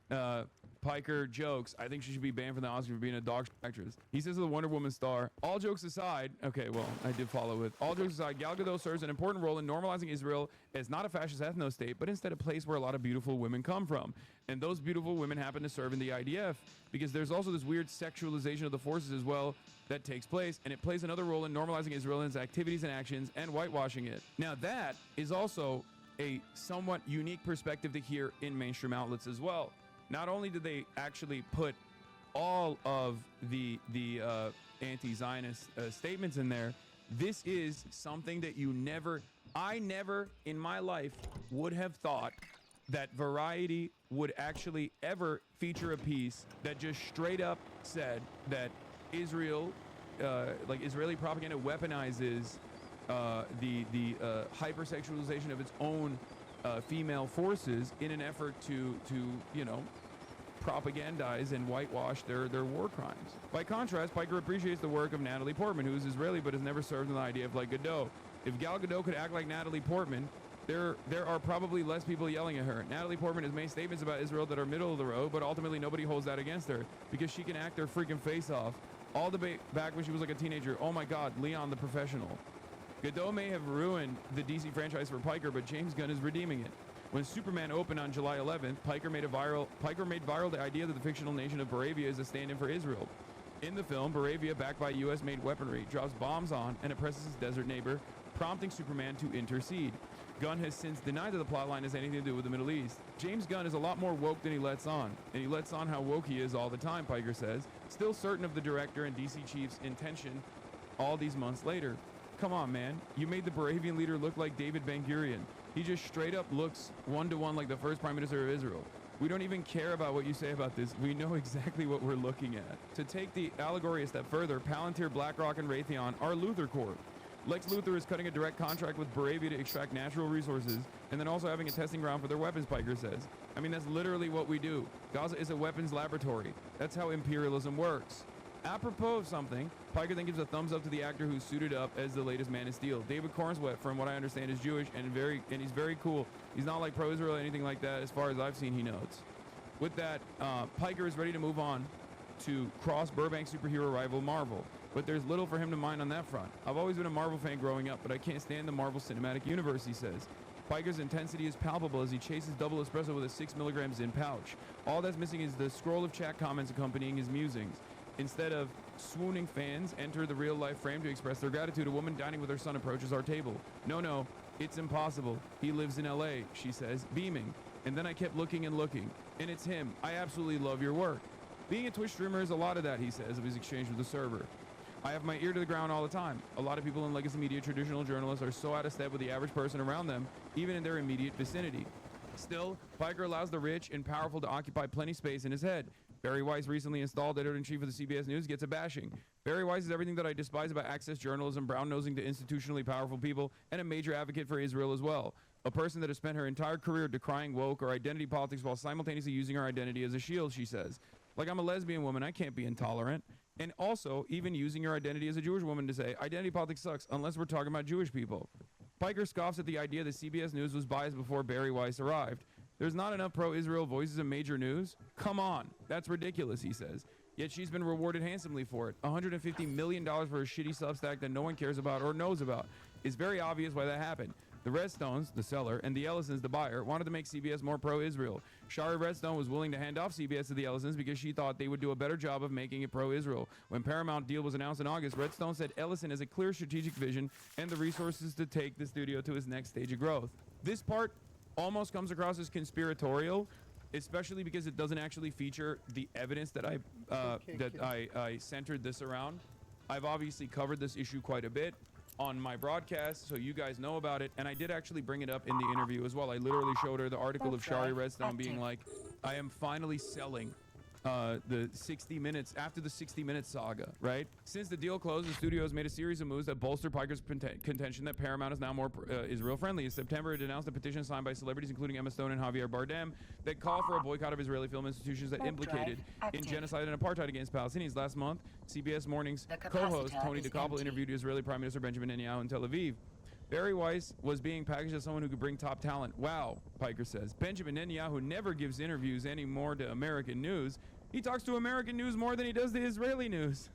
Piker jokes, I think she should be banned from the Oscar for being a dog actress. He says to the Wonder Woman star, all jokes aside, okay, well, I did follow with, all jokes aside, Gal Gadot serves an important role in normalizing Israel as not a fascist ethno-state, but instead a place where a lot of beautiful women come from. And those beautiful women happen to serve in the IDF, because there's also this weird sexualization of the forces as well that takes place, and it plays another role in normalizing Israel and its activities and actions and whitewashing it. Now that is also a somewhat unique perspective to hear in mainstream outlets as well. Not only did they actually put all of the anti-Zionist statements in there, this is something that I never in my life would have thought that Variety would actually ever feature a piece that just straight up said that Israel, like Israeli propaganda weaponizes the hypersexualization of its own female forces in an effort to you know, propagandize and whitewash their war crimes. By contrast, Piker appreciates the work of Natalie Portman, who is Israeli but has never served in the IDF like Gadot. If Gal Gadot could act like Natalie Portman, there are probably less people yelling at her. Natalie Portman has made statements about Israel that are middle of the road, but ultimately nobody holds that against her because she can act her freaking face off. All the back when she was like a teenager. Oh my God, Leon the Professional. Gadot may have ruined the DC franchise for Piker, but James Gunn is redeeming it. When Superman opened on July 11th, Piker made viral the idea that the fictional nation of Baravia is a stand-in for Israel. In the film, Baravia, backed by U.S.-made weaponry, drops bombs on and oppresses his desert neighbor, prompting Superman to intercede. Gunn has since denied that the plotline has anything to do with the Middle East. James Gunn is a lot more woke than he lets on, and he lets on how woke he is all the time, Piker says, still certain of the director and DC chief's intention all these months later. Come on, man. You made the Baravian leader look like David Ben-Gurion. He just straight up looks one-to-one like the first prime minister of Israel. We don't even care about what you say about this. We know exactly what we're looking at. To take the allegory a step further, Palantir, BlackRock, and Raytheon are Luthor Corp. Lex Luthor is cutting a direct contract with Baravia to extract natural resources and then also having a testing ground for their weapons, Piker says. I mean, that's literally what we do. Gaza is a weapons laboratory. That's how imperialism works. Apropos of something, Piker then gives a thumbs up to the actor who suited up as the latest Man of Steel. David Cornswet, from what I understand, is Jewish and he's very cool. He's not like pro-Israel or anything like that. As far as I've seen, he notes. With that, Piker is ready to move on to cross Burbank superhero rival Marvel, but there's little for him to mind on that front. I've always been a Marvel fan growing up, but I can't stand the Marvel Cinematic Universe, he says. Piker's intensity is palpable as he chases double espresso with a 6 mg Zyn pouch. All that's missing is the scroll of chat comments accompanying his musings. Instead of swooning fans enter the real-life frame to express their gratitude, a woman dining with her son approaches our table. No, it's impossible. He lives in LA, she says, beaming. And then I kept looking and looking, and it's him. I absolutely love your work. Being a Twitch streamer is a lot of that, he says, of his exchange with the server. I have my ear to the ground all the time. A lot of people in legacy media, traditional journalists, are so out of step with the average person around them, even in their immediate vicinity. Still, Piker allows the rich and powerful to occupy plenty space in his head. Barry Weiss, recently installed editor-in-chief of the CBS News, gets a bashing. Barry Weiss is everything that I despise about access journalism, brown-nosing to institutionally powerful people, and a major advocate for Israel as well. A person that has spent her entire career decrying woke or identity politics while simultaneously using her identity as a shield, she says. Like, I'm a lesbian woman, I can't be intolerant. And also, even using your identity as a Jewish woman to say, identity politics sucks, unless we're talking about Jewish people. Piker scoffs at the idea that CBS News was biased before Barry Weiss arrived. There's not enough pro-Israel voices in major news? Come on, that's ridiculous, he says. Yet she's been rewarded handsomely for it. $150 million for a shitty Substack that no one cares about or knows about. It's very obvious why that happened. The Redstones, the seller, and the Ellisons, the buyer, wanted to make CBS more pro-Israel. Shari Redstone was willing to hand off CBS to the Ellisons because she thought they would do a better job of making it pro-Israel. When Paramount deal was announced in August, Redstone said Ellison has a clear strategic vision and the resources to take the studio to its next stage of growth. This part almost comes across as conspiratorial, especially because it doesn't actually feature the evidence that I centered this around. I've obviously covered this issue quite a bit on my broadcast, so you guys know about it, and I did actually bring it up in the interview as well. I literally showed her the article of Shari Redstone being like, I am finally selling the 60 Minutes, after the 60 Minutes saga, right? Since the deal closed, the studio has made a series of moves that bolster Piker's contention that Paramount is now more Israel-friendly. In September, it announced a petition signed by celebrities, including Emma Stone and Javier Bardem, that call for a boycott of Israeli film institutions that implicated in genocide and apartheid against Palestinians. Last month, CBS Morning's co-host Tony DeCoppel interviewed Israeli Prime Minister Benjamin Netanyahu in Tel Aviv. Barry Weiss was being packaged as someone who could bring top talent. Wow, Piker says. Benjamin Netanyahu never gives interviews anymore to American news. He talks to American news more than he does to Israeli news.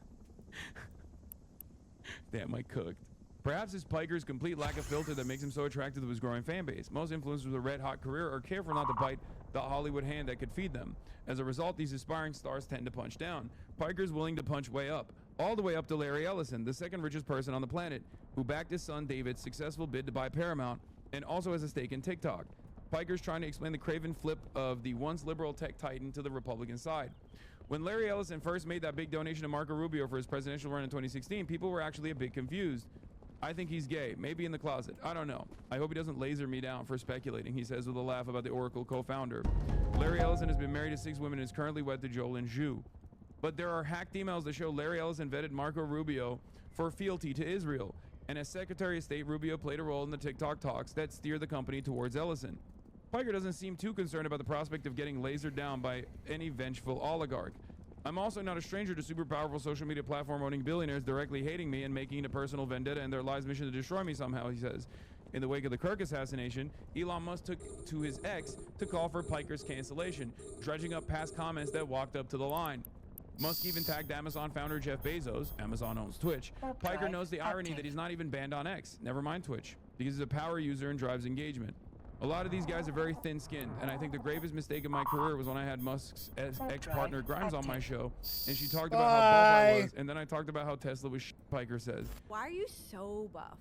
Damn, I cooked. Perhaps it's Piker's complete lack of filter that makes him so attractive to his growing fan base. Most influencers with a red-hot career are careful not to bite the Hollywood hand that could feed them. As a result, these aspiring stars tend to punch down. Piker's willing to punch way up, all the way up to Larry Ellison, the second richest person on the planet, who backed his son David's successful bid to buy Paramount and also has a stake in TikTok. Piker's trying to explain the craven flip of the once liberal tech titan to the Republican side. When Larry Ellison first made that big donation to Marco Rubio for his presidential run in 2016, people were actually a bit confused. I think he's gay, maybe in the closet. I don't know. I hope he doesn't laser me down for speculating, he says with a laugh about the Oracle co-founder. Larry Ellison has been married to 6 women and is currently wed to Jolyn Zhu. But there are hacked emails that show Larry Ellison vetted Marco Rubio for fealty to Israel. And as Secretary of State, Rubio played a role in the TikTok talks that steered the company towards Ellison. Piker doesn't seem too concerned about the prospect of getting lasered down by any vengeful oligarch. I'm also not a stranger to super powerful social media platform owning billionaires directly hating me and making it a personal vendetta and their lives mission to destroy me somehow, he says. In the wake of the Kirk assassination, Elon Musk took to his X to call for Piker's cancellation, dredging up past comments that walked up to the line. Musk even tagged Amazon founder Jeff Bezos, Amazon owns Twitch. Piker knows the irony that he's not even banned on X, never mind Twitch, because he's a power user and drives engagement. A lot of these guys are very thin-skinned, and I think the gravest mistake of my career was when I had Musk's ex-partner Grimes on my show, and she talked about how buff I was, and then I talked about how Tesla was shit, Piker says. Why are you so buff?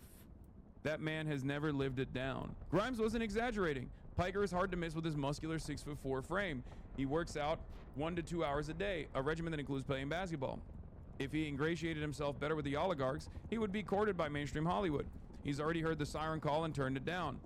That man has never lived it down. Grimes wasn't exaggerating. Piker is hard to miss with his muscular 6'4" frame. He works out 1 to 2 hours a day, a regimen that includes playing basketball. If he ingratiated himself better with the oligarchs, he would be courted by mainstream Hollywood. He's already heard the siren call and turned it down.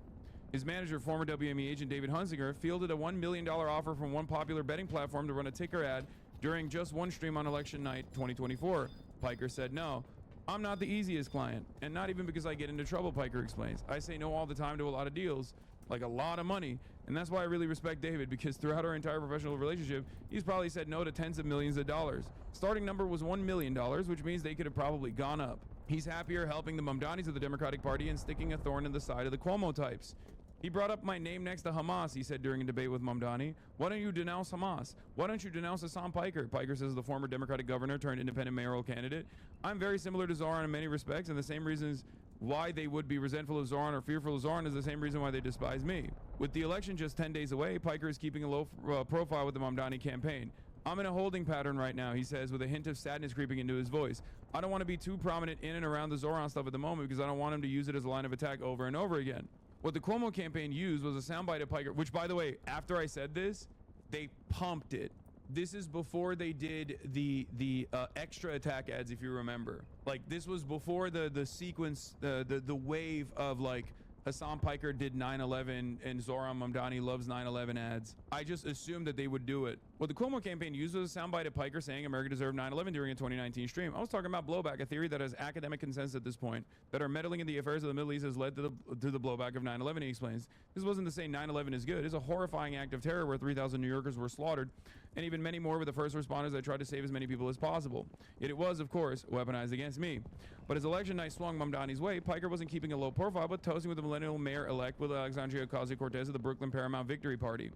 His manager, former WME agent David Hunsinger, fielded a $1 million offer from one popular betting platform to run a ticker ad during just one stream on election night 2024. Piker said no. I'm not the easiest client, and not even because I get into trouble, Piker explains. I say no all the time to a lot of deals, like a lot of money, and that's why I really respect David, because throughout our entire professional relationship, he's probably said no to tens of millions of dollars. Starting number was $1 million, which means they could have probably gone up. He's happier helping the Mamdanis of the Democratic Party and sticking a thorn in the side of the Cuomo types. He brought up my name next to Hamas, he said during a debate with Mamdani. Why don't you denounce Hamas? Why don't you denounce Hassan Piker? Piker says the former Democratic governor turned independent mayoral candidate. I'm very similar to Zoran in many respects, and the same reasons why they would be resentful of Zoran or fearful of Zoran is the same reason why they despise me. With the election just 10 days away, Piker is keeping a low profile with the Mamdani campaign. I'm in a holding pattern right now, he says, with a hint of sadness creeping into his voice. I don't want to be too prominent in and around the Zoran stuff at the moment because I don't want him to use it as a line of attack over and over again. What the Cuomo campaign used was a soundbite of Piker, which, by the way, after I said this, they pumped it. This is before they did the extra attack ads, if you remember. Like, this was before the sequence, the wave of, like, Hassan Piker did 9/11 and Zoran Mamdani loves 9/11 ads. I just assumed that they would do it. What the Cuomo campaign used was a soundbite of Piker saying America deserved 9/11 during a 2019 stream. I was talking about blowback, a theory that has academic consensus at this point, that our meddling in the affairs of the Middle East has led to the blowback of 9/11, he explains. This wasn't to say 9/11 is good. It's a horrifying act of terror where 3,000 New Yorkers were slaughtered, and even many more with the first responders that tried to save as many people as possible. Yet it was, of course, weaponized against me. But as election night swung Mamdani's way, Piker wasn't keeping a low profile, but toasting with the millennial mayor-elect with Alexandria Ocasio-Cortez of the Brooklyn Paramount Victory Party.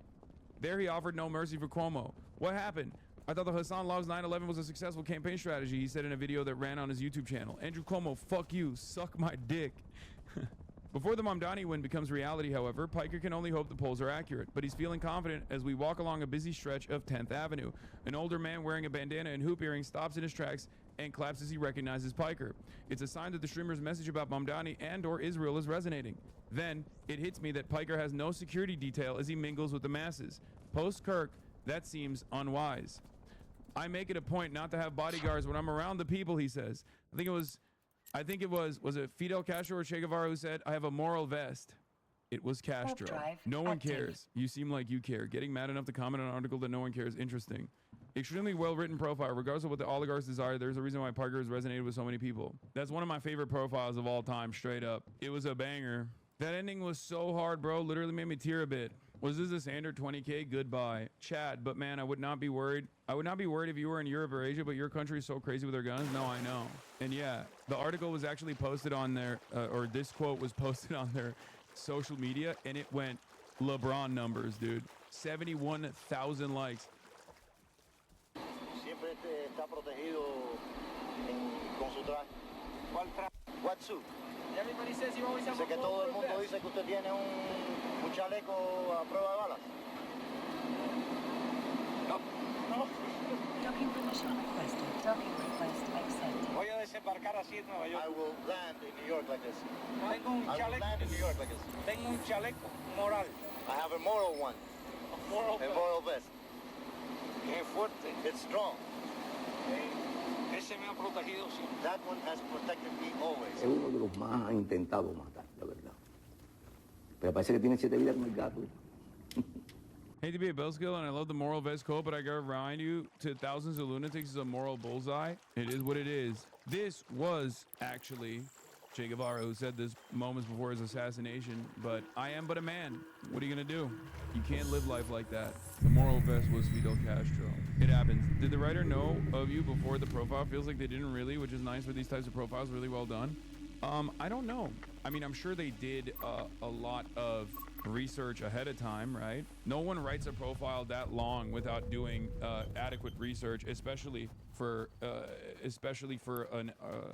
There he offered no mercy for Cuomo. What happened? I thought the Hassan Loves 9/11 was a successful campaign strategy, he said in a video that ran on his YouTube channel. Andrew Cuomo, fuck you, suck my dick. Before the Mamdani win becomes reality, however, Piker can only hope the polls are accurate, but he's feeling confident as we walk along a busy stretch of 10th Avenue. An older man wearing a bandana and hoop earrings stops in his tracks and claps as he recognizes Piker. It's a sign that the streamer's message about Mamdani and or Israel is resonating. Then, it hits me that Piker has no security detail as he mingles with the masses. Post-Kirk, that seems unwise. I make it a point not to have bodyguards when I'm around the people, he says. I think it was it Fidel Castro or Che Guevara who said, I have a moral vest? It was Castro. No one cares. You seem like you care. Getting mad enough to comment on an article that no one cares. Interesting. Extremely well-written profile. Regardless of what the oligarchs desire, there's a reason why Piker has resonated with so many people. That's one of my favorite profiles of all time, straight up. It was a banger. That ending was so hard, bro. Literally made me tear a bit. Was this a standard 20K? Goodbye. Chad, but man, I would not be worried. I would not be worried if you were in Europe or Asia, but your country is so crazy with their guns. No, I know. And yeah, the article was actually posted on their, or this quote was posted on their social media, and it went LeBron numbers, dude. 71,000 likes. Siempre está protegido con su traje. ¿Cuál traje? What suit? Everybody says you always have sé que todo el mundo dice que usted tiene un chaleco a prueba de balas. No. No. Docking permission requested. Docking request accepted. Voy a desembarcar así en Nueva York. I will land in New York like this. Tengo un chaleco. I will land in New York like this. Tengo un chaleco moral. I have a moral one. A moral vest. A moral vest. Qué fuerte. It's strong. Ese me ha protegido siempre. That one has protected me always. Es uno de los más ha intentado matar, la verdad. Pero parece que tiene 7 vidas como el gato. Hate to be a Bill skill, and I love the moral vest quote, but I gotta remind you, to thousands of lunatics is a moral bullseye. It is what it is. This was actually Che Guevara who said this moments before his assassination, but I am but a man. What are you gonna do? You can't live life like that. The moral vest was Fidel Castro. It happens. Did the writer know of you before the profile? Feels like they didn't really, which is nice for these types of profiles. Really well done. I don't know. I mean, I'm sure they did a lot of research ahead of time, right? No one writes a profile that long without doing adequate research, especially for a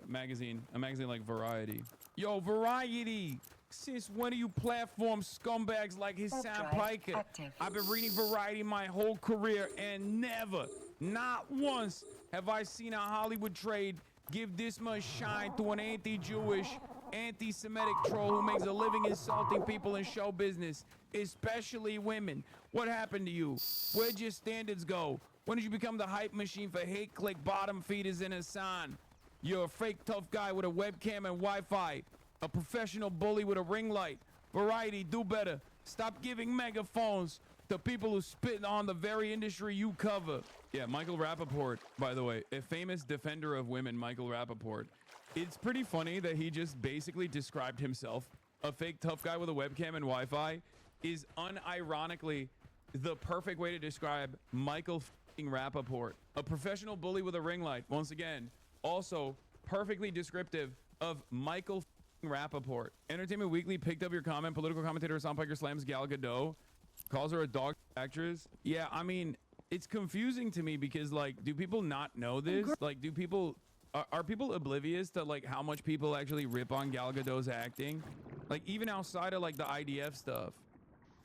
magazine like Variety. Yo, Variety! Since when do you platform scumbags like his Sam Piker? I've been reading Variety my whole career, and never, not once, have I seen a Hollywood trade give this much shine to an anti-Jewish, anti-Semitic troll who makes a living insulting people in show business, especially women. What happened to you? Where'd your standards go? When did you become the hype machine for hate click bottom feeders in Hassan? You're a fake tough guy with a webcam and Wi-Fi, a professional bully with a ring light. Variety, do better. Stop giving megaphones to people who spit on the very industry you cover. Yeah, Michael Rappaport, by the way, a famous defender of women, Michael Rappaport. It's pretty funny that he just basically described himself, a fake tough guy with a webcam and Wi-Fi, is unironically the perfect way to describe Michael Rappaport. A professional bully with a ring light, once again, also perfectly descriptive of Michael Rappaport. Entertainment Weekly picked up your comment. Political commentator Sam Piker slams Gal Gadot, calls her a dog actress. Yeah, I mean, it's confusing to me because, like, do people not know this? Like, do people... Are people oblivious to, like, how much people actually rip on Gal Gadot's acting? Like, even outside of, like, the IDF stuff.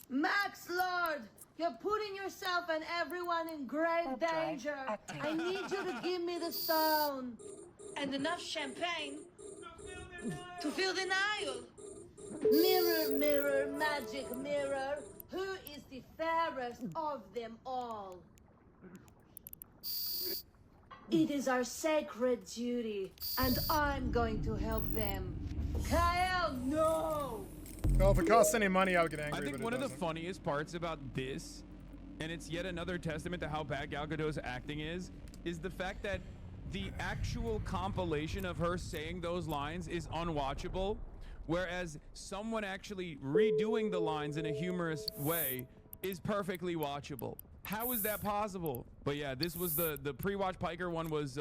Max Lord, you're putting yourself and everyone in grave danger. I need you to give me the stone. And enough champagne to fill the Nile. Mirror, mirror, magic mirror, who is the fairest of them all? It is our sacred duty, and I'm going to help them. Kyle, no! Well, if it costs any money, I'll get angry. I think one of the funniest parts about this, and it's yet another testament to how bad Gal Gadot's acting is the fact that the actual compilation of her saying those lines is unwatchable, whereas someone actually redoing the lines in a humorous way is perfectly watchable. How is that possible? But yeah, this was the pre-watch Piker one was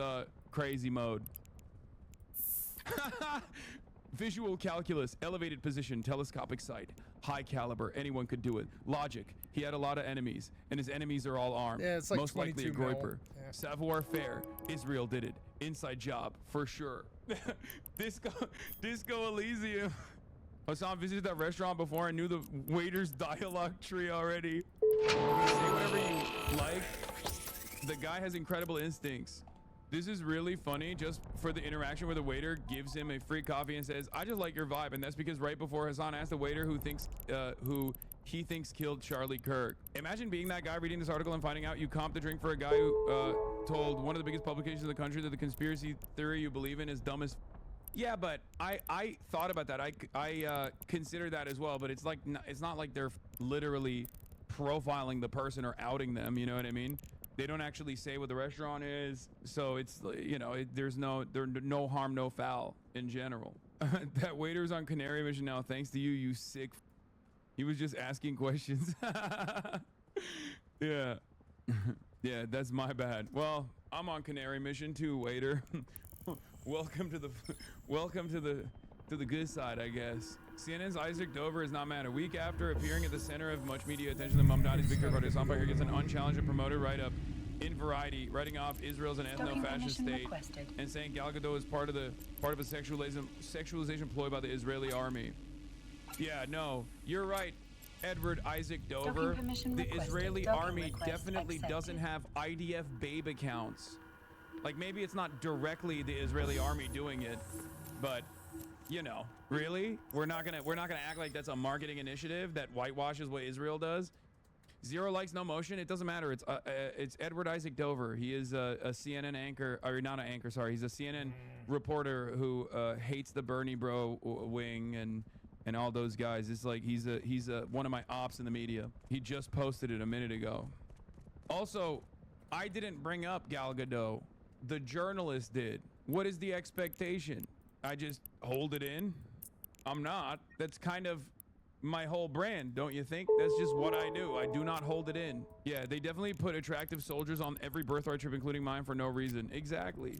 crazy mode. Visual calculus, elevated position, telescopic sight, high caliber, anyone could do it. Logic, he had a lot of enemies, and his enemies are all armed. Yeah, it's like most likely a 22 groiper. Yeah. Savoir faire, Israel did it. Inside job, for sure. Disco Elysium. Hassan visited that restaurant before and knew the waiter's dialogue tree already. Say whatever you like. The guy has incredible instincts. This is really funny just for the interaction where the waiter gives him a free coffee and says, I just like your vibe. And that's because right before Hassan asked the waiter who he thinks killed Charlie Kirk. Imagine being that guy reading this article and finding out you comped the drink for a guy who told one of the biggest publications in the country that the conspiracy theory you believe in is dumb as yeah, but I thought about that. I consider that as well, but it's like it's not like they're literally profiling the person or outing them, you know what I mean? They don't actually say what the restaurant is, so it's, you know, there's no harm, no foul in general. That waiter's on Canary mission now, thanks to you, you sick. He was just asking questions. Yeah. Yeah, that's my bad. Well, I'm on Canary mission too, waiter. welcome to the good side, I guess. CNN's Isaac Dover is not mad. A week after appearing at the center of much media attention, the Mamdani's Victor Carter Sandbox gets an unchallenged and promoted write-up in Variety, writing off Israel's an ethno-fascist state and saying Gal Gadot is part of a sexualization ploy by the Israeli army. Yeah, no, you're right, Edward Isaac Dover. The Israeli army definitely doesn't have IDF babe accounts. Like, maybe it's not directly the Israeli army doing it, but you know, really? We're not gonna act like that's a marketing initiative that whitewashes what Israel does. 0 likes, no motion. It doesn't matter. It's Edward Isaac Dover. He is a CNN anchor, or not an anchor. Sorry, he's a CNN reporter who hates the Bernie bro wing and all those guys. It's like he's one of my ops in the media. He just posted it a minute ago. Also, I didn't bring up Gal Gadot. The journalist did. What is the expectation? I just hold it in? I'm not. That's kind of my whole brand, don't you think? That's just what I do. I do not hold it in. Yeah, they definitely put attractive soldiers on every birthright trip, including mine, for no reason. Exactly.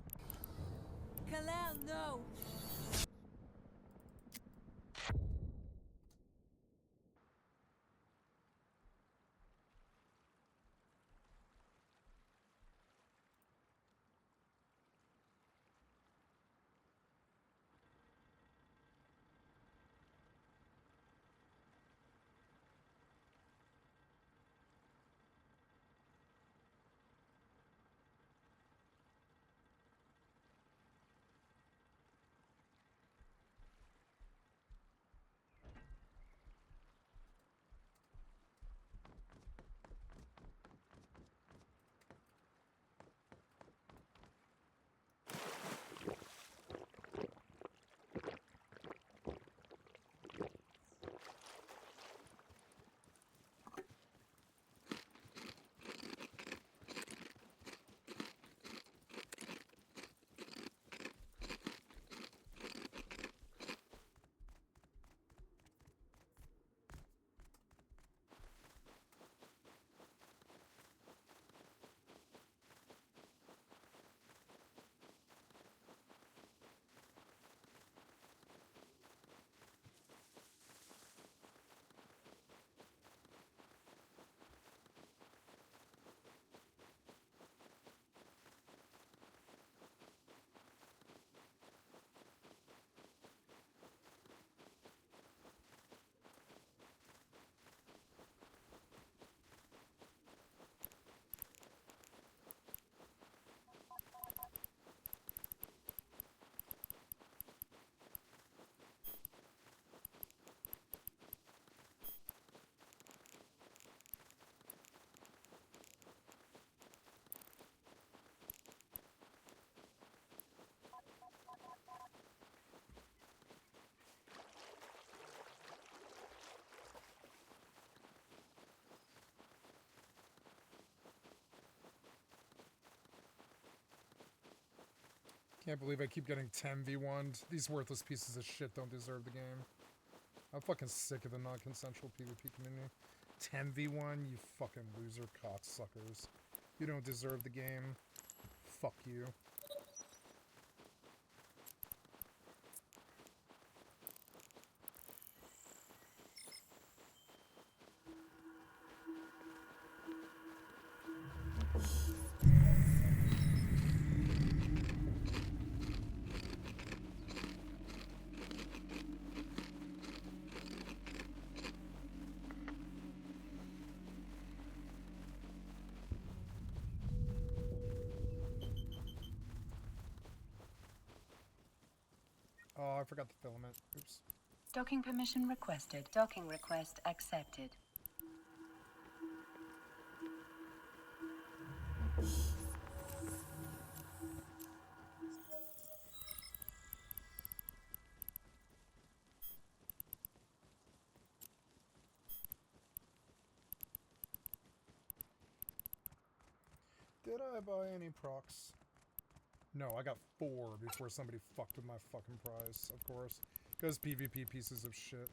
Kalel, no. Can't believe I keep getting 10v1'd. These worthless pieces of shit don't deserve the game. I'm fucking sick of the non-consensual PvP community. 10v1, you fucking loser cocksuckers. You don't deserve the game. Fuck you. Oh, I forgot the filament. Oops. Docking permission requested. Docking request accepted. Did I buy any procs? No, I got 4 before somebody fucked with my fucking prize, of course. Because PvP pieces of shit.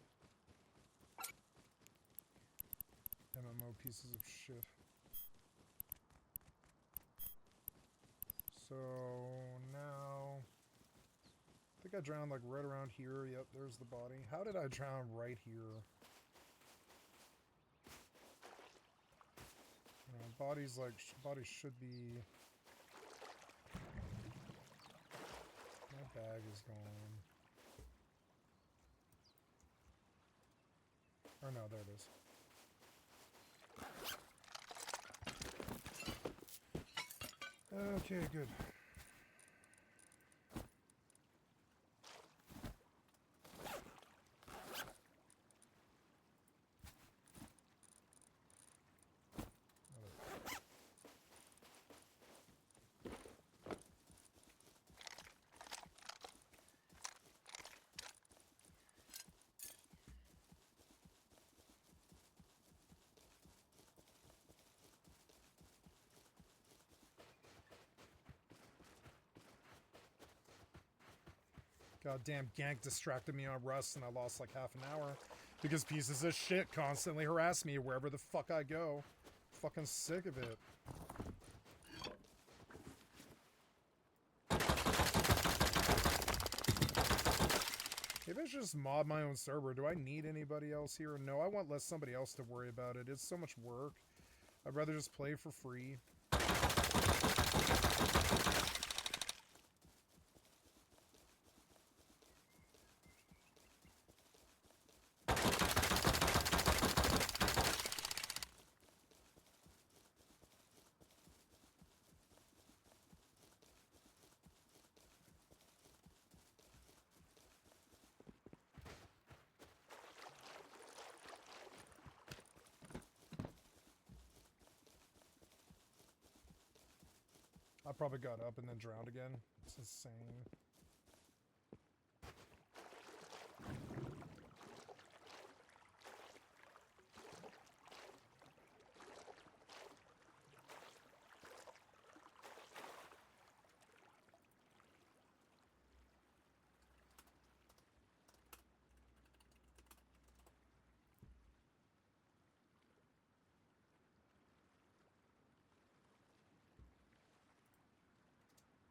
ammo, pieces of shit. So now, I think I drowned like right around here. Yep, there's the body. How did I drown right here? Bodies like bodies should be. My bag is gone. Or no, there it is. Okay, good. Goddamn gank distracted me on Rust and I lost like half an hour because pieces of shit constantly harass me wherever the fuck I go. Fucking sick of it. Maybe I should just mod my own server. Do I need anybody else here? No, I want somebody else to worry about it. It's so much work. I'd rather just play for free. I probably got up and then drowned again. It's insane.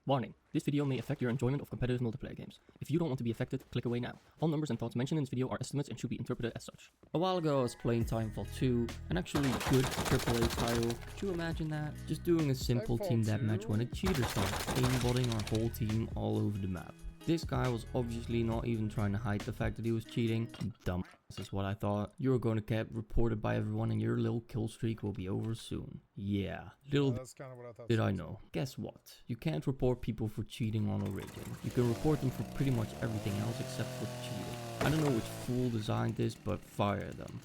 Warning, this video may affect your enjoyment of competitive multiplayer games. If you don't want to be affected, click away now. All numbers and thoughts mentioned in this video are estimates and should be interpreted as such. A while ago I was playing Timefall 2, an actually good AAA title. Could you imagine that? Just doing a simple team deathmatch when a cheater started aimbotting our whole team all over the map. This guy was obviously not even trying to hide the fact that he was cheating. Dumb. This is what I thought. You're going to get reported by everyone and your little kill streak will be over soon. Yeah, little that's kind of what I thought. Did I know. Guess what? You can't report people for cheating on Origin. You can report them for pretty much everything else except for cheating. I don't know which fool designed this, but fire them.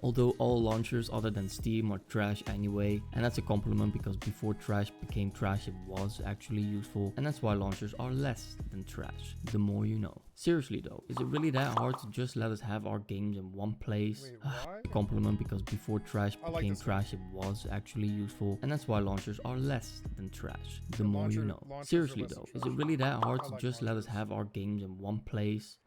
Although all launchers other than Steam are trash anyway, and that's a compliment because before trash became trash it was actually useful, and that's why launchers are less than trash, the more you know. Seriously though, is it really that hard to just let us have our games in one place? A compliment because before trash became trash it was actually useful, and that's why launchers are less than trash, the more you know. Seriously though, is it really that hard to just let us have our games in one place?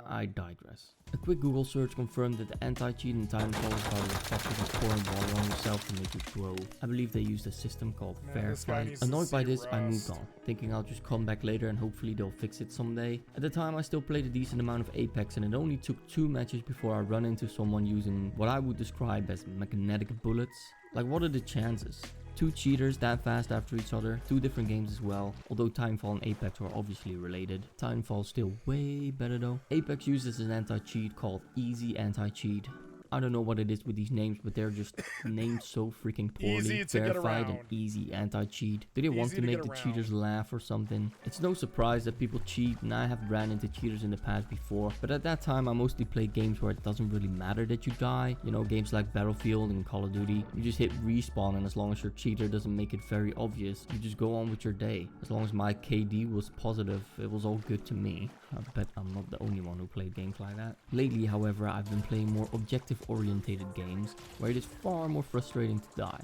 I digress. A quick Google search confirmed that the anti-cheat in Timefall is about as effective as pouring water on yourself to make it grow. I believe they used a system called Fair Fight. Annoyed by this, I moved on, thinking I'll just come back later and hopefully they'll fix it someday. At the time I still played a decent amount of Apex and it only took 2 matches before I run into someone using what I would describe as magnetic bullets. Like, what are the chances? 2 cheaters that fast after each other, 2 different games as well. Although Timefall and Apex are obviously related. Timefall's still way better though. Apex uses an anti-cheat called Easy Anti-Cheat. I don't know what it is with these names, but they're just named so freaking poorly. Verified and Easy Anti-Cheat. Do they want to make the cheaters laugh or something? It's no surprise that people cheat, and I have ran into cheaters in the past before, but at that time I mostly played games where it doesn't really matter that you die. You know, games like Battlefield and Call of Duty. You just hit respawn, and as long as your cheater doesn't make it very obvious, you just go on with your day. As long as my KD was positive, it was all good to me. I bet I'm not the only one who played games like that. Lately, however, I've been playing more objective-orientated games, where it is far more frustrating to die.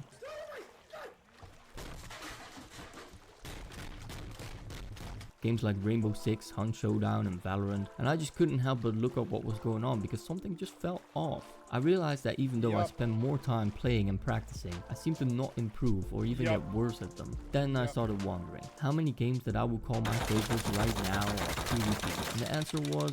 Games like Rainbow Six, Hunt Showdown and Valorant, and I just couldn't help but look up what was going on because something just felt off. I realized that even though I spend more time playing and practicing, I seem to not improve or even get worse at them. Then I started wondering, how many games that I would call my favorites right now are PvP? And the answer was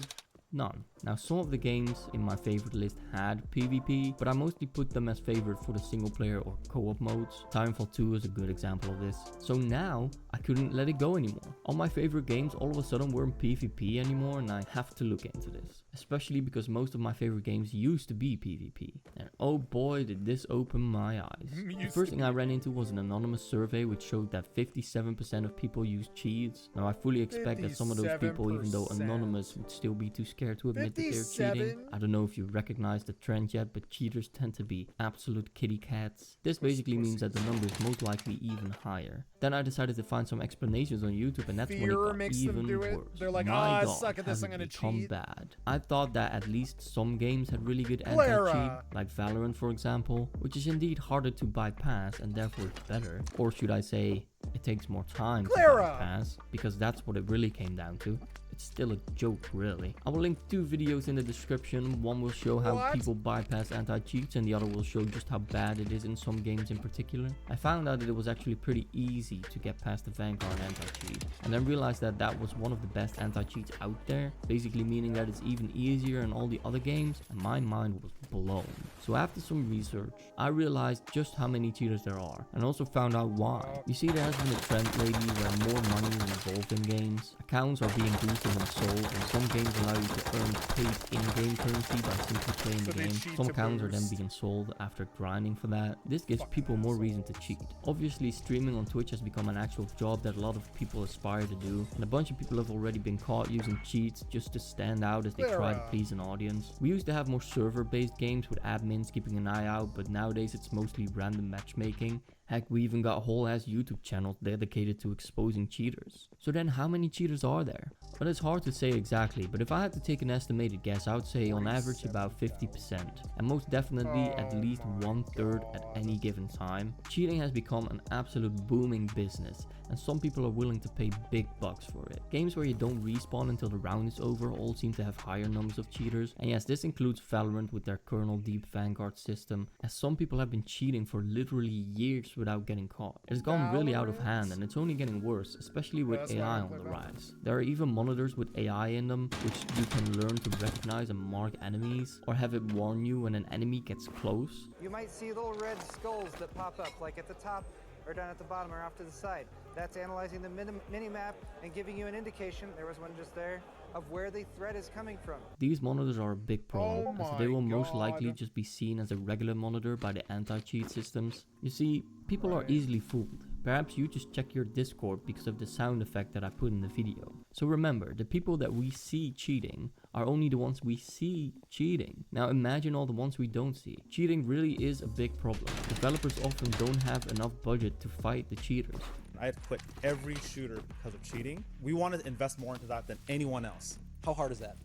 none. Now, some of the games in my favorite list had PvP, but I mostly put them as favorite for the single player or co-op modes. Titanfall 2 is a good example of this. So now, I couldn't let it go anymore. All my favorite games all of a sudden weren't PvP anymore, and I have to look into this. Especially because most of my favorite games used to be PvP. And oh boy, did this open my eyes. The first thing I ran into was an anonymous survey which showed that 57% of people use cheats. Now, I fully expect that some of those people, even though anonymous, would still be too scared to admit that they're cheating. I don't know if you recognize the trend yet, but cheaters tend to be absolute kitty cats. This basically means that the number is most likely even higher. Then I decided to find some explanations on YouTube, and that's when it got even worse. They're like, My I God, suck at this, has I'm gonna it become cheat. bad. I thought that at least some games had really good anti-cheat, like Valorant for example, which is indeed harder to bypass and therefore it's better. Or should I say, it takes more time to bypass, because that's what it really came down to. It's still a joke, really. I will link 2 videos in the description. One will show how people bypass anti-cheats, and the other will show just how bad it is in some games in particular. I found out that it was actually pretty easy to get past the Vanguard anti-cheat, and then realized that that was one of the best anti-cheats out there, basically meaning that it's even easier in all the other games, and my mind was blown. So after some research, I realized just how many cheaters there are, and also found out why. You see, there has been a trend lately where more money is involved in games. Accounts are being boosted and sold, and some games allow you to earn paid in-game currency by simply playing the game. Some accounts are then being sold after grinding for that. This gives people more reason to cheat. Obviously, streaming on Twitch has become an actual job that a lot of people aspire to do, and a bunch of people have already been caught using cheats just to stand out as they try to please an audience. We used to have more server-based games with admins keeping an eye out, but nowadays it's mostly random matchmaking. Heck, we even got whole ass YouTube channels dedicated to exposing cheaters. So then how many cheaters are there? Well, it's hard to say exactly, but if I had to take an estimated guess, I would say on average about 50%, and most definitely at least 1/3 at any given time. Cheating has become an absolute booming business, and some people are willing to pay big bucks for it. Games where you don't respawn until the round is over all seem to have higher numbers of cheaters, and yes, this includes Valorant with their kernel deep Vanguard system, as some people have been cheating for literally years without getting caught. It's gone really out of hand, and it's only getting worse, especially with AI on the rise. There are even monitors with AI in them, which you can learn to recognize and mark enemies, or have it warn you when an enemy gets close. You might see little red skulls that pop up, like at the top or down at the bottom or off to the side. That's analyzing the mini-map and giving you an indication, there was one just there, of where the threat is coming from. These monitors are a big problem, as they will most likely just be seen as a regular monitor by the anti-cheat systems. You see, people are easily fooled. Perhaps you just check your Discord because of the sound effect that I put in the video. So remember, the people that we see cheating are only the ones we see cheating. Now imagine all the ones we don't see. Cheating really is a big problem. Developers often don't have enough budget to fight the cheaters. I had quit every shooter because of cheating. We wanted to invest more into that than anyone else. How hard is that?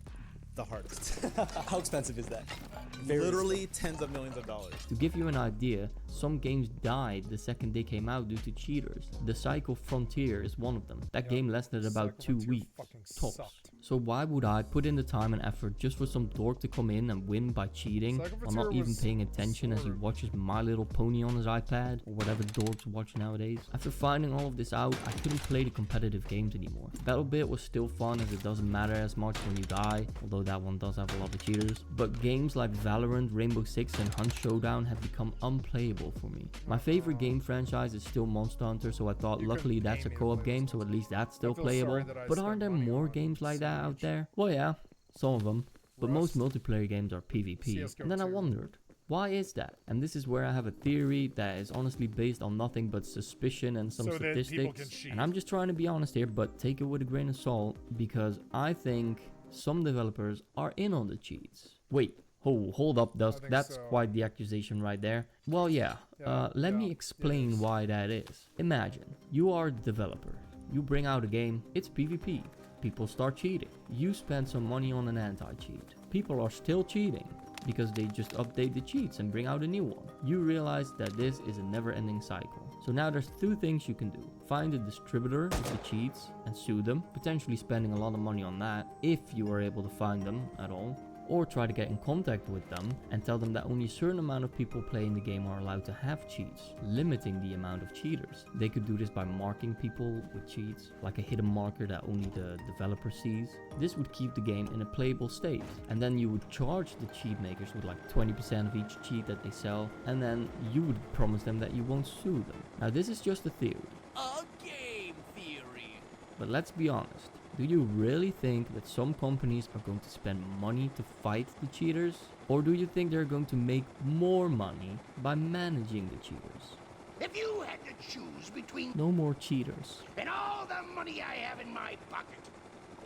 The hardest. How expensive is that? Literally tens of millions of dollars. To give you an idea, some games died the second they came out due to cheaters. The Psycho Frontier is one of them. That game lasted about 2 weeks, tops. So why would I put in the time and effort just for some dork to come in and win by cheating, while not even paying attention as he watches My Little Pony on his iPad, or whatever dorks watch nowadays? After finding all of this out, I couldn't play the competitive games anymore. BattleBit was still fun as it doesn't matter as much when you die, although that one does have a lot of cheaters. But games like Valorant, Rainbow Six and Hunt Showdown have become unplayable for me. My favorite game franchise is still Monster Hunter, so I thought luckily that's a co-op game, so at least that's still playable. But aren't there more games like that out there? Well, yeah, some of them, but most multiplayer games are PvP. And then I wondered, why is that? And this is where I have a theory that is honestly based on nothing but suspicion and some statistics. And I'm just trying to be honest here, but take it with a grain of salt, because I think some developers are in on the cheats. Wait, hold up, that's quite the accusation right there. Well, yeah, let me explain why that is. Imagine, you are a developer. You bring out a game, it's PvP. People start cheating. You spend some money on an anti-cheat. People are still cheating because they just update the cheats and bring out a new one. You realize that this is a never-ending cycle. So now there's 2 things you can do. Find the distributor of the cheats and sue them, potentially spending a lot of money on that if you are able to find them at all. or try to get in contact with them and tell them that only a certain amount of people playing the game are allowed to have cheats, limiting the amount of cheaters. They could do this by marking people with cheats, like a hidden marker that only the developer sees. This would keep the game in a playable state, and then you would charge the cheat makers with like 20% of each cheat that they sell, and then you would promise them that you won't sue them. Now this is just a theory. A game theory. But let's be honest, do you really think that some companies are going to spend money to fight the cheaters? Or do you think they're going to make more money by managing the cheaters? If you had to choose between No more cheaters. and all the money I have in my pocket,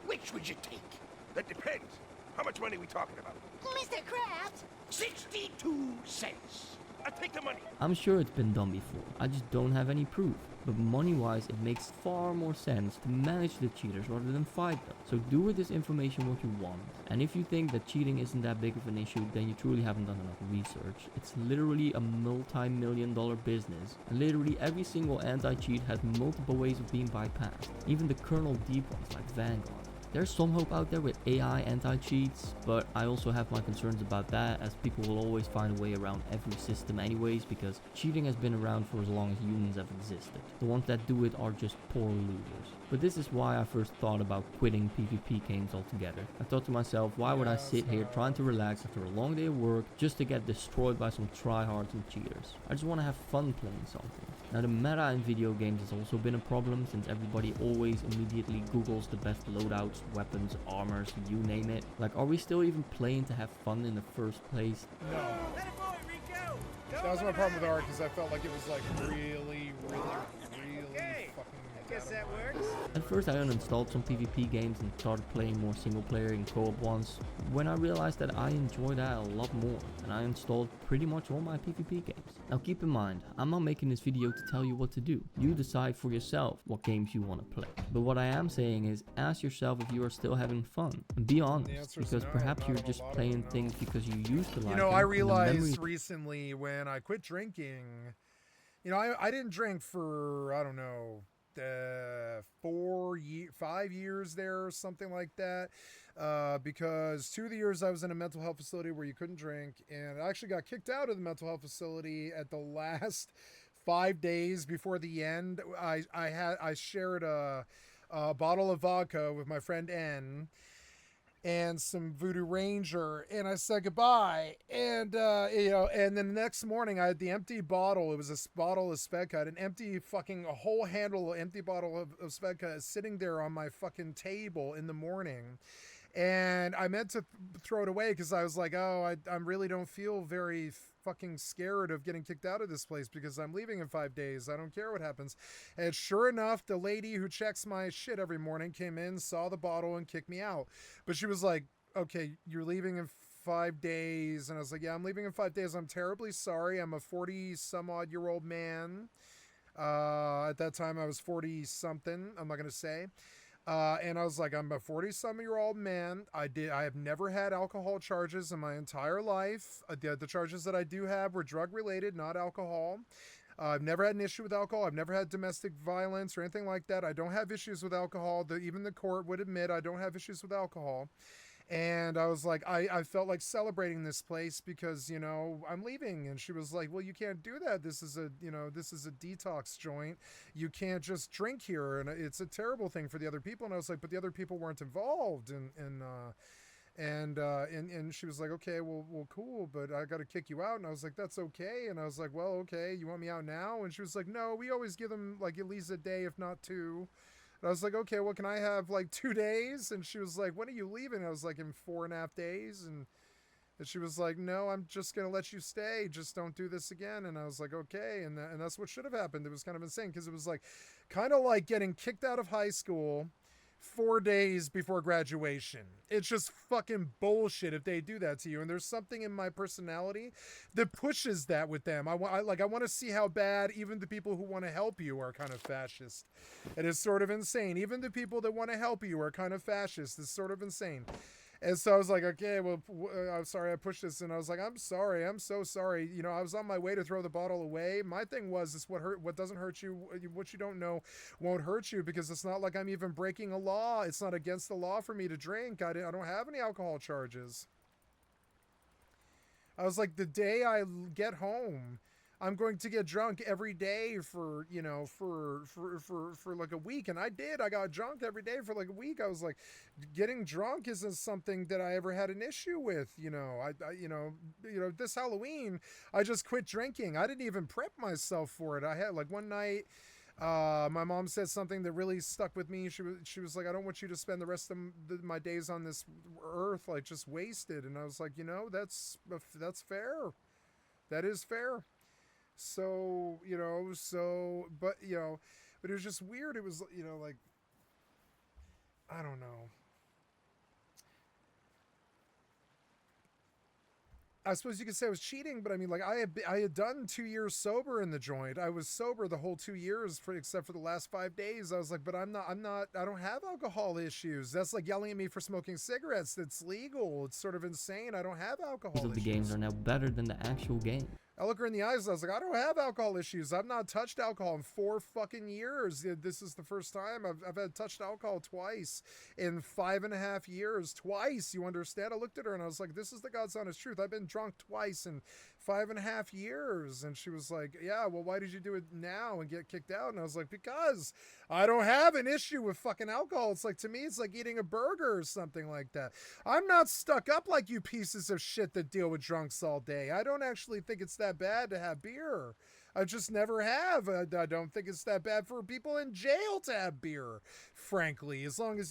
which would you take? That depends. How much money are we talking about? Mr. Krabs? 62 cents. I'll take the money. I'm sure it's been done before, I just don't have any proof. But money-wise, it makes far more sense to manage the cheaters rather than fight them. So do with this information what you want. And if you think that cheating isn't that big of an issue, then you truly haven't done enough research. It's literally a multi-million-dollar business. And literally every single anti-cheat has multiple ways of being bypassed. Even the kernel deep ones like Vanguard. There's some hope out there with AI anti-cheats, but I also have my concerns about that, as people will always find a way around every system anyways, because cheating has been around for as long as humans have existed. The ones that do it are just poor losers. But this is why I first thought about quitting PvP games altogether. I thought to myself, why would I sit here trying to relax after a long day of work just to get destroyed by some tryhards and cheaters? I just want to have fun playing something. Now the meta in video games has also been a problem, since everybody always immediately googles the best loadouts, weapons, armors, you name it. Like, are we still even playing to have fun in the first place? No. That was my problem with art, because I felt like it was like really fucking. I guess that works. At first I uninstalled some PvP games and started playing more single player and co-op ones, when I realized that I enjoy that a lot more, and I installed pretty much all my PvP games. Now keep in mind, I'm not making this video to tell you what to do. You decide for yourself what games you want to play. But what I am saying is, ask yourself if you are still having fun. And be honest, because perhaps you're just playing things because you used to like You know, them, I and the realized memory- recently when I quit drinking, you know, I didn't drink for, I don't know, 5 years there or something like that, because 2 of the years I was in a mental health facility where you couldn't drink, and I actually got kicked out of the mental health facility at the last 5 days before the end. I shared a bottle of vodka with my friend N and some Voodoo Ranger, and I said goodbye, and you know, and then the next morning I had the empty bottle. It was a bottle of Svedka, an empty fucking, a whole handle, empty bottle of Svedka sitting there on my fucking table in the morning. And I meant to throw it away because I was like, oh, I really don't feel very fucking scared of getting kicked out of this place because I'm leaving in 5 days. I don't care what happens. And sure enough, the lady who checks my shit every morning came in, saw the bottle, and kicked me out. But she was like, okay, you're leaving in 5 days. And I was like, yeah, I'm leaving in 5 days. I'm terribly sorry. I'm a 40-some-odd-year-old man. At that time, I was 40-something. I'm not going to say. And I was like, I'm a 40-some-year-old man. I have never had alcohol charges in my entire life. The charges that I do have were drug-related, not alcohol. I've never had an issue with alcohol. I've never had domestic violence or anything like that. I don't have issues with alcohol. Even the court would admit I don't have issues with alcohol. And I was like, I felt like celebrating this place because, you know, I'm leaving. And she was like, well, you can't do that. This is a, you know, this is a detox joint. You can't just drink here. And it's a terrible thing for the other people. And I was like, but the other people weren't involved. And she was like, okay, well, cool, but I got to kick you out. And I was like, that's okay. And I was like, well, okay, you want me out now? And she was like, no, we always give them like at least a day, if not 2. And I was like, okay, well, can I have like 2 days? And she was like, when are you leaving? I was like, in 4.5 days. And she was like, no, I'm just going to let you stay. Just don't do this again. And I was like, okay. And that's what should have happened. It was kind of insane because it was like kind of like getting kicked out of high school 4 days before graduation. It's just fucking bullshit if they do that to you. And there's something in my personality that pushes that with them. I want to see how bad even the people who want to help you are kind of fascist. It is sort of insane. Even the people that want to help you are kind of fascist. It's sort of insane. And so I was like, okay, well, I'm sorry I pushed this. And I was like, I'm sorry. I'm so sorry. You know, I was on my way to throw the bottle away. My thing was, is what doesn't hurt you, what you don't know won't hurt you, because it's not like I'm even breaking a law. It's not against the law for me to drink. I don't have any alcohol charges. I was like, the day I get home, I'm going to get drunk every day for, you know, for like a week. And I did. I got drunk every day for like a week. I was like, getting drunk isn't something that I ever had an issue with. You know, this Halloween, I just quit drinking. I didn't even prep myself for it. I had like one night, my mom said something that really stuck with me. She was like, I don't want you to spend the rest of my days on this earth like just wasted. And I was like, you know, that's fair. That is fair. So, you know, but it was just weird. It was, you know, like, I don't know. I suppose you could say I was cheating, but I mean, like, I had done 2 years sober in the joint. I was sober the whole 2 years except for the last 5 days. I was like, but I don't have alcohol issues. That's like yelling at me for smoking cigarettes. It's legal. It's sort of insane. I don't have alcohol issues. The games are now better than the actual game. I look her in the eyes and I was like, I don't have alcohol issues. I've not touched alcohol in 4 fucking years. This is the first time I've had touched alcohol twice in 5.5 years. Twice, you understand? I looked at her and I was like, this is the God's honest truth. I've been drunk twice in 5.5 years. And she was like, yeah, well, why did you do it now and get kicked out? And I was like, because I don't have an issue with fucking alcohol. It's like, to me, it's like eating a burger or something like that. I'm not stuck up like you pieces of shit that deal with drunks all day. I don't actually think it's that bad to have beer. I just never have. I don't think it's that bad for people in jail to have beer, frankly, as long as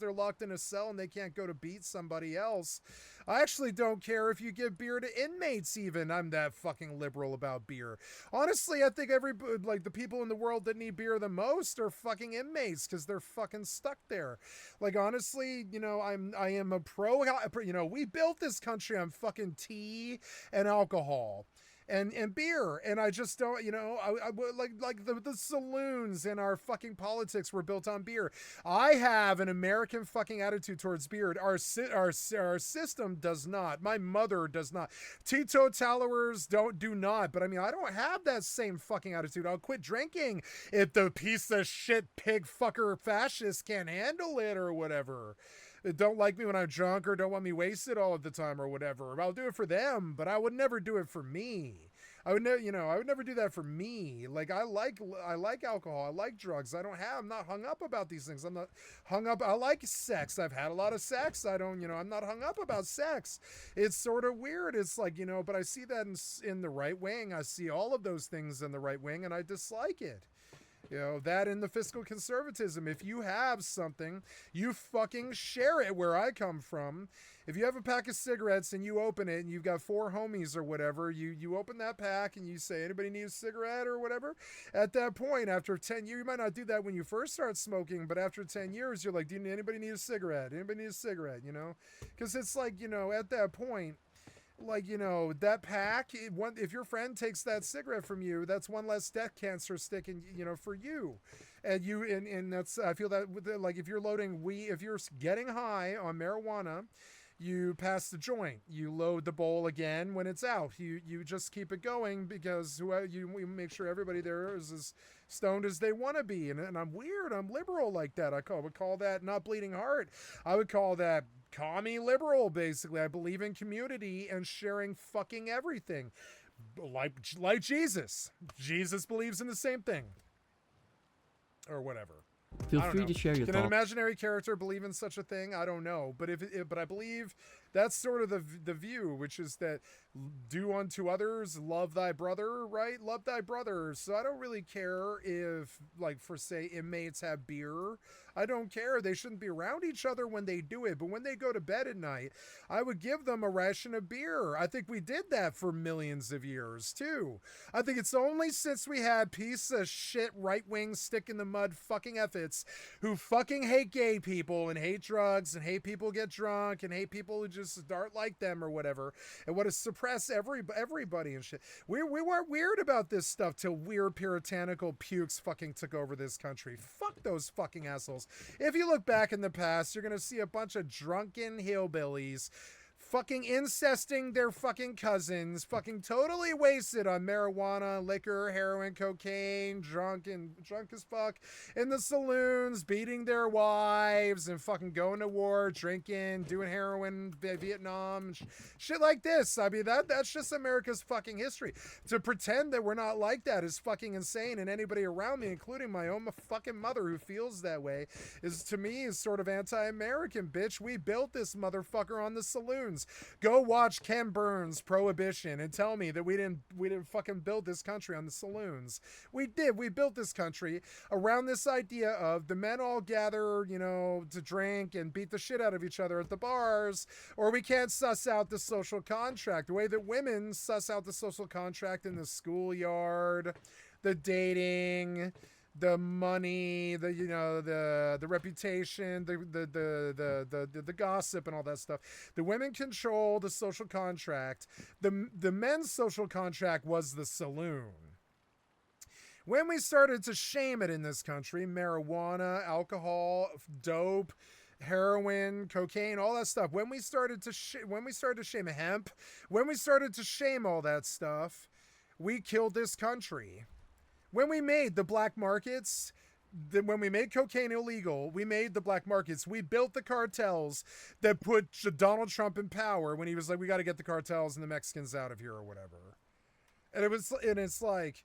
they're locked in a cell and they can't go to beat somebody else. I actually don't care if you give beer to inmates even. I'm that fucking liberal about beer. Honestly, I think the people in the world that need beer the most are fucking inmates because they're fucking stuck there. Like, honestly, you know, I am a pro, you know, we built this country on fucking tea and alcohol. And beer, and I just don't, you know, I like the saloons in our fucking politics were built on beer. I have an American fucking attitude towards beer. Our system does not. My mother does not. Teetotalers do not. But I mean, I don't have that same fucking attitude. I'll quit drinking if the piece of shit pig fucker fascists can't handle it or whatever. Don't like me when I'm drunk or don't want me wasted all of the time or whatever. I'll do it for them, but I would never do it for me. I would never do that for me. Like, I like alcohol. I like drugs. I'm not hung up about these things. I'm not hung up. I like sex. I've had a lot of sex. I'm not hung up about sex. It's sort of weird. It's like, you know, but I see that in the right wing. I see all of those things in the right wing and I dislike it. You know, that and the fiscal conservatism. If you have something, you fucking share it. Where I come from, if you have a pack of cigarettes and you open it and you've got 4 homies or whatever, you open that pack and you say, anybody need a cigarette or whatever? At that point, after 10 years, you might not do that when you first start smoking, but after 10 years, you're like, anybody need a cigarette? Anybody need a cigarette? You know? Because it's like, you know, at that point, like, you know, that pack, if your friend takes that cigarette from you, that's one less death cancer stick, you know, for you. And that's, I feel that with like, if you're loading if you're getting high on marijuana, you pass the joint, you load the bowl again when it's out. You just keep it going because you make sure everybody there is as stoned as they want to be. And I'm weird. I'm liberal like that. I would call that not bleeding heart. I would call that commie liberal, basically. I believe in community and sharing fucking everything. Like Jesus. Jesus believes in the same thing. Or whatever. Feel free to share your thoughts. Can an imaginary character believe in such a thing? I don't know. But but I believe that's sort of the view, which is that do unto others, love thy brother, right? Love thy brother. So I don't really care if, like, for say, inmates have beer. I don't care. They shouldn't be around each other when they do it. But when they go to bed at night, I would give them a ration of beer. I think we did that for millions of years, too. I think it's only since we had piece of shit right-wing stick in the mud fucking efforts who fucking hate gay people and hate drugs and hate people get drunk and hate people who just start like them or whatever and want to suppress everybody and shit. We weren't weird about this stuff till weird puritanical pukes fucking took over this country. Fuck those fucking assholes. If you look back in the past, you're going to see a bunch of drunken hillbillies fucking incesting their fucking cousins, fucking totally wasted on marijuana, liquor, heroin, cocaine, drunk as fuck in the saloons, beating their wives and fucking going to war, drinking, doing heroin, Vietnam, shit like this. I mean, that's just America's fucking history. To pretend that we're not like that is fucking insane, and anybody around me, including my own fucking mother who feels that way, is to me is sort of anti-American, bitch. We built this motherfucker on the saloons. Go watch Ken Burns' Prohibition and tell me that we didn't fucking build this country on the saloons. We did. We built this country around this idea of the men all gather, you know, to drink and beat the shit out of each other at the bars, or we can't suss out the social contract, the way that women suss out the social contract in the schoolyard, the dating, the money, the, you know, the reputation, the gossip and all that stuff. The women control the social contract. The men's social contract was the saloon. When we started to shame it in this country, marijuana, alcohol, dope, heroin, cocaine, all that stuff, when we started to shame hemp, when we started to shame all that stuff, we killed this country. When we made the black markets, when we made cocaine illegal, we made the black markets. We built the cartels that put Donald Trump in power when he was like, we got to get the cartels and the Mexicans out of here or whatever. And it's like,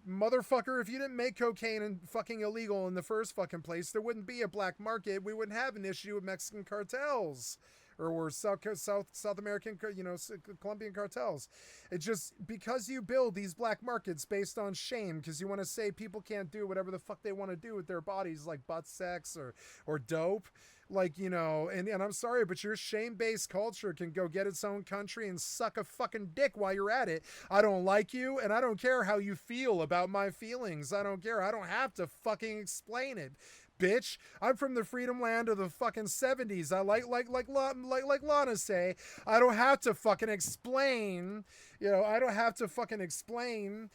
motherfucker, if you didn't make cocaine and fucking illegal in the first fucking place, there wouldn't be a black market. We wouldn't have an issue with Mexican cartels or South American, you know, Colombian cartels. It's just because you build these black markets based on shame, because you want to say people can't do whatever the fuck they want to do with their bodies, like butt sex or dope. Like, you know, and I'm sorry, but your shame-based culture can go get its own country and suck a fucking dick while you're at it. I don't like you, and I don't care how you feel about my feelings. I don't care. I don't have to fucking explain it, bitch. I'm from the freedom land of the fucking 70s. I like Lana say, I don't have to fucking explain, you know, I don't have to fucking explain,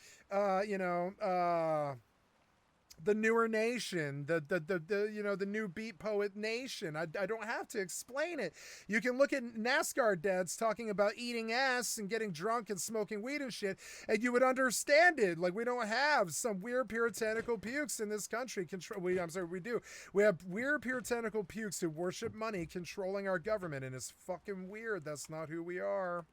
the newer nation, the you know, the new beat poet nation. I don't have to explain it. You can look at NASCAR dads talking about eating ass and getting drunk and smoking weed and shit, and you would understand it. Like, we don't have some weird puritanical pukes in this country. We do. We have weird puritanical pukes who worship money controlling our government, and it's fucking weird. That's not who we are.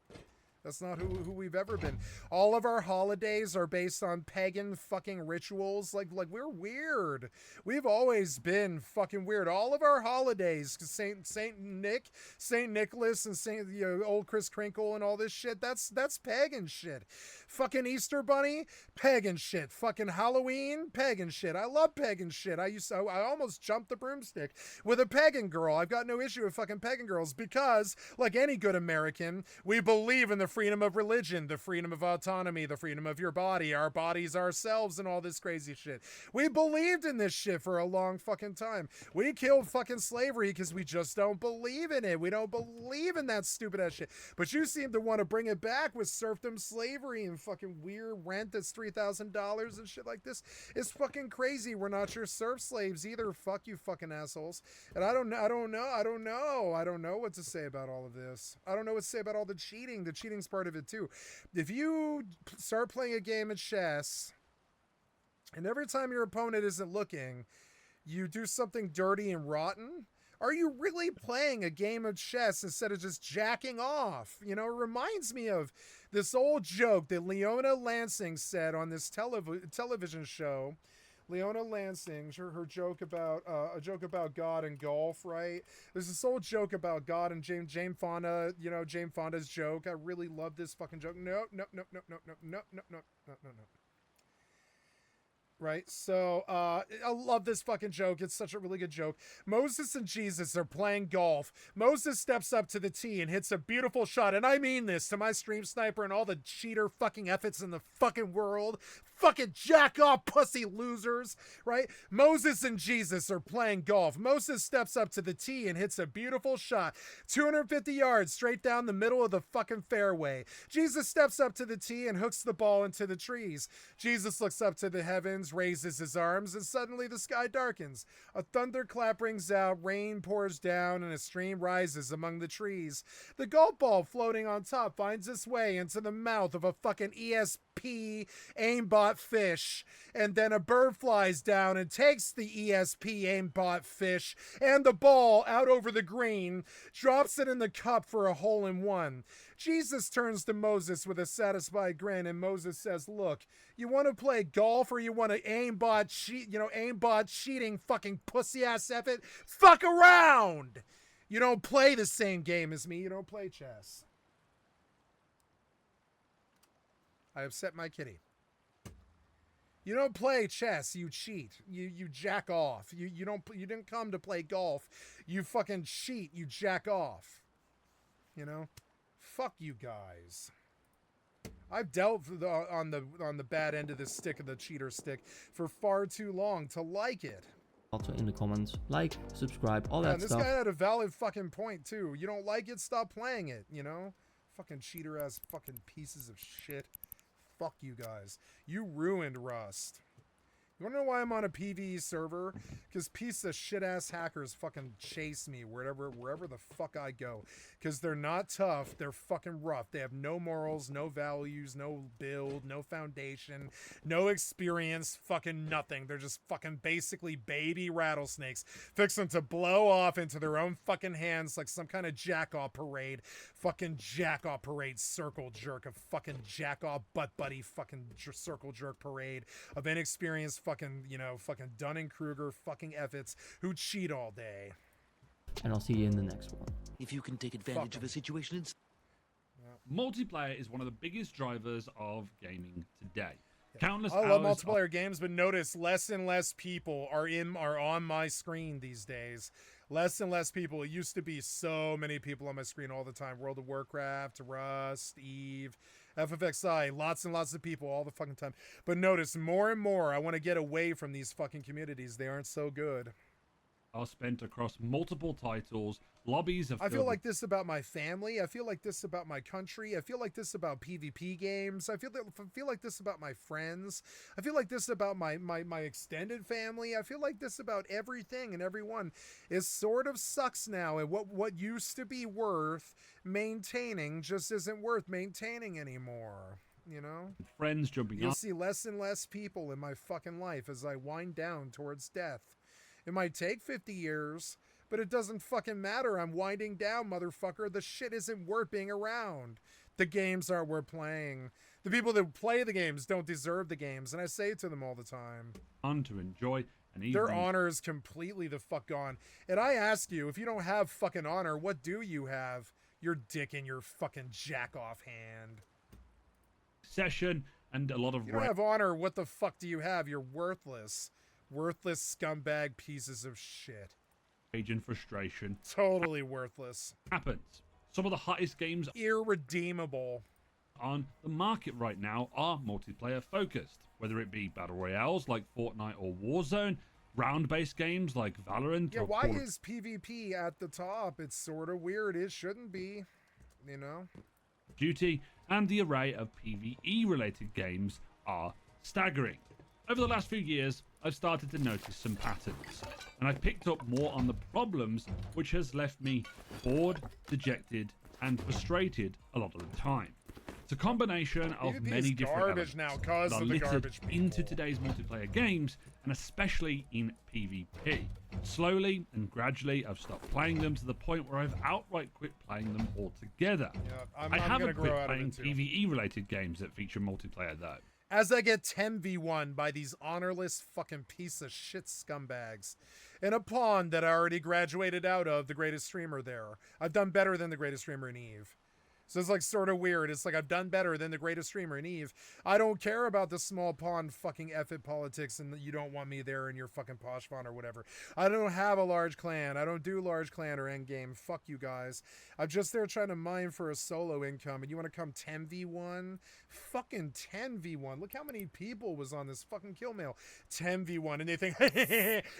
That's not who we've ever been. All of our holidays are based on pagan fucking rituals. Like we're weird. We've always been fucking weird. All of our holidays, Saint Nicholas and Saint, you know, old Kris Kringle and all this shit. That's pagan shit. Fucking Easter Bunny, pagan shit. Fucking Halloween, pagan shit. I love pagan shit. I almost jumped the broomstick with a pagan girl. I've got no issue with fucking pagan girls because, like any good American, we believe in the freedom of religion, the freedom of autonomy, the freedom of your body, our bodies, ourselves, and all this crazy shit. We believed in this shit for a long fucking time. We killed fucking slavery because we just don't believe in it. We don't believe in that stupid ass shit. But you seem to want to bring it back with serfdom, slavery, and fucking weird rent that's $3,000 and shit like this. It's fucking crazy. We're not your serf slaves either. Fuck you fucking assholes. And I don't know what to say about all of this. I don't know what to say about all the cheating. The cheating's part of it too. If you start playing a game of chess and every time your opponent isn't looking, you do something dirty and rotten, are you really playing a game of chess instead of just jacking off? You know, it reminds me of this old joke that Leona Lansing said on this television show. Leona Lansing, her joke about a joke about God and golf, right? There's this old joke about God and Jane Fonda, you know, Jane Fonda's joke. I really love this fucking joke. No. Right, so I love this fucking joke. It's such a really good joke. Moses and Jesus are playing golf. Moses steps up to the tee and hits a beautiful shot, and I mean this to my stream sniper and all the cheater fucking efforts in the fucking world. Fucking jack off pussy losers, right? Moses and Jesus are playing golf. Moses steps up to the tee and hits a beautiful shot, 250 yards straight down the middle of the fucking fairway. Jesus steps up to the tee and hooks the ball into the trees. Jesus looks up to the heavens hands, raises his arms, and suddenly the sky darkens. A thunderclap rings out, rain pours down, and a stream rises among the trees. The golf ball floating on top finds its way into the mouth of a fucking ESP aimbot fish. And then a bird flies down and takes the ESP aimbot fish and the ball out over the green, drops it in the cup for a hole-in-one. Jesus turns to Moses with a satisfied grin, and Moses says, look, you want to play golf or you want to aimbot cheating fucking pussy-ass effort? Fuck around! You don't play the same game as me. You don't play chess. I upset my kitty. You don't play chess, you cheat. You jack off. You didn't come to play golf. You fucking cheat, you jack off. You know? Fuck you guys. I've dealt on the bad end of the stick of the cheater stick for far too long to like it. Also in the comments, like, subscribe, all that this stuff. This guy had a valid fucking point too. You don't like it, stop playing it, you know? Fucking cheater ass fucking pieces of shit. Fuck you guys. You ruined Rust. You wanna know why I'm on a PvE server? Because piece of shit ass hackers fucking chase me wherever the fuck I go. Because they're not tough, they're fucking rough. They have no morals, no values, no build, no foundation, no experience, fucking nothing. They're just fucking basically baby rattlesnakes fixing to blow off into their own fucking hands like some kind of jack-off parade. Fucking jack-off parade circle jerk, a fucking jack-off butt buddy fucking circle jerk parade of inexperienced fucking, you know, fucking Dunning-Kruger fucking efforts who cheat all day. And I'll see you in the next one. If you can take advantage of a situation. Multiplayer is one of the biggest drivers of gaming today. Countless I love hours multiplayer games, but notice less and less people are on my screen these days. Less and less people. It used to be so many people on my screen all the time. World of Warcraft, Rust, Eve, FFXI, lots and lots of people all the fucking time. But notice more and more, I want to get away from these fucking communities. They aren't so good. Are spent across multiple titles. Lobbies of I feel like this about my family. I feel like this about my country. I feel like this about PvP games. I feel like this about my friends. I feel like this about my extended family. I feel like this about everything and everyone. It sort of sucks now, and what used to be worth maintaining just isn't worth maintaining anymore. You know? Friends jumping You'll up. see less and less people in my fucking life as I wind down towards death. It might take 50 years, but it doesn't fucking matter. I'm winding down, motherfucker. The shit isn't worth being around. The games aren't worth playing. The people that play the games don't deserve the games, and I say it to them all the time. On to enjoy an evening. Their honor is completely the fuck gone. And I ask you, if you don't have fucking honor, what do you have? Your dick in your fucking jack-off hand. Session and a lot of... You don't have honor, what the fuck do you have? You're worthless. Worthless scumbag pieces of shit. Rage and frustration. Totally worthless. Happens. Some of the hottest games irredeemable on the market right now are multiplayer focused. Whether it be battle royales like Fortnite or Warzone, round-based games like Valorant. Yeah, or why is PvP at the top? It's sort of weird. It shouldn't be, you know? Duty, and the array of PvE-related games are staggering. Over the last few years, I've started to notice some patterns, and I've picked up more on the problems, which has left me bored, dejected, and frustrated a lot of the time. It's a combination of PvP many is different garbage elements now because that are of the littered garbage people. into today's multiplayer games, and especially in PvP. Slowly and gradually, I've stopped playing them to the point where I've outright quit playing them altogether. Yeah, I I'm haven't gonna quit grow out of playing it too. PvE-related games that feature multiplayer, though. As I get 10v1 by these honorless fucking piece of shit scumbags in a pond that I already graduated out of, the greatest streamer there. I've done better than the greatest streamer in Eve. So it's like sort of weird. It's like I've done better than the greatest streamer in Eve. I don't care about the small pond fucking effort politics and you don't want me there in your fucking posh font or whatever. I don't have a large clan. I don't do large clan or endgame. Fuck you guys. I'm just there trying to mine for a solo income and you want to come 10v1? Fucking 10v1. Look how many people was on this fucking kill mail. 10v1 and they think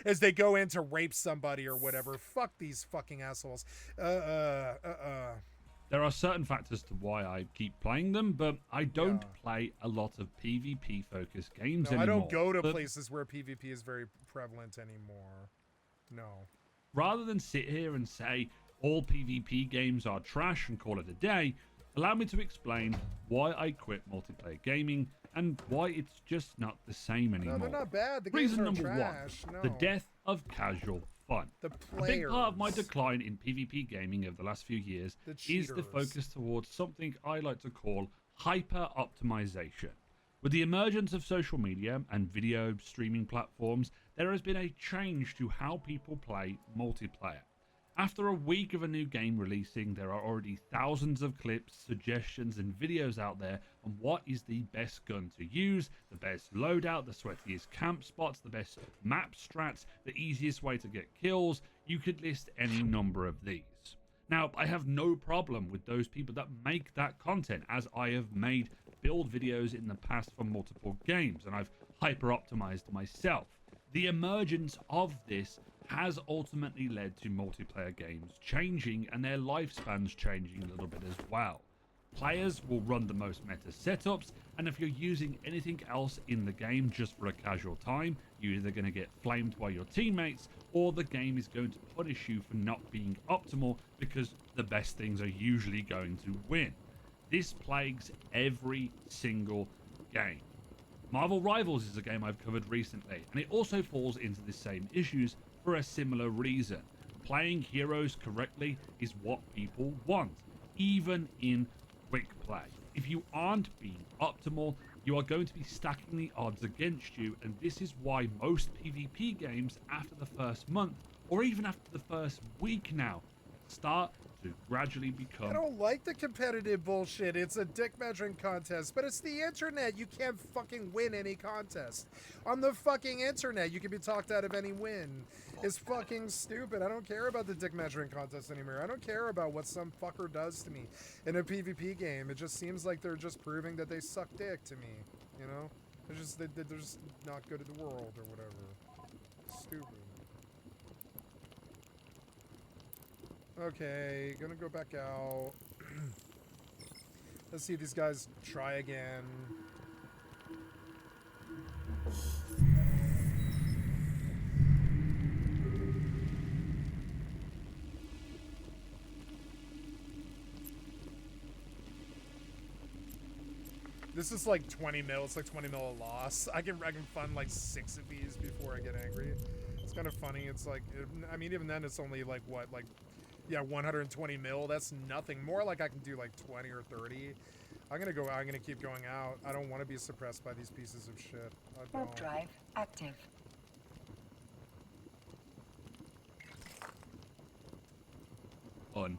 as they go in to rape somebody or whatever. Fuck these fucking assholes. There are certain factors to why I keep playing them, but I don't play a lot of PvP-focused games No, anymore. I don't go to But places where PvP is very prevalent anymore. No. rather than sit here and say all PvP games are trash and call it a day, allow me to explain why I quit multiplayer gaming and why it's just not the same anymore. No, they're not bad. The Reason games number are trash. one, No. the death of casual fun. The A big part of my players. decline in PvP gaming over the last few years The is the cheaters. focus towards something I like to call hyper-optimization. With the emergence of social media and video streaming platforms, there has been a change to how people play multiplayer. After a week of a new game releasing, there are already thousands of clips, suggestions and videos out there on what is the best gun to use, the best loadout, the sweatiest camp spots, the best map strats, the easiest way to get kills. You could list any number of these. Now, I have no problem with those people that make that content, as I have made build videos in the past for multiple games and I've hyper-optimized myself. The emergence of this has ultimately led to multiplayer games changing and their lifespans changing a little bit as well. Players will run the most meta setups, and if you're using anything else in the game just for a casual time, you're either going to get flamed by your teammates or the game is going to punish you for not being optimal because the best things are usually going to win. This plagues every single game. Marvel Rivals is a game I've covered recently, and it also falls into the same issues for a similar reason. Playing heroes correctly is what people want, even in quick play. If you aren't being optimal, you are going to be stacking the odds against you, and this is why most PvP games after the first month, or even after the first week now, start to gradually become... I don't like the competitive bullshit. It's a dick measuring contest, but it's the internet. You can't fucking win any contest. On the fucking internet, you can be talked out of any win. It's fucking stupid. I don't care about the dick measuring contest anymore. I don't care about what some fucker does to me in a PvP game. It just seems like they're just proving that they suck dick to me, you know? They're just not good at the world or whatever. Stupid. Okay, gonna go back out. Let's see if these guys try again. This is like 20 mil. It's like 20 mil a loss. I can fund like 6 of these before I get angry. It's kind of funny. It's like, I mean, even then it's only like what, like, yeah, 120 mil. That's nothing. More like I can do like 20 or 30. I'm gonna keep going out. I don't want to be suppressed by these pieces of shit. Warp drive active. Fun.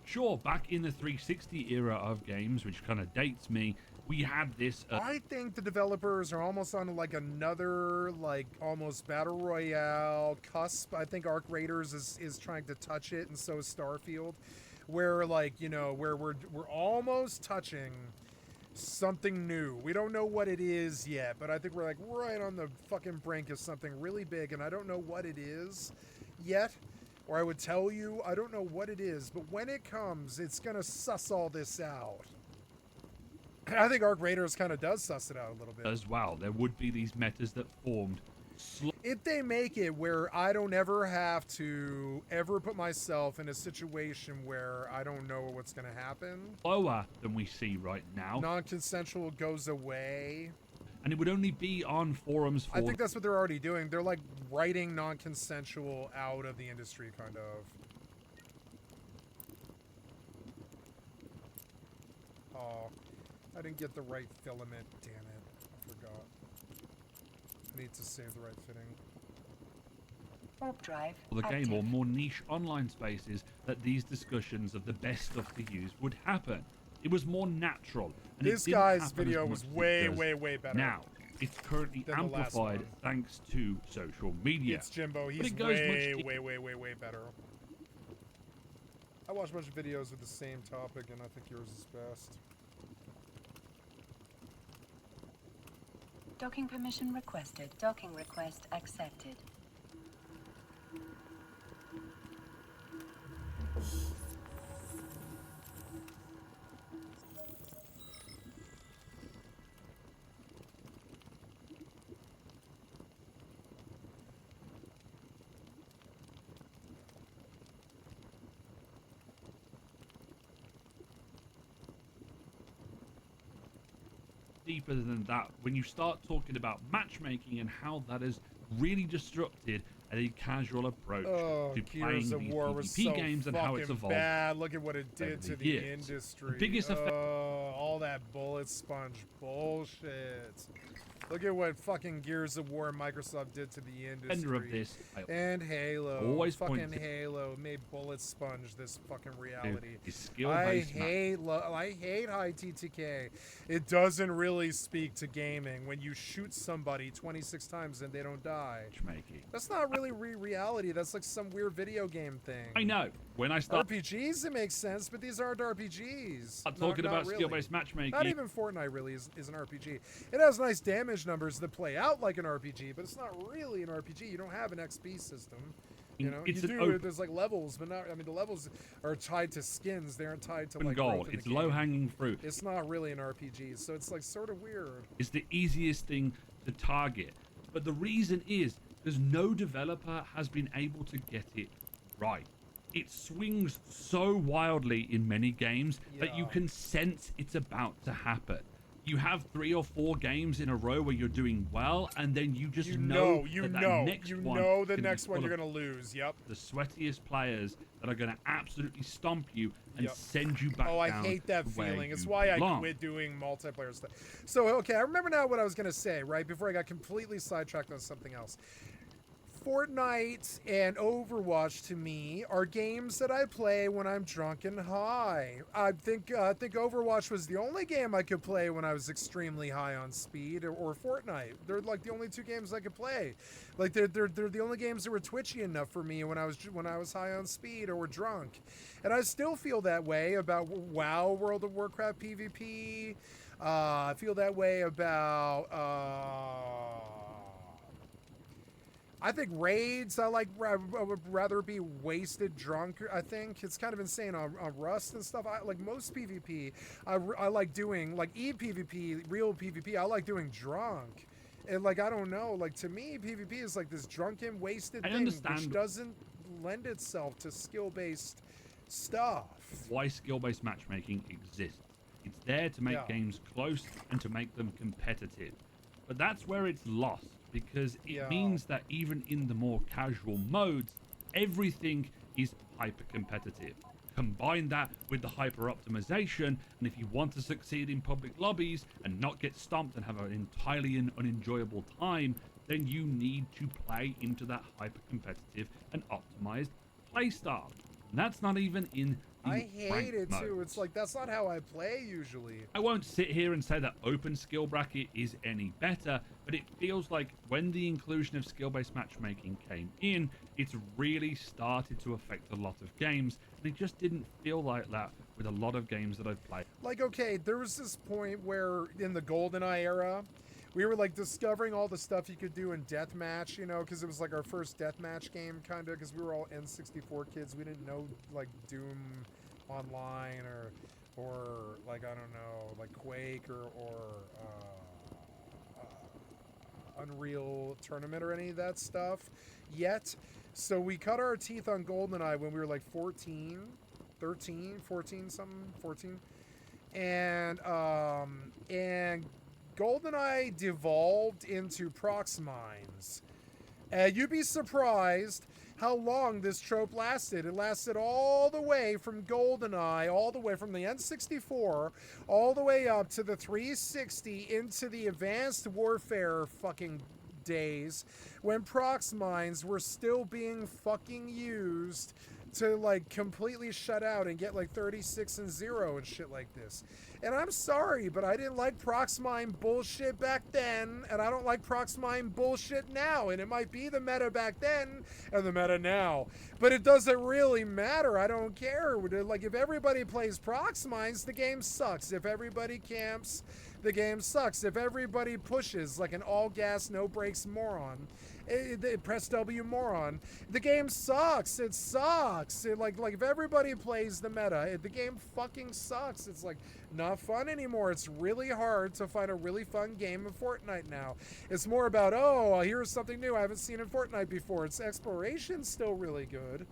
Sure, back in the 360 era of games, which kind of dates me, we had this... I think the developers are almost on like another, like, almost battle royale cusp. I think Arc Raiders is trying to touch it, and so is Starfield, where, like, you know, where we're almost touching something new. We don't know what it is yet, but I think we're like right on the fucking brink of something really big, and I don't know what it is yet. Or I would tell you, I don't know what it is, but when it comes, it's gonna suss all this out. I think Arc Raiders kind of does suss it out a little bit. As well, there would be these metas that formed. If they make it where I don't ever have to ever put myself in a situation where I don't know what's gonna happen. Lower than we see right now. Non-consensual goes away. And it would only be on forums for... I think that's what they're already doing. They're like writing non-consensual out of the industry, kind of. Oh, I didn't get the right filament. Damn it. I forgot. I need to save the right fitting. Warp drive the game active. or more niche online spaces that these discussions of the best stuff to use would happen. It was more natural. And This guy's video was way better. Now, it's currently than the last amplified one. thanks to social media. It's Jimbo. But He's it goes much way better. I watch a bunch of videos with the same topic, and I think yours is best. Docking permission requested. Docking request accepted. deeper than that when you start talking about matchmaking and how that has really disrupted a casual approach to playing Gears of these War was PvP so games and how it's fucking evolved. bad. Look at what it did to the years. industry. The biggest effect. All that bullet sponge bullshit. Look at what fucking Gears of War and Microsoft did to the industry. Of this, and Halo. Always fucking Halo made bullet sponge this fucking reality. I hate high TTK. It doesn't really speak to gaming when you shoot somebody 26 times and they don't die. Matchmaking. That's not really reality. That's like some weird video game thing. I know. When I start RPGs, it makes sense, but these aren't RPGs. I'm talking about really. skill-based matchmaking. Not even Fortnite really is an RPG. It has nice damage numbers that play out like an RPG, but it's not really an RPG. You don't have an XP system. You know, there's like levels, but not. I mean, the levels are tied to skins. They aren't tied to like goal. It's low-hanging fruit. It's not really an RPG, so it's like sort of weird. It's the easiest thing to target, but the reason is because no developer has been able to get it right. It swings so wildly in many games that you can sense it's about to happen. You have 3 or 4 games in a row where you're doing well, and then you just know the next one you're gonna lose. Yep. The sweatiest players that are gonna absolutely stomp you and send you back. Oh, I hate that feeling. It's why I quit doing multiplayer stuff. So okay, I remember now what I was gonna say right before I got completely sidetracked on something else. Fortnite and Overwatch to me are games that I play when I'm drunk and high. I think Overwatch was the only game I could play when I was extremely high on speed, or Fortnite. They're like the only 2 games I could play. Like they're the only games that were twitchy enough for me when I was high on speed or drunk. And I still feel that way about WoW, World of Warcraft PvP. I feel that way about I think raids, I would rather be wasted drunk. I think it's kind of insane on Rust and stuff. I like most PvP. I like doing like PvP, real PvP. I like doing drunk. And like, I don't know, like to me, PvP is like this drunken, wasted thing, which doesn't lend itself to skill-based stuff. Why skill-based matchmaking exists. It's there to make games close and to make them competitive. But that's where it's lost. Because it means that even in the more casual modes, everything is hyper competitive. Combine that with the hyper optimization, and if you want to succeed in public lobbies and not get stomped and have an entirely unenjoyable time, then you need to play into that hyper competitive and optimized playstyle. And that's not even in the I hate it modes. too. It's like that's not how I play usually. I won't sit here and say that open skill bracket is any better, but it feels like when the inclusion of skill-based matchmaking came in, it's really started to affect a lot of games, and it just didn't feel like that with a lot of games that I've played. Like, okay, there was this point where in the GoldenEye era, we were like discovering all the stuff you could do in deathmatch, you know, because it was like our first deathmatch game, kind of, because we were all N64 kids. We didn't know like Doom Online or like, I don't know, like Quake or Unreal Tournament or any of that stuff yet. So we cut our teeth on GoldenEye when we were like 14 something. And GoldenEye devolved into Proxmines. You'd be surprised how long this trope lasted. It lasted all the way from GoldenEye, all the way from the N64, all the way up to the 360 into the Advanced Warfare fucking days when Proxmines were still being fucking used to like completely shut out and get like 36-0 and shit like this. And I'm sorry, but I didn't like Proxmine bullshit back then, and I don't like Proxmine bullshit now. And it might be the meta back then and the meta now, but it doesn't really matter. I don't care. Like, if everybody plays Proxmines, the game sucks. If everybody camps, the game sucks. If everybody pushes like an all gas, no brakes moron, press W moron, the game sucks. It sucks. Like if everybody plays the meta, the game fucking sucks. It's like not fun anymore. It's really hard to find a really fun game in Fortnite now. It's more about, oh, here's something new I haven't seen in Fortnite before. Its exploration's still really good,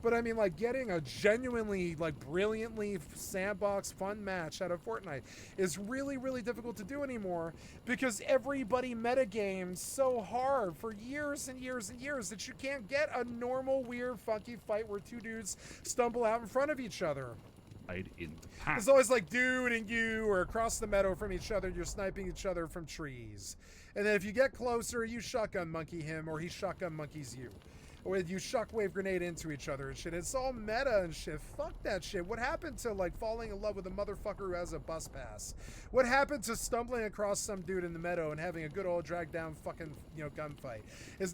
But I mean, like, getting a genuinely, like, brilliantly sandbox fun match out of Fortnite is really, really difficult to do anymore because everybody metagames so hard for years and years and years that you can't get a normal, weird, funky fight where two dudes stumble out in front of each other. It's always like dude and you are across the meadow from each other. You're sniping each other from trees. And then if you get closer, you shotgun monkey him or he shotgun monkeys you. Or you shockwave grenade into each other and shit. It's all meta and shit. Fuck that shit. What happened to like falling in love with a motherfucker who has a bus pass? What happened to stumbling across some dude in the meadow and having a good old drag down fucking, you know, gunfight?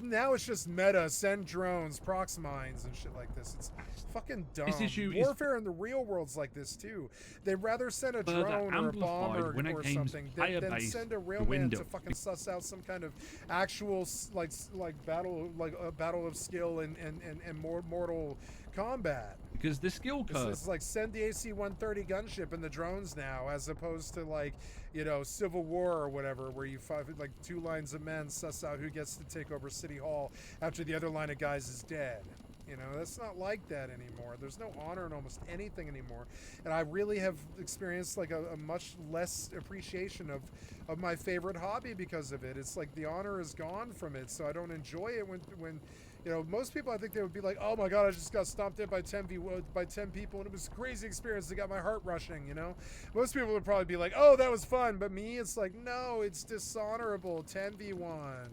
Now it's just meta, send drones, prox mines and shit like this. It's fucking dumb. Warfare in the real world's like this too. They'd rather send a drone or a bomb or something than send a real man to fucking suss out some kind of actual like battle, like a battle of skill and more mortal combat. Because the skill curve. It's like send the AC-130 gunship and the drones now, as opposed to like, you know, Civil War or whatever, where you fight like two lines of men suss out who gets to take over City Hall after the other line of guys is dead. You know, that's not like that anymore. There's no honor in almost anything anymore. And I really have experienced like a much less appreciation of my favorite hobby because of it. It's like the honor is gone from it, so I don't enjoy it when you know, most people, I think they would be like, oh my God, I just got stomped in by 10 people and it was a crazy experience. It got my heart rushing, you know? Most people would probably be like, oh, that was fun. But me, it's like, no, it's dishonorable. 10v1.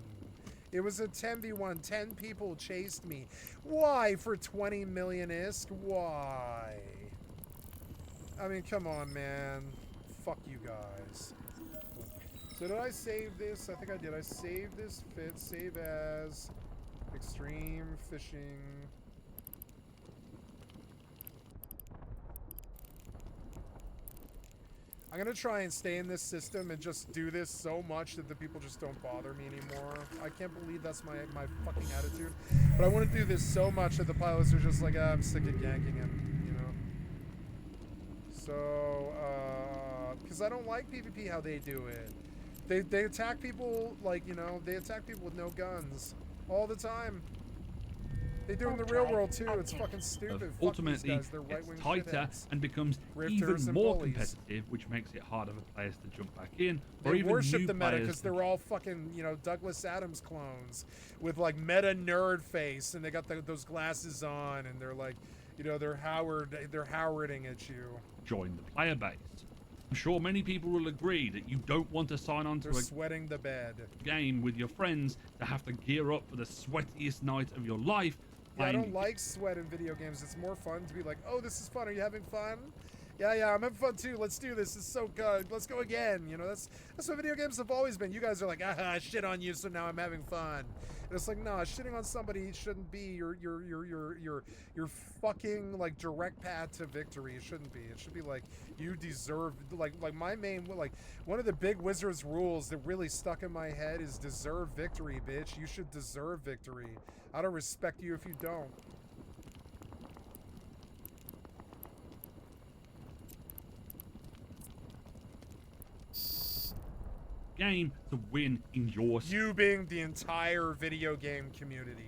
It was a 10v1. 10 people chased me. Why for 20 million ISK? Why? I mean, come on, man. Fuck you guys. So did I save this? I think I did. I saved this save as extreme fishing. I'm gonna try and stay in this system and just do this so much that the people just don't bother me anymore. I can't believe that's my fucking attitude. But I want to do this so much that the pilots are just like, ah, I'm sick of ganking him, you know? So, because I don't like PvP how they do it. They attack people, like, you know, they attack people with no guns all the time. They do it in the real world too. It's fucking stupid. Ultimately, Fuck these guys. They're it's tighter and becomes Rifters even and more bullies. competitive, which makes it harder for players to jump back in. Or They even worship new the meta players because they're all fucking, you know, Douglas Adams clones with like meta nerd face, and they got those glasses on, and they're like, you know, they're Howarding at you. join the player base. I'm sure many people will agree that you don't want to sign on to They're sweating the bed game with your friends to have to gear up for the sweatiest night of your life. Yeah, I don't like sweat in video games. It's more fun to be like, oh, this is fun. Are you having fun? Yeah, I'm having fun too. Let's do this. It's so good. Let's go again. You know, that's what video games have always been. You guys are like, ah, I shit on you, so now I'm having fun. And it's like, no, shitting on somebody shouldn't be your fucking like direct path to victory. It shouldn't be. It should be like you deserve like my main like one of the big Wizards rules that really stuck in my head is deserve victory, bitch. You should deserve victory. I don't respect you if you don't. Game to win in your You being the entire video game community.